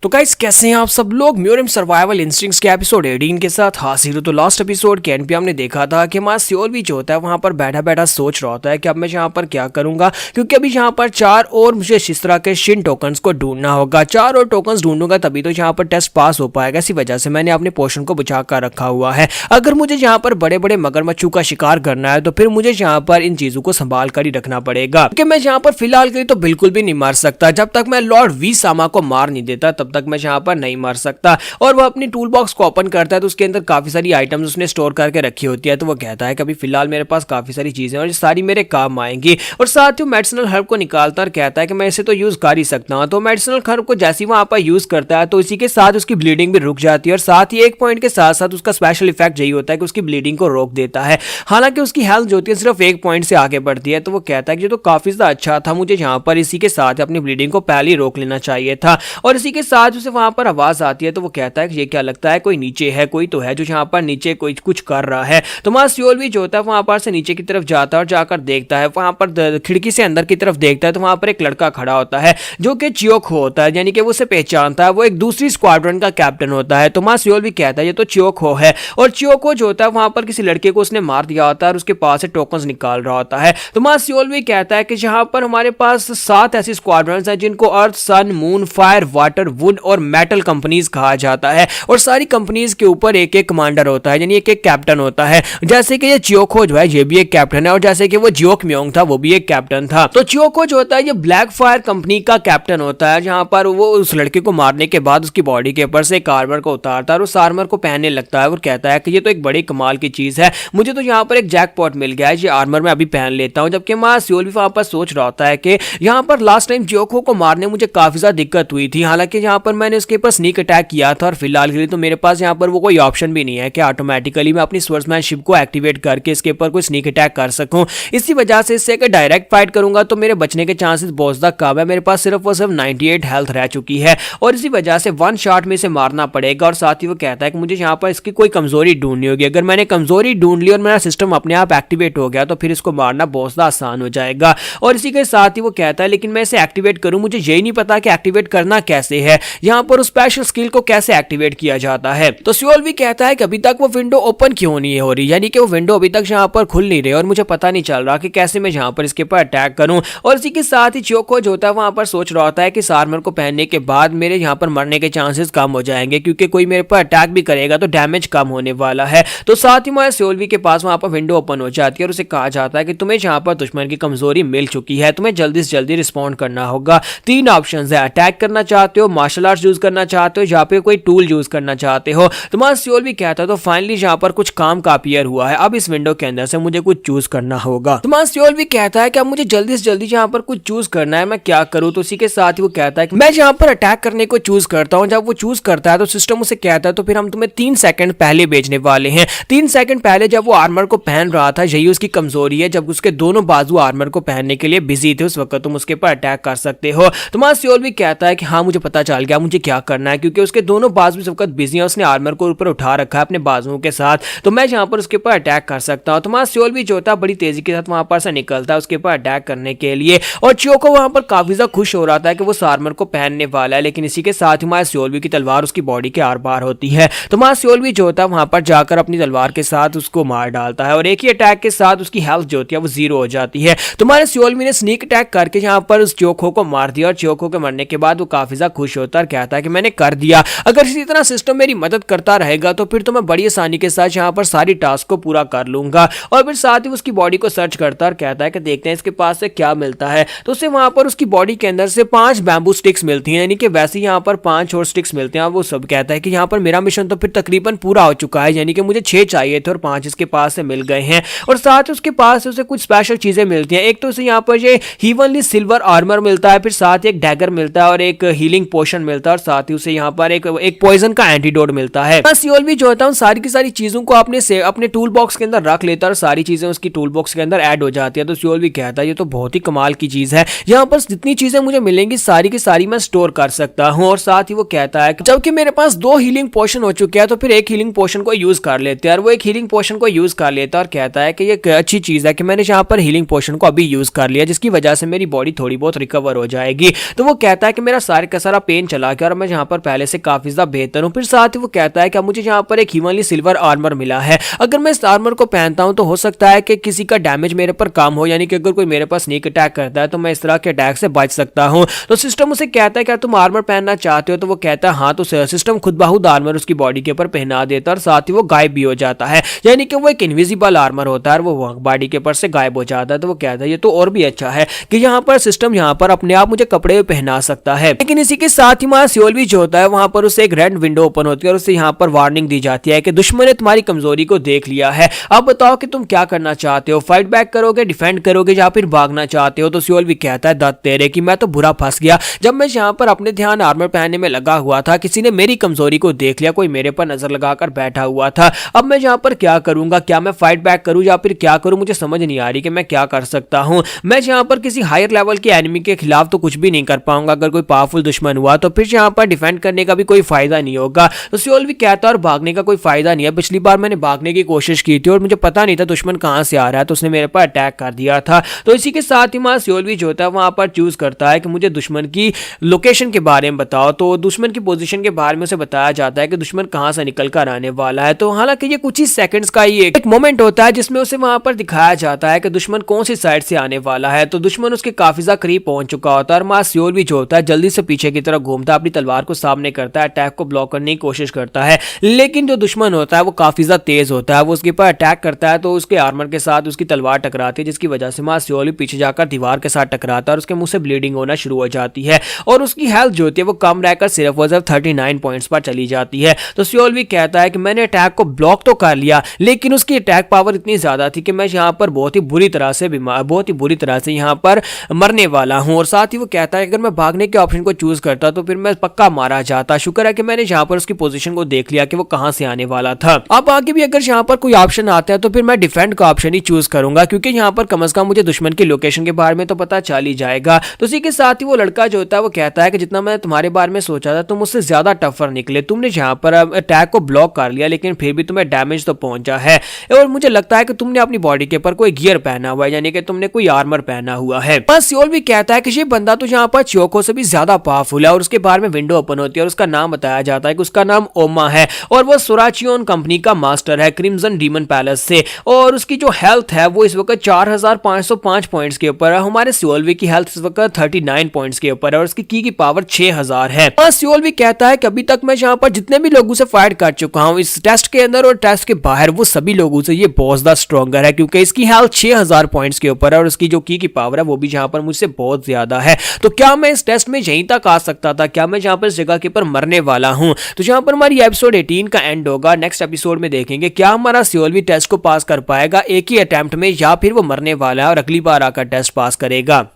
तो गाइस कैसे हैं आप सब लोग, म्यूरम सर्वाइवल इंस्टिंक्ट्स के एपिसोड 18 के साथ हाजिर। तो लास्ट एपिसोड के एंड पे हमने देखा था कि मां सियोल भी जो होता है वहां पर बैठा बैठा सोच रहा होता है कि अब मैं यहाँ पर क्या करूंगा, क्योंकि अभी यहाँ पर 4 और मुझे इस तरह के शिन टोकन्स को ढूंढना होगा, 4 और टोकन्स ढूंढूंगा तभी तो यहाँ पर टेस्ट पास हो पाएगा। इसी वजह से मैंने अपने पोर्शन को बचा कर रखा हुआ है। अगर मुझे यहाँ पर बड़े बड़े मगरमच्छों का शिकार करना है तो फिर मुझे यहाँ पर इन चीजों को संभाल कर ही रखना पड़ेगा, क्योंकि मैं यहाँ पर फिलहाल के लिए तो बिल्कुल भी नहीं मार सकता। जब तक मैं लॉर्ड वी सामा को मार नहीं देता तब तक मैं यहाँ पर नहीं मार सकता। और वो अपनी टूल बॉक्स को ओपन करता है तो उसके अंदर काफी सारी आइटम्स उसने स्टोर करके रखी होती है। तो वो कहता है कि अभी फिलहाल मेरे पास काफी सारी चीजें और ये सारी मेरे काम आएंगी। और साथ ही मेडिसिनल हर्ब को निकालता और कहता है कि मैं इसे तो यूज कर ही सकता हूँ। तो मेडिसिनल हर्ब को जैसे ही वहां पर यूज करता है तो इसी के साथ उसकी ब्लीडिंग भी रुक जाती है और साथ ही एक पॉइंट के साथ साथ उसका स्पेशल इफेक्ट यही होता है कि उसकी ब्लीडिंग को रोक देता है। हालांकि उसकी हेल्थ जो होती है सिर्फ एक पॉइंट से आगे बढ़ती है। तो वो कहता है कि ये तो काफी ज्यादा अच्छा था, मुझे यहाँ पर इसी के साथ अपनी ब्लीडिंग को पहले ही रोक लेना चाहिए था। और इसी के साथ उसे वहां पर आवाज आती है तो वो कहता है कि ये क्या लगता है कोई नीचे है, कोई तो है जो यहाँ पर नीचे कोई कुछ कर रहा है। तो मां सियोल भी जो होता है वहां पर से नीचे की तरफ जाता है और जाकर देखता है, वहां पर खिड़की से अंदर की तरफ देखता है तो वहां पर एक लड़का खड़ा होता है जो कि चियोको होता है, यानी कि वो उसे पहचानता है, वो एक दूसरी स्क्वाड्रन का कैप्टन होता है। तो मां सियोल भी कहता है ये तो चियोको है। और चियोको जो होता है वहां पर किसी लड़के को उसने मार दिया होता है और उसके पास से टोकन्स निकाल रहा होता है। तो मां सियोल भी कहता है कि यहाँ पर हमारे पास 7 ऐसी स्क्वाड्रन हैं जिनको अर्थ, सन, मून, फायर, वाटर, वुड और मेटल कंपनीज कहा जाता है। और सारी कंपनीज के ऊपर एक एक कमांडर होता है, यानी एक एक कैप्टन होता है। जैसे कि ये चियोको जो है ये भी एक कैप्टन है और जैसे कि वो जियोक म्योंग था वो भी एक कैप्टन था। तो चियोको जो होता है ये ब्लैक फायर कंपनी का कैप्टन होता है, जहां पर वो उस लड़के को मारने के बाद उसकी बॉडी के ऊपर से एक आर्मर को उतारता है और उस आर्मर को पहनने लगता है और कहता है कि ये तो एक बड़ी कमाल की चीज है, मुझे तो यहाँ पर एक जैकपॉट मिल गया है, ये आर्मर मैं अभी पहन लेता हूँ। जबकि मां सियोल भी वहां पर सोच रहा होता है कि यहाँ पर लास्ट टाइम जियोको को मारने मुझे काफी ज्यादा दिक्कत हुई थी, हालांकि यहाँ पर मैंने उसके ऊपर स्नीक अटैक किया था और फिलहाल के लिए तो मेरे पास यहाँ पर वो कोई ऑप्शन भी नहीं है कि ऑटोमेटिकली मैं अपनी स्वर्ड्समैनशिप को एक्टिवेट करके इसके ऊपर कोई स्नीक अटैक कर सकूं। इसी वजह से इससे अगर डायरेक्ट फाइट करूंगा तो मेरे बचने के चांसेस बहुत ज्यादा कम है। मेरे पास सिर्फ 98 हेल्थ रह चुकी है और इसी वजह से 1 शॉट में इसे मारना पड़ेगा। और साथ ही वो कहता है कि मुझे यहाँ पर इसकी कोई कमजोरी ढूंढनी होगी, अगर मैंने कमजोरी ढूंढ ली और मेरा सिस्टम अपने आप एक्टिवेट हो गया तो फिर इसको मारना बहुत ज्यादा आसान हो जाएगा। और इसी के साथ ही वो कहता है लेकिन मैं इसे एक्टिवेट करूं, मुझे यही नहीं पता कि एक्टिवेट करना कैसे है। यहाँ पर उस स्पेशल स्किल को कैसे एक्टिवेट किया जाता है। तो सियोल भी कहता है कि अभी तक वो विंडो ओपन क्यों नहीं हो रही, यानी कि वो विंडो अभी तक यहाँ पर खुल नहीं रही और मुझे पता नहीं चल रहा कि कैसे मैं यहाँ पर इसके ऊपर अटैक करूं। और इसी के साथ ही च्योको जो होता है वहां पर सोच रहा होता है कि इस आर्मर को पहनने के बाद मेरे यहाँ पर मरने के चांसेस कम हो जाएंगे, क्योंकि कोई मेरे पर अटैक भी करेगा तो डैमेज कम होने वाला है। तो साथ ही मैं सियोलवी के पास वहां पर विंडो ओपन हो जाती है और उसे कहा जाता है कि तुम्हें यहाँ पर दुश्मन की कमजोरी मिल चुकी है, तुम्हें जल्दी से जल्दी रिस्पॉन्ड करना होगा। 3 ऑप्शन है, अटैक करना चाहते हो, मार्शल आर्ट्स यूज करना चाहते हो या फिर कोई टूल यूज करना चाहते हो। तुम्हारा सियोलवी कहता है तो फाइनली यहाँ पर कुछ काम का अपीयर हुआ है, अब इस विंडो के अंदर से मुझे कुछ चूज करना होगा। तुम्हारा सियोलवी कहता है कि अब मुझे जल्दी से जल्दी यहाँ पर कुछ चूज करना है, मैं क्या करूँ। तो इसी के साथ ही वो कहता है कि मैं यहाँ पर अटैक करने को चूज करता हूँ। जब वो चूज करता है तो सिस्टम उसे कहता है तो फिर हम तुम्हें 3 सेकंड पहले भेजने वाले हैं। 3 सेकंड पहले जब वो आर्मर को पहन रहा था, यही उसकी कमजोरी है, जब उसके दोनों बाजू आर्मर को पहनने के लिए बिजी थे, उस वक्त तुम उसके पर अटैक कर सकते हो। तुम्हारा सियोलवी कहता है कि हाँ मुझे पता चल गया मुझे क्या करना है, क्योंकि उसके दोनों बाजू इस वक्त बिजी है, उसने आर्मर को ऊपर उठा रखा है अपने बाजुओं के साथ, तो मैं यहाँ पर उसके ऊपर अटैक कर सकता हूँ। तुम्हारा सियोलवी जो होता है बड़ी तेजी के साथ वहां पर से निकलता है उसके ऊपर अटैक करने के लिए, और च्योको वहां पर काफी ज्यादा खुश हो रहा था कि वो आर्मर को पहनने वाला है। लेकिन इसी के साथ ही हमारे सियोलवी की तलवार उसकी बॉडी के आर पार होती है। तो हमारा सियोलवी जो होता है वहां पर जाकर अपनी तलवार के साथ उसको मार डालता है और एक ही अटैक के साथ उसकी हेल्थ जो होती है वो 0 हो जाती है। तुम्हारे सियोलवी ने स्नीक अटैक करके यहाँ पर उस च्योको को मार दिया और च्योको के मरने के बाद वो काफी ज्यादा खुश होता है और कहता है कि मैंने कर दिया, अगर इसी तरह सिस्टम मेरी मदद करता रहेगा तो फिर तो मैं बड़ी आसानी के साथ यहाँ पर सारी टास्क को पूरा कर लूंगा। और फिर साथ ही उसकी बॉडी को सर्च करता है और कहता है कि देखते हैं इसके पास से क्या मिलता है। तो उसे वहां पर उसकी बॉडी के अंदर से 5 बैम्बू स्टिक्स मिलती हैं, यानी कि वैसे यहाँ पर 5 और स्टिक्स मिलते हैं। वो सब कहता है कि यहाँ पर मेरा मिशन तो फिर तकरीबन पूरा हो चुका है, यानी कि मुझे 6 चाहिए थे और 5 इसके पास से मिल गए हैं। और साथ ही उसके पास उसे कुछ स्पेशल चीजें मिलती हैं। एक तो उसे यहाँ पर ये हीवनली सिल्वर आर्मर मिलता है, फिर साथ ही एक डैगर मिलता है और एक हीलिंग पोशन मिलता है, और साथ ही उसे यहाँ पर एक पॉइजन का एंटीडोट मिलता है। सियोलवी जो होता है सारी की सारी चीजों को अपने टूल बॉक्स के अंदर रख लेता है और सारी चीजें उसकी टूल बॉक्स के अंदर ऐड हो जाती है। तो सियोलवी कहता है ये तो बहुत ही कमाल की चीज है, यहाँ पर जितनी चीजें मुझे मिलेंगी सारी की सारी मैं स्टोर कर सकता हूँ। और साथ ही वो कहता है कि जबकि मेरे पास 2 हीलिंग पोशन हो चुके हैं तो फिर एक हीलिंग पोशन को यूज कर लेते हैं। और वो एक हीलिंग पोशन को यूज कर लेता है और कहता है कि ये अच्छी चीज है कि मैंने यहाँ पर हीलिंग पोशन को अभी यूज कर लिया, जिसकी वजह से मेरी बॉडी थोड़ी बहुत रिकवर हो जाएगी। तो वो कहता है कि मेरा सारे का सारा पेन चला गया और मैं यहाँ पर पहले से काफी ज्यादा बेहतर हूँ। फिर साथ ही वो कहता है कि मुझे यहाँ पर एक हीवनली सिल्वर आर्मर मिला है, अगर मैं इस आर्मर को पहनता हूँ तो हो सकता है कि किसी का डैमेज मेरे पर कम हो, यानी कि अगर कोई मेरे पास स्नीक अटैक करता है तो मैं इस तरह के अटैक से बच सकता हूँ। तो सिस्टम उसे कहता है कि तुम आर्मर पहनना चाहते हो, तो वो कहता है हाँ। तो सिस्टम खुद बाहुद आर्मर उसकी बॉडी के ऊपर पहना देता है और साथ ही वो गायब भी हो जाता है, यानी कि वो एक इनविजिबल आर्मर होता है, वो बॉडी के ऊपर से गायब हो जाता है। तो वो कहता है ये तो और भी अच्छा है कि यहाँ पर सिस्टम यहाँ पर अपने आप मुझे कपड़े पहना सकता है। लेकिन इसी के साथ ही हमारा सियोलवी जो होता है वहां पर उसे एक रेड विंडो ओपन होती है और उसे यहाँ पर वार्निंग दी जाती है कि दुश्मन ने तुम्हारी कमजोरी को देख लिया है, अब बताओ कि तुम क्या करना चाहते हो, फाइट बैक करोगे, डिफेंड करोगे या फिर भागना चाहते हो। तो सियोलवी कहता है दत्त तेरे कि मैं तो बुरा फंस गया, जब मैं यहाँ पर अपने ध्यान आर्मर पहनने में लगा हुआ था किसी ने मेरी कमजोरी को देख लिया, कोई मेरे पर नजर लगाकर बैठा हुआ था, अब मैं यहाँ पर क्या करूंगा, क्या मैं फाइट बैक करूं या फिर क्या करूं, मुझे समझ नहीं आ रही कि मैं क्या कर सकता हूं। मैं यहाँ पर किसी हायर लेवल के एनिमी के खिलाफ तो कुछ भी नहीं कर पाऊंगा, अगर कोई पावरफुल दुश्मन हुआ तो फिर यहाँ पर डिफेंड करने का भी कोई फायदा नहीं होगा। तो सियोलवी कहता है और भागने का कोई फायदा नहीं है, पिछली बार मैंने भागने की कोशिश की थी और मुझे पता नहीं था दुश्मन कहां से आ रहा है, तो उसने मेरे पर अटैक कर दिया था। तो इसी के साथ ही वहां सियोलवी जो होता है वहां पर चूज करता है कि मुझे दुश्मन की लोकेशन के बारे में बताओ। तो दुश्मन की पोजीशन के बारे में उसे बताया जाता है कि दुश्मन कहां से निकल कर आने वाला है। तो हालांकि ये कुछ ही सेकंड्स का ही एक मोमेंट होता है जिसमें उसे वहां पर दिखाया जाता है कि दुश्मन कौन सी साइड से आने वाला है। तो दुश्मन उसके काफी ज्यादा करीब पहुंच चुका होता है और मां सियोलवी जो होता है जल्दी से पीछे की तरफ घूमता है, अपनी तलवार को सामने करता है, अटैक को ब्लॉक करने की कोशिश करता है। लेकिन जो दुश्मन होता है वो काफी ज्यादा तेज होता है, वो उसके ऊपर अटैक करता है तो उसके आर्मर के साथ उसकी तलवार टकराती है, जिसकी वजह से मां सियोलवी पीछे जाकर दीवार के साथ टकराता है और उसके मुंह से ब्लीडिंग होना शुरू हो जाती है और उसकी हेल्थ जो होती है वो कम रहकर सिर्फ और सिर्फ 39 पॉइंट्स पर चली जाती है। तो सियोलवी कहता है कि मैंने अटैक को ब्लॉक तो कर लिया, लेकिन उसकी अटैक पावर इतनी ज्यादा थी कि मैं यहाँ पर बहुत ही बुरी तरह से यहाँ पर मरने वाला हूँ। और साथ ही वो कहता है कि अगर मैं भागने के ऑप्शन को चूज करता तो फिर मैं पक्का मारा जाता। शुक्र है कि मैंने यहाँ पर उसकी पोजीशन को देख लिया कि वो कहां से आने वाला था। अब आगे भी अगर यहाँ पर कोई ऑप्शन आता है तो फिर मैं डिफेंड का ऑप्शन ही चूज करूंगा, क्योंकि यहाँ पर कम से कम मुझे दुश्मन की लोकेशन के बारे में तो पता चल ही जाएगा। तो इसी के साथ ही वो लड़का जो होता है वो कहता है कि जितना मैं तुम्हारे बारे में सोचा था तुम उससे ज्यादा टफर निकले, तुमने यहाँ पर अटैक को ब्लॉक कर लिया लेकिन फिर भी तुम्हें डैमेज तो पहुंचा है और मुझे लगता है कि तुमने अपनी बॉडी के ऊपर कोई गियर पहना हुआ है, यानी कि तुमने कोई आर्मर पहना हुआ है। बस सियोलवी कहता है कि ये बंदा तो यहाँ पर च्योको से भी ज्यादा पावरफुल है और उसके बाहर में विंडो ओपन होती है और उसका नाम बताया जाता है कि उसका नाम ओमा है और वो सोराचियोन कंपनी का मास्टर है क्रिम्सन डीमन पैलेस से। और उसकी जो हेल्थ है वो इस वक्त 4505 पॉइंट्स के ऊपर है। हमारे सियोलवी की हेल्थ इस वक्त 39 पॉइंट्स के ऊपर है और उसकी की पावर 6000 है। सियोलवी कहता है कि अभी तक मैं यहाँ पर जितने भी लोगों से फाइट कर चुका हूँ इस टेस्ट के अंदर और टेस्ट के बाहर, वो सभी लोगों से ये बहुत ज्यादा स्ट्रॉन्गर है क्योंकि इसकी हेल्थ 6000 पॉइंट्स के ऊपर है और उसकी जो की पावर है वो भी यहाँ पर मुझसे बहुत ज्यादा है। तो क्या मैं इस टेस्ट में यहीं तक आ सकता था? क्या मैं यहाँ पर इस जगह के ऊपर मरने वाला हूँ? तो यहाँ पर हमारी एपिसोड 18 का एंड होगा। नेक्स्ट एपिसोड में देखेंगे क्या हमारा सियोलवी टेस्ट को पास कर पाएगा एक ही अटेम्प्ट में या फिर वो मरने वाला है और अगली बार आकर टेस्ट पास करेगा।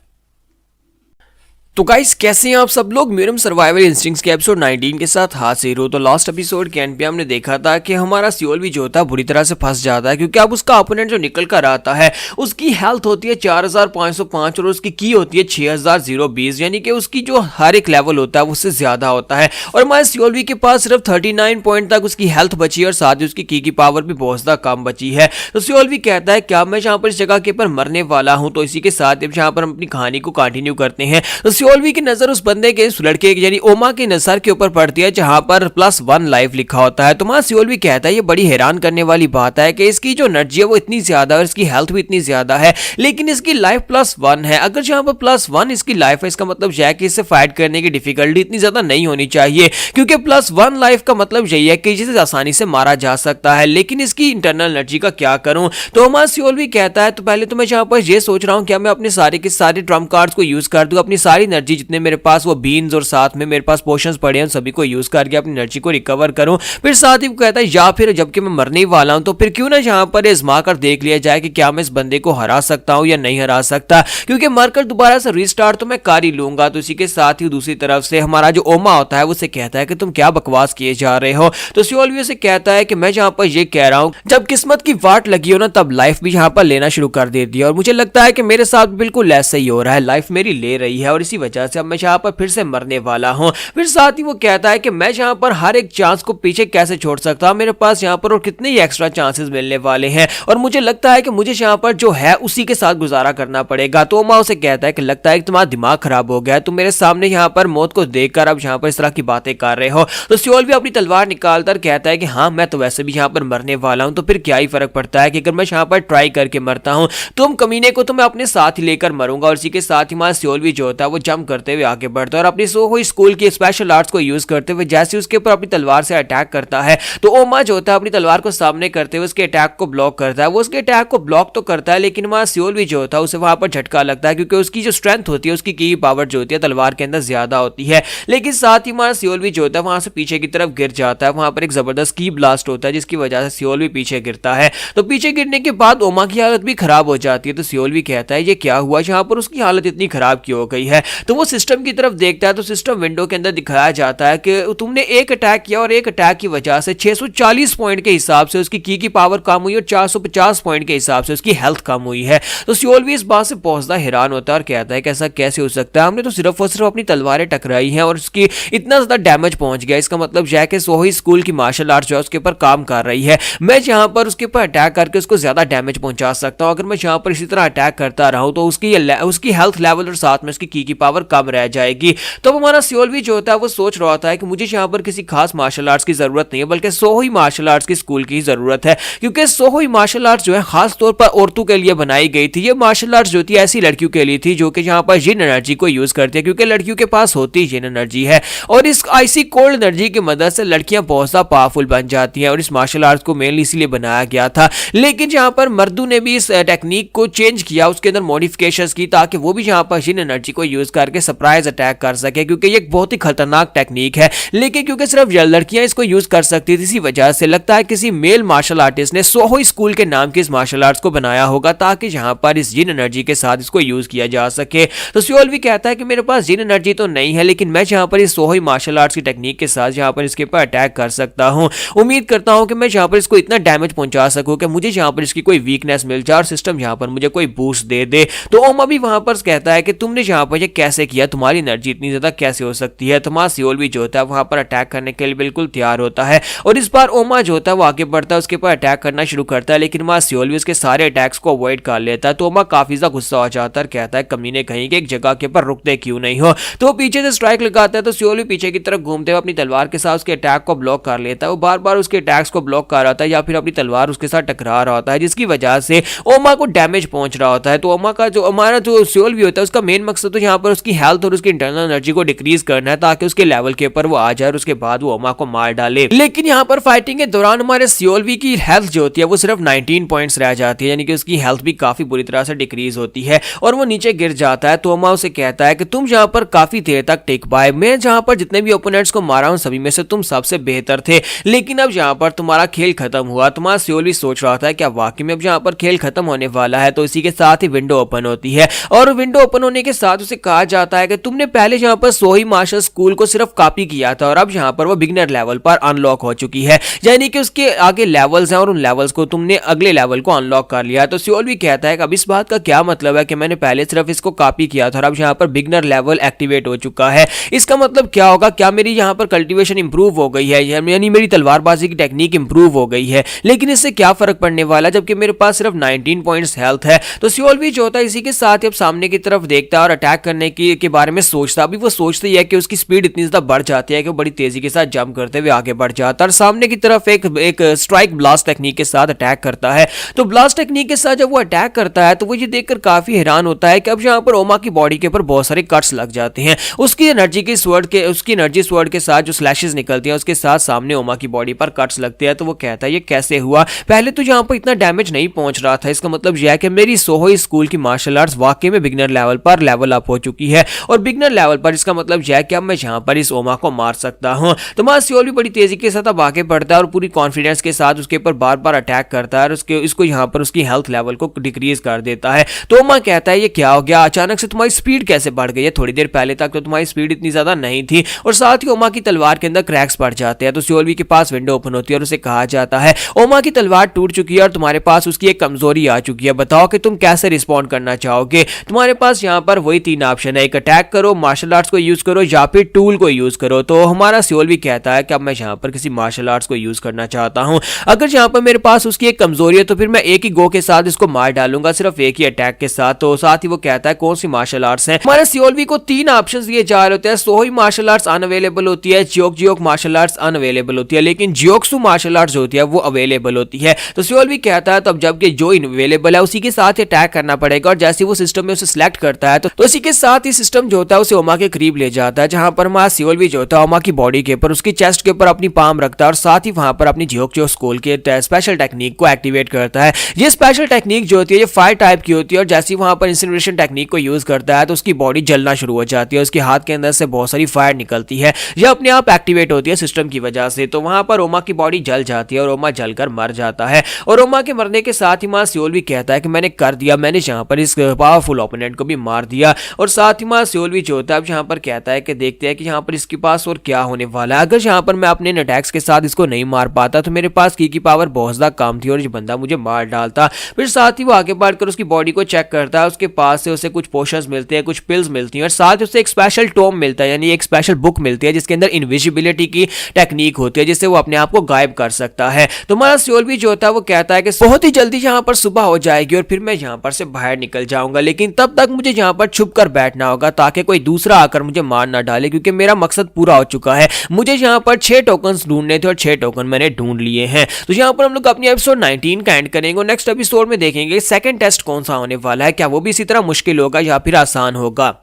तो गाइस कैसे हैं आप सब लोग? म्यूरम सर्वाइवल इंस्टिंक्ट्स के एपिसोड 19 के साथ हाजिर हो। तो लास्ट एपिसोड के एंड पे हमने देखा था कि हमारा सियोलवी जो होता है बुरी तरह से फंस जाता है क्योंकि अब उसका ओपोनेंट जो निकल कर आता है उसकी हेल्थ होती है 4505 और उसकी की होती है 6020, यानी कि उसकी जो हर एक लेवल होता है उससे ज्यादा होता है। और हमारे सियोलवी के पास सिर्फ 39 पॉइंट तक उसकी हेल्थ बची है और साथ ही उसकी की पावर भी बहुत ज्यादा कम बची है। तो सियोलवी कहता है क्या मैं यहाँ पर इस जगह के ऊपर मरने वाला हूँ? तो इसी के साथ यहाँ पर हम अपनी कहानी को कंटिन्यू करते हैं। तो सियोलवी की नजर उस बंदे के, उस लड़के यानी ओमा की नजर के ऊपर पड़ती है जहां पर +1 लाइफ लिखा होता है। तो वहां सियोलवी कहता है ये बड़ी हैरान करने वाली बात है कि इसकी जो एनर्जी है वो इतनी ज्यादा है और इसकी हेल्थ भी इतनी ज्यादा है लेकिन इसकी लाइफ +1 है। अगर जहां पर +1 इसकी लाइफ है इसका मतलब यह है कि इससे फाइट करने की डिफिकल्टी इतनी ज्यादा नहीं होनी चाहिए क्योंकि +1 लाइफ का मतलब यही है कि जिसे आसानी से मारा जा सकता है। लेकिन इसकी इंटरनल एनर्जी का क्या करूं? तो ओमा सियोलवी कहता है तो पहले तो मैं जहां पर ये सोच रहा हूं क्या मैं अपने सारे के सारे ट्रम्प कार्ड्स को यूज कर दूं, अपनी सारी एनर्जी जितने मेरे पास वो बीन्स और साथ में मेरे पास पोशंस पड़े हैं सभी को यूज करके अपनी एनर्जी को रिकवर करूं। फिर साथ ही वो कहता है या फिर जबकि मैं मरने ही वाला हूं तो फिर क्यों ना यहां पर आजमा कर देख लिया जाए कि क्या मैं इस बंदे को हरा सकता हूं या नहीं हरा सकता, क्योंकि मरकर दोबारा से रीस्टार्ट तो मैं कर ही लूंगा। तो इसी के साथ ही दूसरी तरफ से हमारा जो ओमा होता है वो उसे कहता है कि तुम क्या बकवास किए जा रहे हो। तो सियोलवी से कहता है कि मैं जहां पर ये कह रहा हूं जब किस्मत की वाट लगी हो ना तब लाइफ भी यहां पर लेना शुरू कर देती है और मुझे लगता है कि मेरे साथ बिल्कुल ऐसा ही हो रहा है, लाइफ मेरी ले रही है और इसी वजह से अब मैं यहां पर फिर से मरने वाला हूं। फिर साथ ही वो कहता है कि मैं यहां पर हर एक चांस को पीछे कैसे छोड़ सकता हूं, मेरे पास यहां पर और कितने ही एक्स्ट्रा चांसेस मिलने वाले हैं और मुझे लगता है कि मुझे यहां पर जो है उसी के साथ गुजारा करना पड़ेगा। तो ओमा उसे कहता है कि लगता है कि तुम्हारा दिमाग खराब हो गया, तुम मेरे सामने यहां पर मौत को देखकर अब यहां पर इस तरह की बातें कर रहे हो। तो सियोलवी अपनी तलवार निकालकर कहता है कि हाँ मैं तो वैसे भी यहां पर मरने वाला हूं तो फिर क्या ही फर्क पड़ता है कि अगर मैं यहां पर ट्राई करके मरता हूं तुम कमीने को तो मैं अपने साथ ही लेकर मरूंगा। और इसी के साथ ही सियोलवी जो होता है वो जंप करते हुए आगे बढ़ता है और अपनी सोहो स्कूल की स्पेशल आर्ट्स को यूज करते हुए जैसे उसके ऊपर अपनी तलवार से अटैक करता है तो ओमा जो होता है अपनी तलवार को सामने करते हुए उसके अटैक को ब्लॉक करता है। वो उसके अटैक को ब्लॉक तो करता है लेकिन वहां सियोलवी जो होता है उसे वहां पर झटका लगता है क्योंकि उसकी जो स्ट्रेंथ होती है उसकी की पावर जो होती है तलवार के अंदर ज्यादा होती है। लेकिन साथ ही हमारा सियोलवी जो होता है वहां से पीछे की तरफ गिर जाता है, वहां पर एक जबरदस्त की ब्लास्ट होता है जिसकी वजह से सियोलवी पीछे गिरता है। तो पीछे गिरने के बाद ओमा की हालत भी खराब हो जाती है। तो सियोलवी कहता है ये क्या हुआ, जहां पर उसकी हालत इतनी खराब क्यों हो गई है? तो वो सिस्टम की तरफ देखता है तो सिस्टम विंडो के अंदर दिखाया जाता है कि तुमने एक अटैक किया और एक अटैक की वजह से 640 पॉइंट के हिसाब से उसकी की पावर कम हुई और 450 पॉइंट के हिसाब से उसकी हेल्थ कम हुई है। तो सियोलवी इस बात से बहुत ज्यादा हैरान होता है और कहता है कि ऐसा कैसे हो सकता है, हमने तो सिर्फ और सिर्फ अपनी तलवारें टकराई हैं और उसकी इतना ज्यादा डैमेज पहुंच गया, इसका मतलब यह है कि सोही स्कूल की मार्शल आर्ट जो है उसके ऊपर काम कर रही है, मैं यहाँ पर उसके ऊपर अटैक करके उसको ज्यादा डैमेज पहुंचा सकता हूँ। अगर मैं यहाँ पर इसी तरह अटैक करता रहा हूं तो उसकी हेल्थ लेवल और साथ में उसकी की पावर कम रह जाएगी। तो हमारा सियोलवी जो होता है वो सोच रहा होता है कि मुझे यहाँ पर किसी खास मार्शल आर्ट्स की जरूरत नहीं है बल्कि सोही मार्शल आर्ट्स की स्कूल की जरूरत है, क्योंकि सोही मार्शल आर्ट्स जो है खास तौर पर औरतों के लिए बनाई गई थी। ये मार्शल आर्ट्स जो थी ऐसी लड़कियों के लिए थी जो कि यहाँ पर जिन एनर्जी को यूज करती है क्योंकि लड़कियों के पास होती जिन एनर्जी है और इस आइसी कोल्ड एनर्जी की मदद से लड़कियां बहुत ज्यादा पावरफुल बन जाती हैं और इस मार्शल आर्ट्स को मेनली इसलिए बनाया गया था। लेकिन यहाँ पर मर्दों ने भी इस टेक्निक को चेंज किया, उसके अंदर मॉडिफिकेशंस की ताकि वो भी यहाँ पर जिन एनर्जी को यूज करके सरप्राइज अटैक कर सके, क्योंकि ये एक बहुत ही खतरनाक टेक्निक है। लेकिन क्योंकि सिर्फ लड़कियां इसको यूज कर सकती थी इसी वजह से लगता है किसी मेल मार्शल आर्टिस्ट ने सोहो स्कूल के नाम के इस मार्शल आर्ट्स को बनाया होगा ताकि यहाँ पर इस जिन एनर्जी के साथ इसको यूज किया जा सके। तो सियोलवी कहता है कि मेरे पास जिन एनर्जी तो नहीं है लेकिन मैं यहाँ पर इस सोहो मार्शल आर्ट्स की टेक्निक के साथ यहाँ पर इसके ऊपर अटैक कर सकता हूँ। उम्मीद करता हूँ कि मैं यहाँ पर इसको इतना डैमेज पहुंचा सकूँ कि मुझे यहाँ पर इसकी कोई वीकनेस मिल जाए और सिस्टम यहाँ पर मुझे कोई बूस्ट दे दे। तो ओमा भी वहां पर कहता है कि तुमने यहाँ पर ये कैसे किया, तुम्हारी एनर्जी इतनी ज्यादा कैसे हो सकती है। तो माँ सियोल भी जो होता है वहां पर अटैक करने के लिए बिल्कुल तैयार होता है और इस बार ओमा जो होता है वो आगे बढ़ता है, उसके ऊपर अटैक करना शुरू करता है, लेकिन माँ सियोल भी उसके सारे अटैक्स को अवॉइड कर लेता है। तो ओमा काफी ज्यादा गुस्सा हो जाता है, कहता है कमीने कहीं के एक जगह के ऊपर रुकते क्यों नहीं हो। तो वो पीछे से स्ट्राइक लगाता है, तो सियोल भी पीछे की तरफ घूमते हुए अपनी तलवार के साथ उसके अटैक को ब्लॉक कर लेता है। वो बार बार उसके अटैक्स को ब्लॉक कर रहा था या फिर अपनी तलवार उसके साथ टकरा रहा होता है, जिसकी वजह से ओमा को डैमेज पहुंच रहा होता है। तो ओमा का जो हमारा जो सियोल भी होता है उसका मेन मकसद तो यहाँ पर उसकी हेल्थ और उसकी इंटरनल एनर्जी को डिक्रीज करना है, ताकि उसके लेवल के ऊपर वो आ जाए और उसके बाद वो ओमा को मार डाले। लेकिन यहाँ पर फाइटिंग के दौरान हमारे सियोलवी की हेल्थ जो होती है वो सिर्फ 19 पॉइंट्स रह जाती है, यानी कि उसकी हेल्थ भी काफी बुरी तरह से डिक्रीज होती है और वो नीचे गिर जाता है। तो ओमा उसे कहता है कि तुम यहाँ पर काफी देर तक टिक पाए, मैं जहाँ पर जितने भी ओपोनेंट्स को मारा हूं सभी में से तुम सबसे बेहतर थे, लेकिन अब यहाँ पर तुम्हारा खेल खत्म हुआ। तुम्हारा सियोल भी सोच रहा था क्या वाकई में अब यहाँ पर खेल खत्म होने वाला है। तो इसी के साथ ही विंडो ओपन होती है और विंडो ओपन होने के साथ उसे कहा जाता है कि तुमने पहले यहाँ पर सोही मार्शल स्कूल को सिर्फ कॉपी किया था और अब यहाँ पर वो बिगिनर लेवल पर अनलॉक हो चुकी है, यानी कि उसके आगे लेवल्स हैं और उन लेवल्स को तुमने अगले लेवल को अनलॉक कर लिया। तो सियोल भी कहता है कि अब इस बात का क्या मतलब है कि मैंने पहले सिर्फ इसको कॉपी किया था और अब यहाँ पर बिगिनर लेवल एक्टिवेट हो चुका है, इसका मतलब क्या होगा, क्या मेरी यहाँ पर कल्टीवेशन इंप्रूव हो गई है, यानी मेरी तलवारबाजी की टेक्निक इंप्रूव हो गई है। लेकिन इससे क्या फर्क पड़ने वाला जबकि मेरे पास सिर्फ 19 पॉइंट्स हेल्थ है। तो सियोल भी जो होता है इसी के साथ ही अब सामने की तरफ देखता है और अटैक करने के बारे में सोचता। अभी वो सोचता ही है कि उसकी स्पीड इतनी ज्यादा बढ़ जाती है कि वो बड़ी तेजी के साथ जंप करते हुए आगे बढ़ जाता है और सामने की तरफ एक स्ट्राइक ब्लास्ट टेक्निक के साथ अटैक करता है। तो ब्लास्ट टेक्निक के साथ जब वो अटैक करता है तो वो ये देखकर काफी हैरान होता है कि अब यहाँ पर ओमा की बॉडी के ऊपर बहुत सारे कट्स लग जाते हैं। उसकी एनर्जी स्वॉर्ड के साथ जो स्लैशेस निकलती हैं उसके साथ सामने ओमा की बॉडी पर कट्स लगते हैं। तो वो कहता है ये कैसे हुआ, पहले तो यहाँ पर इतना डैमेज नहीं पहुंच रहा था, इसका मतलब यह है कि मेरी सोहोई स्कूल की मार्शल आर्ट्स वाकई में बिगिनर लेवल पर लेवल अप हो चुकी है और बिगिनर लेवल पर इसका मतलब यह है कि अब मैं यहाँ पर इस ओमा को मार सकता हूँ। तो मां सियोल भी बड़ी तेजी के साथ अब आगे बढ़ता है और पूरी कॉन्फिडेंस के साथ उसके ऊपर बार बार अटैक करता है और इसको यहाँ पर उसकी हेल्थ लेवल को डिक्रीज कर देता है। तो ओमा कहता है ये क्या हो गया, अचानक से तुम्हारी स्पीड कैसे बढ़ गई है, थोड़ी देर पहले तक तो तुम्हारी स्पीड इतनी ज्यादा नहीं थी। और साथ ही ओमा की तलवार के अंदर क्रैक्स पड़ जाते हैं। तो सियोल के पास विंडो ओपन होती है और उसे कहा जाता है ओमा की तलवार टूट चुकी है और तुम्हारे पास उसकी एक कमजोरी आ चुकी है, बताओ कि तुम कैसे रिस्पॉन्ड करना चाहोगे। तुम्हारे पास यहाँ पर वही 3 ऑप्शन है, एक अटैक करो, मार्शल आर्ट्स को यूज करो या फिर टूल को यूज करो। तो हमारा सियोल भी कहता है कि अब मैं यहाँ पर किसी मार्शल आर्ट्स को यूज करना चाहता हूँ, अगर यहाँ पर मेरे पास उसकी एक कमजोरी है तो फिर मैं एक ही गो के साथ इसको मार डालूंगा, सिर्फ एक ही अटैक के साथ। तो साथ ही वो कहता है कौन सी मार्शल आर्ट्स है। हमारे सियोल को 3 ऑप्शन दिए जा रहे होते हैं, सोही मार्शल आर्ट्स अनअवेलेबल होती है, जियोक मार्शल आर्ट्स अनअवेलेबल होती है, लेकिन जियोक्सु मार्शल आर्ट्स होती है वो अवेलेबल होती है। तो सियोल भी कहता है तब जबकि जो अवेलेबल है उसी के साथ अटैक करना पड़ेगा और जैसे वो सिस्टम में उसे सिलेक्ट करता है तो इसी के साथ ही सिस्टम जो होता है उसे ओमा के करीब ले जाता है, जहां पर मां सियोल भी जो होता है ओमा की बॉडी के ऊपर उसकी चेस्ट के ऊपर अपनी पाम रखता है और साथ ही वहां पर अपनी जियोक्सु स्कूल के स्पेशल टेक्निक को एक्टिवेट करता है। ये स्पेशल टेक्निक जो होती है ये फायर टाइप की होती है और जैसे वहां पर इंसिनरेशन टेक्निक को यूज करता है तो उसकी बॉडी जलना शुरू हो जाती है, उसके हाथ के अंदर से बहुत सारी फायर निकलती है, यह अपने आप एक्टिवेट होती है सिस्टम की वजह से। तो वहां पर ओमा की बॉडी जल जाती है और ओमा जलकर मर जाता है और ओमा के मरने के साथ ही मां सियोल भी कहता है कि मैंने कर दिया, मैंने यहाँ पर इस पावरफुल ओपोनेंट को भी मार दिया। और साथ ही मां सियोल भी जो होता है अब यहाँ पर कहता है कि देखते हैं कि यहाँ पर इसके पास और क्या होने वाला है, अगर यहाँ पर मैं अपने अटैक्स के साथ इसको नहीं मार पाता तो मेरे पास की पावर बहुत ज्यादा कम थी और ये बंदा मुझे मार डालता। फिर साथ ही वो आगे बढ़कर उसकी बॉडी को चेक करता है, उसके पास से उसे कुछ पोशंस मिलते हैं, कुछ पिल्स मिलती हैं और साथ ही उसे एक स्पेशल टोम मिलता है, यानी एक स्पेशल बुक मिलती है जिसके अंदर इनविजिबिलिटी की टेक्निक होती है जिससे वो अपने आप को गायब कर सकता है। तो हमारा सियोल भी जो होता है वो कहता है कि बहुत ही जल्दी यहाँ पर सुबह हो जाएगी और फिर मैं यहाँ पर से बाहर निकल जाऊंगा, लेकिन तब तक मुझे यहाँ पर छुप कर बैठना होगा ताकि कोई दूसरा आकर मुझे मार ना डाले, क्योंकि मेरा मकसद पूरा हो चुका है। मुझे यहाँ पर 6 टोकन्स ढूंढने थे और 6 टोकन मैंने ढूंढ लिए हैं। तो यहाँ पर हम लोग अपनी एपिसोड 19 का एंड करेंगे और नेक्स्ट एपिसोड में देखेंगे सेकंड टेस्ट कौन सा होने वाला है, क्या वो भी इसी तरह मुश्किल होगा या फिर आसान होगा।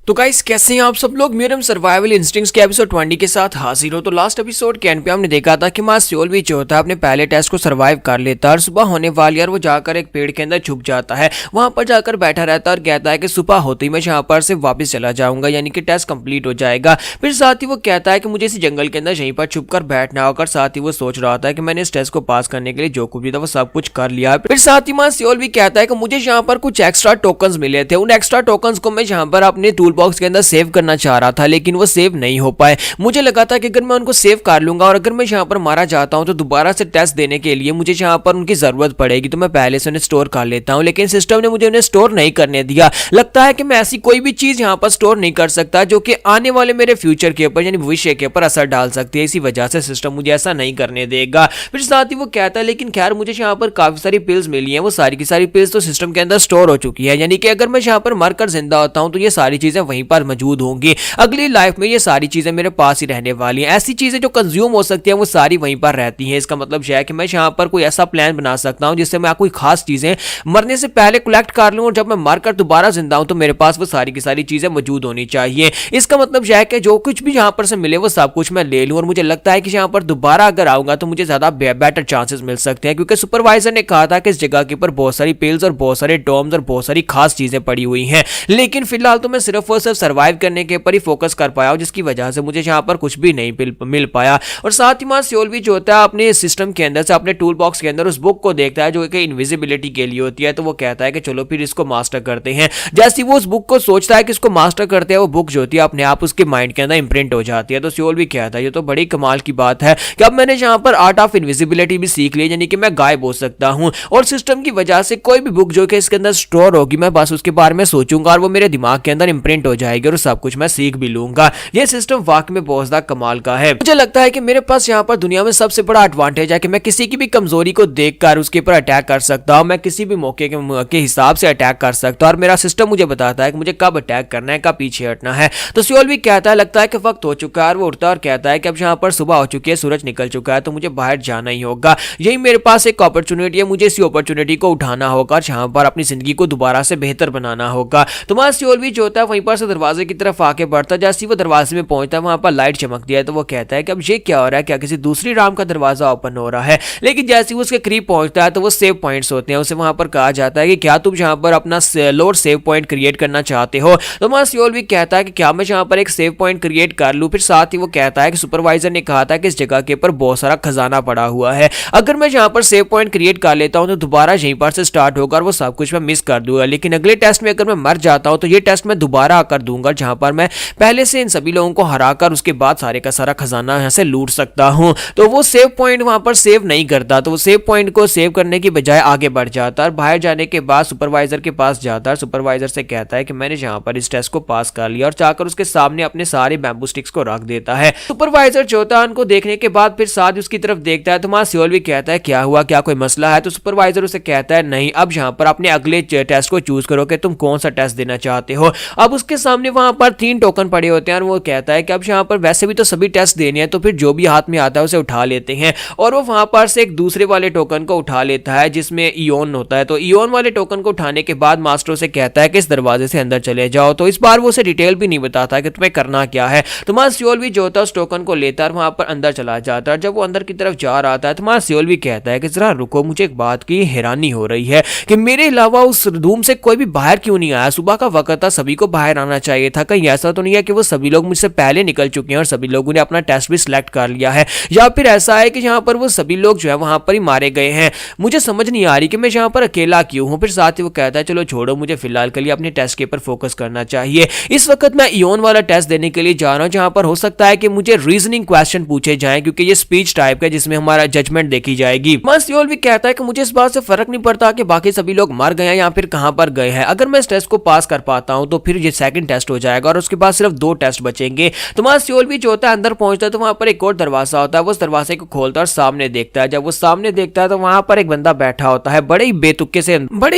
तो गाइस कैसे हैं आप सब लोग, म्यूरम सर्वाइवल इंस्टिंक्ट्स के एपिसोड 20 के साथ हाजिर हो। तो लास्ट एपिसोड के एंड पे हमने देखा था कि मां सियोल भी जो होता है अपने पहले टेस्ट को सर्वाइव कर लेता है और सुबह होने वाली और वो जाकर एक पेड़ के अंदर छुप जाता है, वहां पर जाकर बैठा रहता है और कहता है कि सुबह होते ही मैं यहाँ पर से वापस चला जाऊंगा, यानी कि टेस्ट कंप्लीट हो जाएगा। फिर साथ ही वो कहता है कि मुझे इसी जंगल के अंदर यहीं पर छुप कर बैठना होगा। साथ ही वो सोच रहा था कि मैंने इस टेस्ट को पास करने के लिए जो कुछ भी था वो सब कुछ कर लिया। फिर साथ ही मां सियोल भी कहता है कि मुझे यहाँ पर कुछ एक्स्ट्रा टोकन मिले थे, उन एक्स्ट्रा टोकन को मैं यहाँ पर अपने टूल बॉक्स के अंदर सेव करना चाह रहा था, लेकिन वो सेव नहीं हो पाए। मुझे लगा था कि अगर मैं उनको सेव कर लूंगा और अगर मैं यहाँ पर मारा जाता हूँ तो दोबारा से टेस्ट देने के लिए मुझे यहाँ पर उनकी जरूरत पड़ेगी, तो मैं पहले से उन्हें स्टोर कर लेता हूँ। लेकिन सिस्टम ने मुझे उन्हें स्टोर नहीं करने दिया। लगता है कि मैं ऐसी कोई भी चीज यहाँ पर स्टोर नहीं कर सकता जो कि आने वाले मेरे फ्यूचर के ऊपर यानी भविष्य के ऊपर असर डाल सकती है। इसी वजह से सिस्टम मुझे ऐसा नहीं करने देगा। फिर साथ ही वो कहता है लेकिन खैर मुझे यहाँ पर काफी सारी पिल्स मिली हैं, वो सारी की सारी पिल्स तो सिस्टम के अंदर स्टोर हो चुकी है, यानी कि अगर मैं यहाँ पर मरकर जिंदा होता हूँ तो ये सारी चीजें वहीं पर मौजूद होंगी। अगली लाइफ में ये सारी चीजें मेरे पास ही रहने वाली हैं। ऐसी चीजें जो कंज्यूम हो सकती है वो सारी वहीं पर रहती हैं। इसका मतलब यह है कि मैं यहाँ पर कोई ऐसा प्लान बना सकता हूँ जिससे मैं कोई खास चीजें मरने से पहले कलेक्ट कर लूँ और जब मैं मरकर दोबारा जिंदा हूँ तो मेरे पास वो सारी की सारी चीजें मौजूद होनी चाहिए। इसका मतलब यह है कि जो कुछ भी यहाँ पर से मिले वो सब कुछ मैं ले लूँ और मुझे लगता है कि यहाँ पर दोबारा अगर आऊंगा तो मुझे ज्यादा बेटर चांसेस मिल सकते हैं, क्योंकि सुपरवाइजर ने कहा था कि इस जगह के ऊपर बहुत सारी पिल्स और बहुत सारे डॉम्स और बहुत सारी खास चीजें पड़ी हुई हैं। लेकिन फिलहाल तो मैं सिर्फ और सिर्फ सर्वाइव करने के ऊपर ही फोकस कर पाया हूं, जिसकी वजह से मुझे यहाँ पर कुछ भी नहीं मिल पाया। और साथ ही सियोल भी जो होता है अपने सिस्टम के अंदर से अपने टूल बॉक्स के अंदर उस बुक को देखता है जो कि इनविजिबिलिटी के लिए होती है, तो वो कहता है कि चलो फिर इसको मास्टर करते हैं। जैसे वो उस बुक को सोचता है कि इसको मास्टर करते हैं, वो बुक जो होती है अपने आप उसके माइंड के अंदर इंप्रिंट हो जाती है। तो सियोल भी कहता है ये तो बड़ी कमाल की बात है कि अब मैंने यहाँ पर आर्ट ऑफ इनविजिबिलिटी भी सीख ली, यानी कि मैं गायब हो सकता हूँ और सिस्टम की वजह से कोई भी बुक जो कि इसके अंदर स्टोर होगी मैं बस उसके बारे में सोचूंगा और वो मेरे दिमाग के अंदर इंप्रिंट हो जाएगी और सब कुछ मैं सीख भी लूंगा। ये सिस्टम वाकई में बहुत ज्यादा कमाल का है। मुझे लगता है कि मेरे पास यहाँ पर दुनिया में सबसे बड़ा एडवांटेज है कि मैं किसी की भी कमजोरी को देखकर उसके ऊपर अटैक कर सकता हूँ। मैं किसी भी मौके के हिसाब से अटैक कर सकता हूँ और मेरा सिस्टम मुझे बताता है कि मुझे कब अटैक करना है, कब पीछे हटना है। तो सियोल भी कहता है लगता है कि वक्त हो चुका है और वो उठता है और कहता है कि अब यहाँ पर सुबह हो चुकी है, सूरज निकल चुका है, तो मुझे बाहर जाना ही होगा। यही मेरे पास एक अपॉर्चुनिटी है, मुझे इसी अपॉर्चुनिटी को उठाना होगा, जहां पर अपनी जिंदगी को दोबारा से बेहतर बनाना होगा। तो सियोल भी जो होता है वहीं पर से दरवाजे की तरफ आके बढ़ता है। जैसे वो दरवाजे में पहुंचता है वहां पर लाइट चमकती है, तो वो कहता है कि अब ये क्या हो रहा है, क्या किसी दूसरी राम का दरवाजा ओपन हो रहा है। लेकिन जैसे ही उसके करीब पहुंचता है तो वो सेव पॉइंट्स होते हैं, उसे वहां पर कहा जाता है कि क्या तुम यहाँ पर अपना लोड सेव पॉइंट क्रिएट करना चाहते हो। तो सियोल भी कहता है कि क्या मैं यहाँ पर एक सेव पॉइंट क्रिएट कर लूं। फिर साथ ही वो कहता है कि सुपरवाइजर ने कहा था कि इस जगह के ऊपर बहुत सारा खजाना पड़ा हुआ है, अगर मैं यहाँ पर सेव पॉइंट क्रिएट कर लेता हूँ तो दोबारा यहीं पर से स्टार्ट होगा और वो सब कुछ मैं मिस कर दूंगा। लेकिन अगले टेस्ट में अगर मैं मर जाता हूँ तो ये टेस्ट मैं दोबारा आकर दूंगा, जहां पर मैं पहले से इन सभी लोगों को हराकर उसके बाद सारे का सारा खजाना यहाँ से लूट सकता हूँ। तो वो सेव पॉइंट वहां पर सेव नहीं करता, तो वो सेव पॉइंट को सेव करने की बजाय आगे बढ़ जाता है और बाहर जाने के बाद सुपरवाइजर के पास जाता है। सुपरवाइजर से कहता है कि मैंने यहाँ पर इस टेस्ट को पास कर लिया और जाकर उसके सामने अपने सारे बैम्बू स्टिक्स को रख देता है। सुपरवाइजर जो होता है उनको देखने के बाद फिर साथ उसकी तरफ देखता है। तो सियोल भी कहता है क्या हुआ, क्या कोई मसला है। तो सुपरवाइजर उसे कहता है नहीं, अब यहाँ पर अपने अगले टेस्ट को चूज करो कि तुम कौन सा टेस्ट देना चाहते हो। अब उसके सामने वहां पर 3 टोकन पड़े होते हैं और वो कहता है कि अब यहाँ पर वैसे भी तो सभी टेस्ट देने हैं, तो फिर जो भी हाथ में आता है उसे उठा लेते हैं। और वो वहां पर से एक दूसरे वाले टोकन को उठा लेता है जिसमें इयोन होता है। तो इयोन वाले टोकन को उठाने के बाद मास्टर से कहता है कि इस दरवाजे से अंदर चले जाओ। तो इस बार वो उसे डिटेल भी नहीं बताता कि तुम्हें करना क्या है। तो सियोल भी जो होता है उस टोकन को लेता है और वहां पर अंदर चला जाता है। जब वो अंदर की तरफ जा रहा था तो सियोल भी कहता है कि जरा रुको, मुझे एक बात की हैरानी हो रही है कि मेरे अलावा उस रूम से कोई भी बाहर क्यों नहीं आया। सुबह का वक्त था, सभी को बाहर आना चाहिए था। कहीं ऐसा तो नहीं है कि वो सभी लोग मुझसे पहले निकल चुके हैं और सभी लोगों ने अपना टेस्ट भी सिलेक्ट कर लिया है, या फिर ऐसा है कि यहाँ पर वो सभी लोग जो है वहां पर ही मारे गए हैं। मुझे समझ नहीं आ रही कि मैं यहाँ पर अकेला क्यों हूँ। फिर साथ ही वो कहता है चलो छोड़ो, मुझे फिलहाल के लिए अपने टेस्ट के ऊपर फोकस करना चाहिए। इस वक्त मैं इयोन वाला टेस्ट देने के लिए जा रहा हूँ, जहां पर हो सकता है कि मुझे रीजनिंग क्वेश्चन पूछे जाएं, क्योंकि ये स्पीच टाइप का जिसमें हमारा जजमेंट देखी जाएगी। सियोल भी कहता है कि मुझे इस बात से फर्क नहीं पड़ता कि बाकी सभी लोग मर गए हैं या फिर कहां पर गए हैं। अगर मैं इस टेस्ट को पास कर पाता हूं तो फिर ये सेकंड टेस्ट हो जाएगा और उसके बाद सिर्फ 2 टेस्ट बचेंगे। तो सियोल भी जो होता है अंदर पहुंचता है तो वहां पर एक और दरवाजा होता है। वो उस दरवाजे को खोलता है और सामने देखता है। जब वो सामने देखता है तो वहां पर एक बंदा बैठा होता है, बड़े ही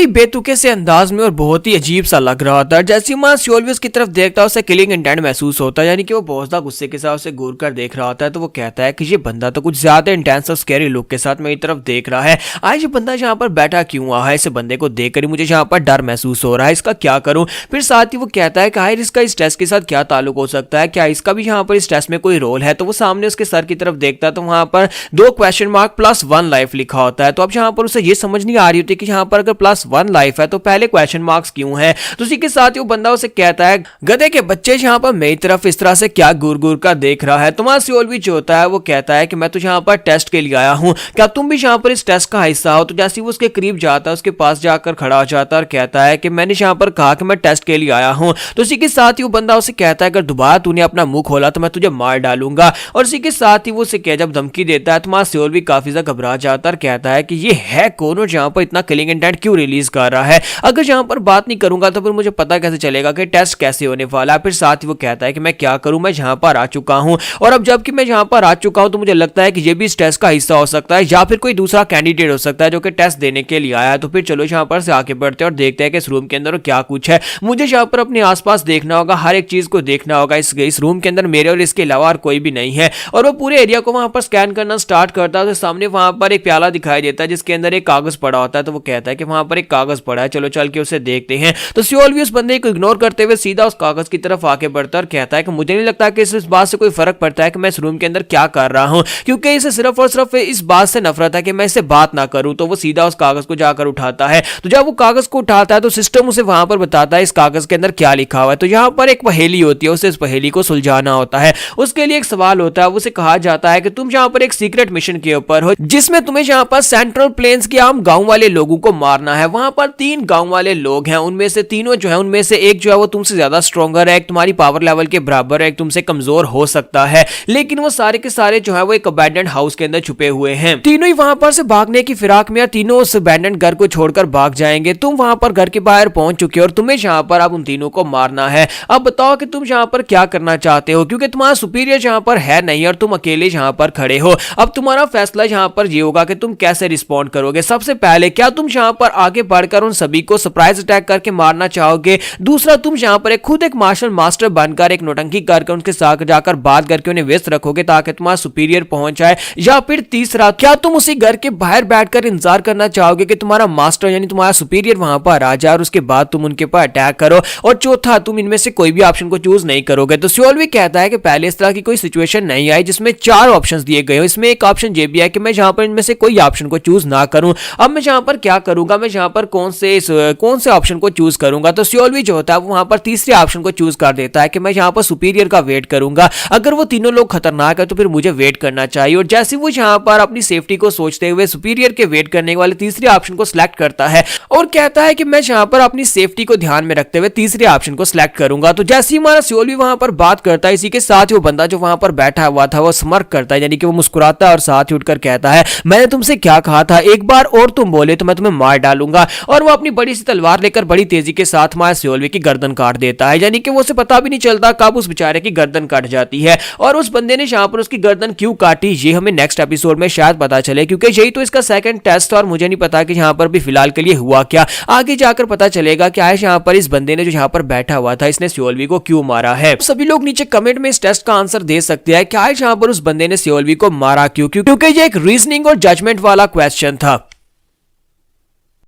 बेतुके से अंदाज में और बहुत ही अजीब सा लग रहा होता है। जैसे ही सियोल भी उसकी तरफ देखता है उसे किलिंग इंटेंट महसूस होता है, यानी कि वो बहुत ज्यादा गुस्से के साथ उसे घूर कर देख रहा होता है। तो वो कहता है कि ये बंदा तो कुछ ज्यादा इंटेंस और स्कैरी लुक के साथ मेरी तरफ देख रहा है। आज ये बंदा यहाँ पर बैठा क्यों हुआ है, इस बंदे को देखकर ही मुझे यहाँ पर डर महसूस हो रहा है, इसका क्या करूं। फिर साथ ही वो कहता है कि इसका इस टेस्ट के साथ क्या ताल्लुक हो सकता है, क्या इसका भी यहाँ पर इस टेस्ट में कोई रोल है। तो वो सामने उसके सर की तरफ देखता है तो वहां पर 2 क्वेश्चन मार्क +1 लाइफ लिखा होता है। तो अब यहाँ पर उसे ये समझ नहीं आ रही होती कि यहाँ पर अगर +1 लाइफ है तो पहले क्वेश्चन मार्क्स क्यों है। तो उसी के साथ ही वो बंदा उसे कहता है गधे के बच्चे यहाँ पर मेरी तरफ इस तरह से क्या घूर घूर कर देख रहा है। तो सियोल भी जो होता है वो कहता है कि मैं तो यहाँ पर टेस्ट के लिए आया हूँ, क्या तुम भी यहाँ पर इस टेस्ट का हिस्सा हो। तो जैसे वो उसके करीब जाता है उसके पास जाकर खड़ा हो जाता है और कहता है कि मैंने यहाँ पर कहा कि मैं टेस्ट के लिए आया हूँ। तो इसी के साथ ही वो बंदा उसे कहता है अगर दोबारा तूने अपना मुंह खोला तो मैं तुझे मार डालूंगा। और इसी के साथ ही वो उसे जब धमकी देता है तो वहां सियोल भी काफी ज्यादा घबरा जाता है और कहता है कि ये है कौन और जहां पर इतना किलिंग इंटेंट क्यों रिलीज कर रहा है, अगर जहां पर बात नहीं करूंगा तो फिर मुझे पता कैसे चलेगा कि टेस्ट कैसे होने वाला है। फिर साथ ही वो कहता है कि मैं क्या करूं, मैं जहां पर आ चुका हूं और अब जबकि मैं जहां पर आ चुका हूं तो मुझे लगता है कि ये भी इस टेस्ट का हिस्सा हो सकता है या फिर कोई दूसरा कैंडिडेट हो सकता है जो कि टेस्ट देने के लिए आया है। तो फिर चलो यहाँ पर से आगे बढ़ते हैं और देखते हैं कि इस रूम के अंदर क्या कुछ है। मुझे यहाँ पर अपने आसपास देखना होगा, हर एक चीज को देखना होगा। इस रूम के अंदर मेरे और इसके अलावा और कोई भी नहीं है। और वो पूरे एरिया को वहां पर स्कैन करना स्टार्ट करता है तो सामने वहां पर एक प्याला दिखाई देता है जिसके अंदर एक कागज पड़ा होता है। तो वो कहता है कि वहां पर एक कागज पड़ा है, चलो चल के उसे देखते हैं। तो सियोल भी उस बंदे को इग्नोर करते हुए सीधा उस कागज की तरफ आके बढ़ता है और कहता है कि मुझे नहीं लगता कि इस बात से कोई फर्क पड़ता है कि मैं इस रूम के अंदर क्या कर रहा हूं, क्योंकि इसे सिर्फ और सिर्फ इस बात से नफरत है कि मैं इससे बात ना करूं। तो वो सीधा उस कागज को जाकर उठाता है। तो जब वो कागज को उठाता है तो सिस्टम उसे वहां पर बताता है इस कागज के अंदर क्या लिखा हुआ है। तो यहाँ पर एक पहेली होती है, उसे इस पहेली को सुलझाना होता है। उसके लिए एक सवाल होता है, उसे कहा जाता है कि तुम यहाँ पर एक सीक्रेट मिशन के ऊपर हो जिसमें तुम्हें यहाँ पर सेंट्रल प्लेन्स के आम गांव वाले लोगों को मारना है। वहां पर 3 गांव वाले लोग हैं, उनमें से तीनों जो है उनमें से एक जो है वो तुमसे ज्यादा स्ट्रॉन्गर है, एक तुम्हारी पावर लेवल के बराबर है, एक तुमसे कमजोर हो सकता है, लेकिन वो सारे के सारे जो है वो एक अबैंडन्ड हाउस के अंदर छुपे हुए हैं। तीनों ही वहां पर से भागने की फिराक में, तीनों उस अबैंडन्ड घर को छोड़कर भाग जाएंगे। तुम वहां पर घर के बाहर पहुंच चुके हो और तुम्हें यहाँ पर अब उन तीनों को मारना है। अब बताओ कि तुम यहाँ पर क्या करना चाहते हो, क्योंकि तुम्हारा सुपीरियर यहाँ पर है नहीं और तुम अकेले यहाँ पर खड़े हो। अब तुम्हारा फैसला यहाँ पर ये होगा कि तुम कैसे रिस्पॉन्ड करोगे। सबसे पहले क्या तुम यहाँ पर आगे बढ़कर उन सभी को सरप्राइज अटैक करके मारना चाहोगे? दूसरा, तुम यहाँ पर खुद एक मार्शल मास्टर बनकर एक नौटंकी करके उनके साथ जाकर बात करके उन्हें व्यस्त रखोगे ताकि तुम्हारा सुपीरियर पहुंच जाए? या फिर तीसरा, क्या तुम उसी घर के बाहर बैठकर इंतजार करना चाहोगे कि तुम्हारा मास्टर यानी तुम्हारा सुपीरियर वहां पर आ जाए और उसके बाद तुम उनके पर अटैक करो? और चौथा, तुम इनमें से कोई भी ऑप्शन को चूज नहीं करोगे। तो सियोल भी कहता है कि पहले इस तरह की कोई सिचुएशन नहीं आई जिसमें 4 ऑप्शंस दिए गए हो। इसमें एक ऑप्शन ये भी है कि मैं जहां पर इनमें से कोई ऑप्शन को चूज ना करूं। अब मैं जहां पर क्या करूंगा, मैं जहां पर कौन से ऑप्शन को चूज करूंगा? तो सियोल भी जो होता है वो वहां पर तीसरे ऑप्शन को चूज कर देता है कि मैं यहाँ पर सुपीरियर का वेट करूंगा। अगर वो तीनों लोग खतरनाक है तो फिर मुझे वेट करना चाहिए। और जैसे वो यहाँ पर अपनी सेफ्टी को सोचते हुए सुपीरियर के वेट करने वाले तीसरे ऑप्शन को सिलेक्ट करता है और कहता है कि मैं यहाँ पर अपनी सेफ्टी को ध्यान में रखते हुए तीसरे ऑप्शन को सिलेक्ट करूंगा। तो जैसे ही हमारा सियोल भी वहां पर बात करता है, इसी के साथ वो बंदा जो वहां पर बैठा हुआ था वो स्मर्क करता है, यानी कि वो मुस्कुराता है और साथ ही उठकर कहता है मैंने तुमसे क्या कहा था, एक बार और तुम बोले तो मैं तुम्हें मार डालूंगा। और वो अपनी बड़ी सी तलवार लेकर बड़ी तेजी के साथ हमारे सियोल की गर्दन काट देता है, यानी कि वो उसे पता भी नहीं चलता कब उस बेचारे की गर्दन कट जाती है। और उस बंदे ने यहाँ पर उसकी गर्दन क्यों काटी ये हमें नेक्स्ट एपिसोड में शायद पता चले, क्योंकि यही तो इसका सेकंड टेस्ट था और मुझे नहीं पता कि यहाँ पर भी फिलहाल के लिए हुआ क्या। आगे जाकर पता चलेगा कि आज यहाँ पर इस बंदे ने जो यहाँ पर बैठा हुआ था इसने सियोल को क्यों मारा है। सभी लोग नीचे कमेंट में इस टेस्ट का आंसर दे सकते हैं कि आज यहाँ पर उस बंदे ने सियोल को मारा क्यों, क्योंकि ये एक रीजनिंग और जजमेंट वाला क्वेश्चन था।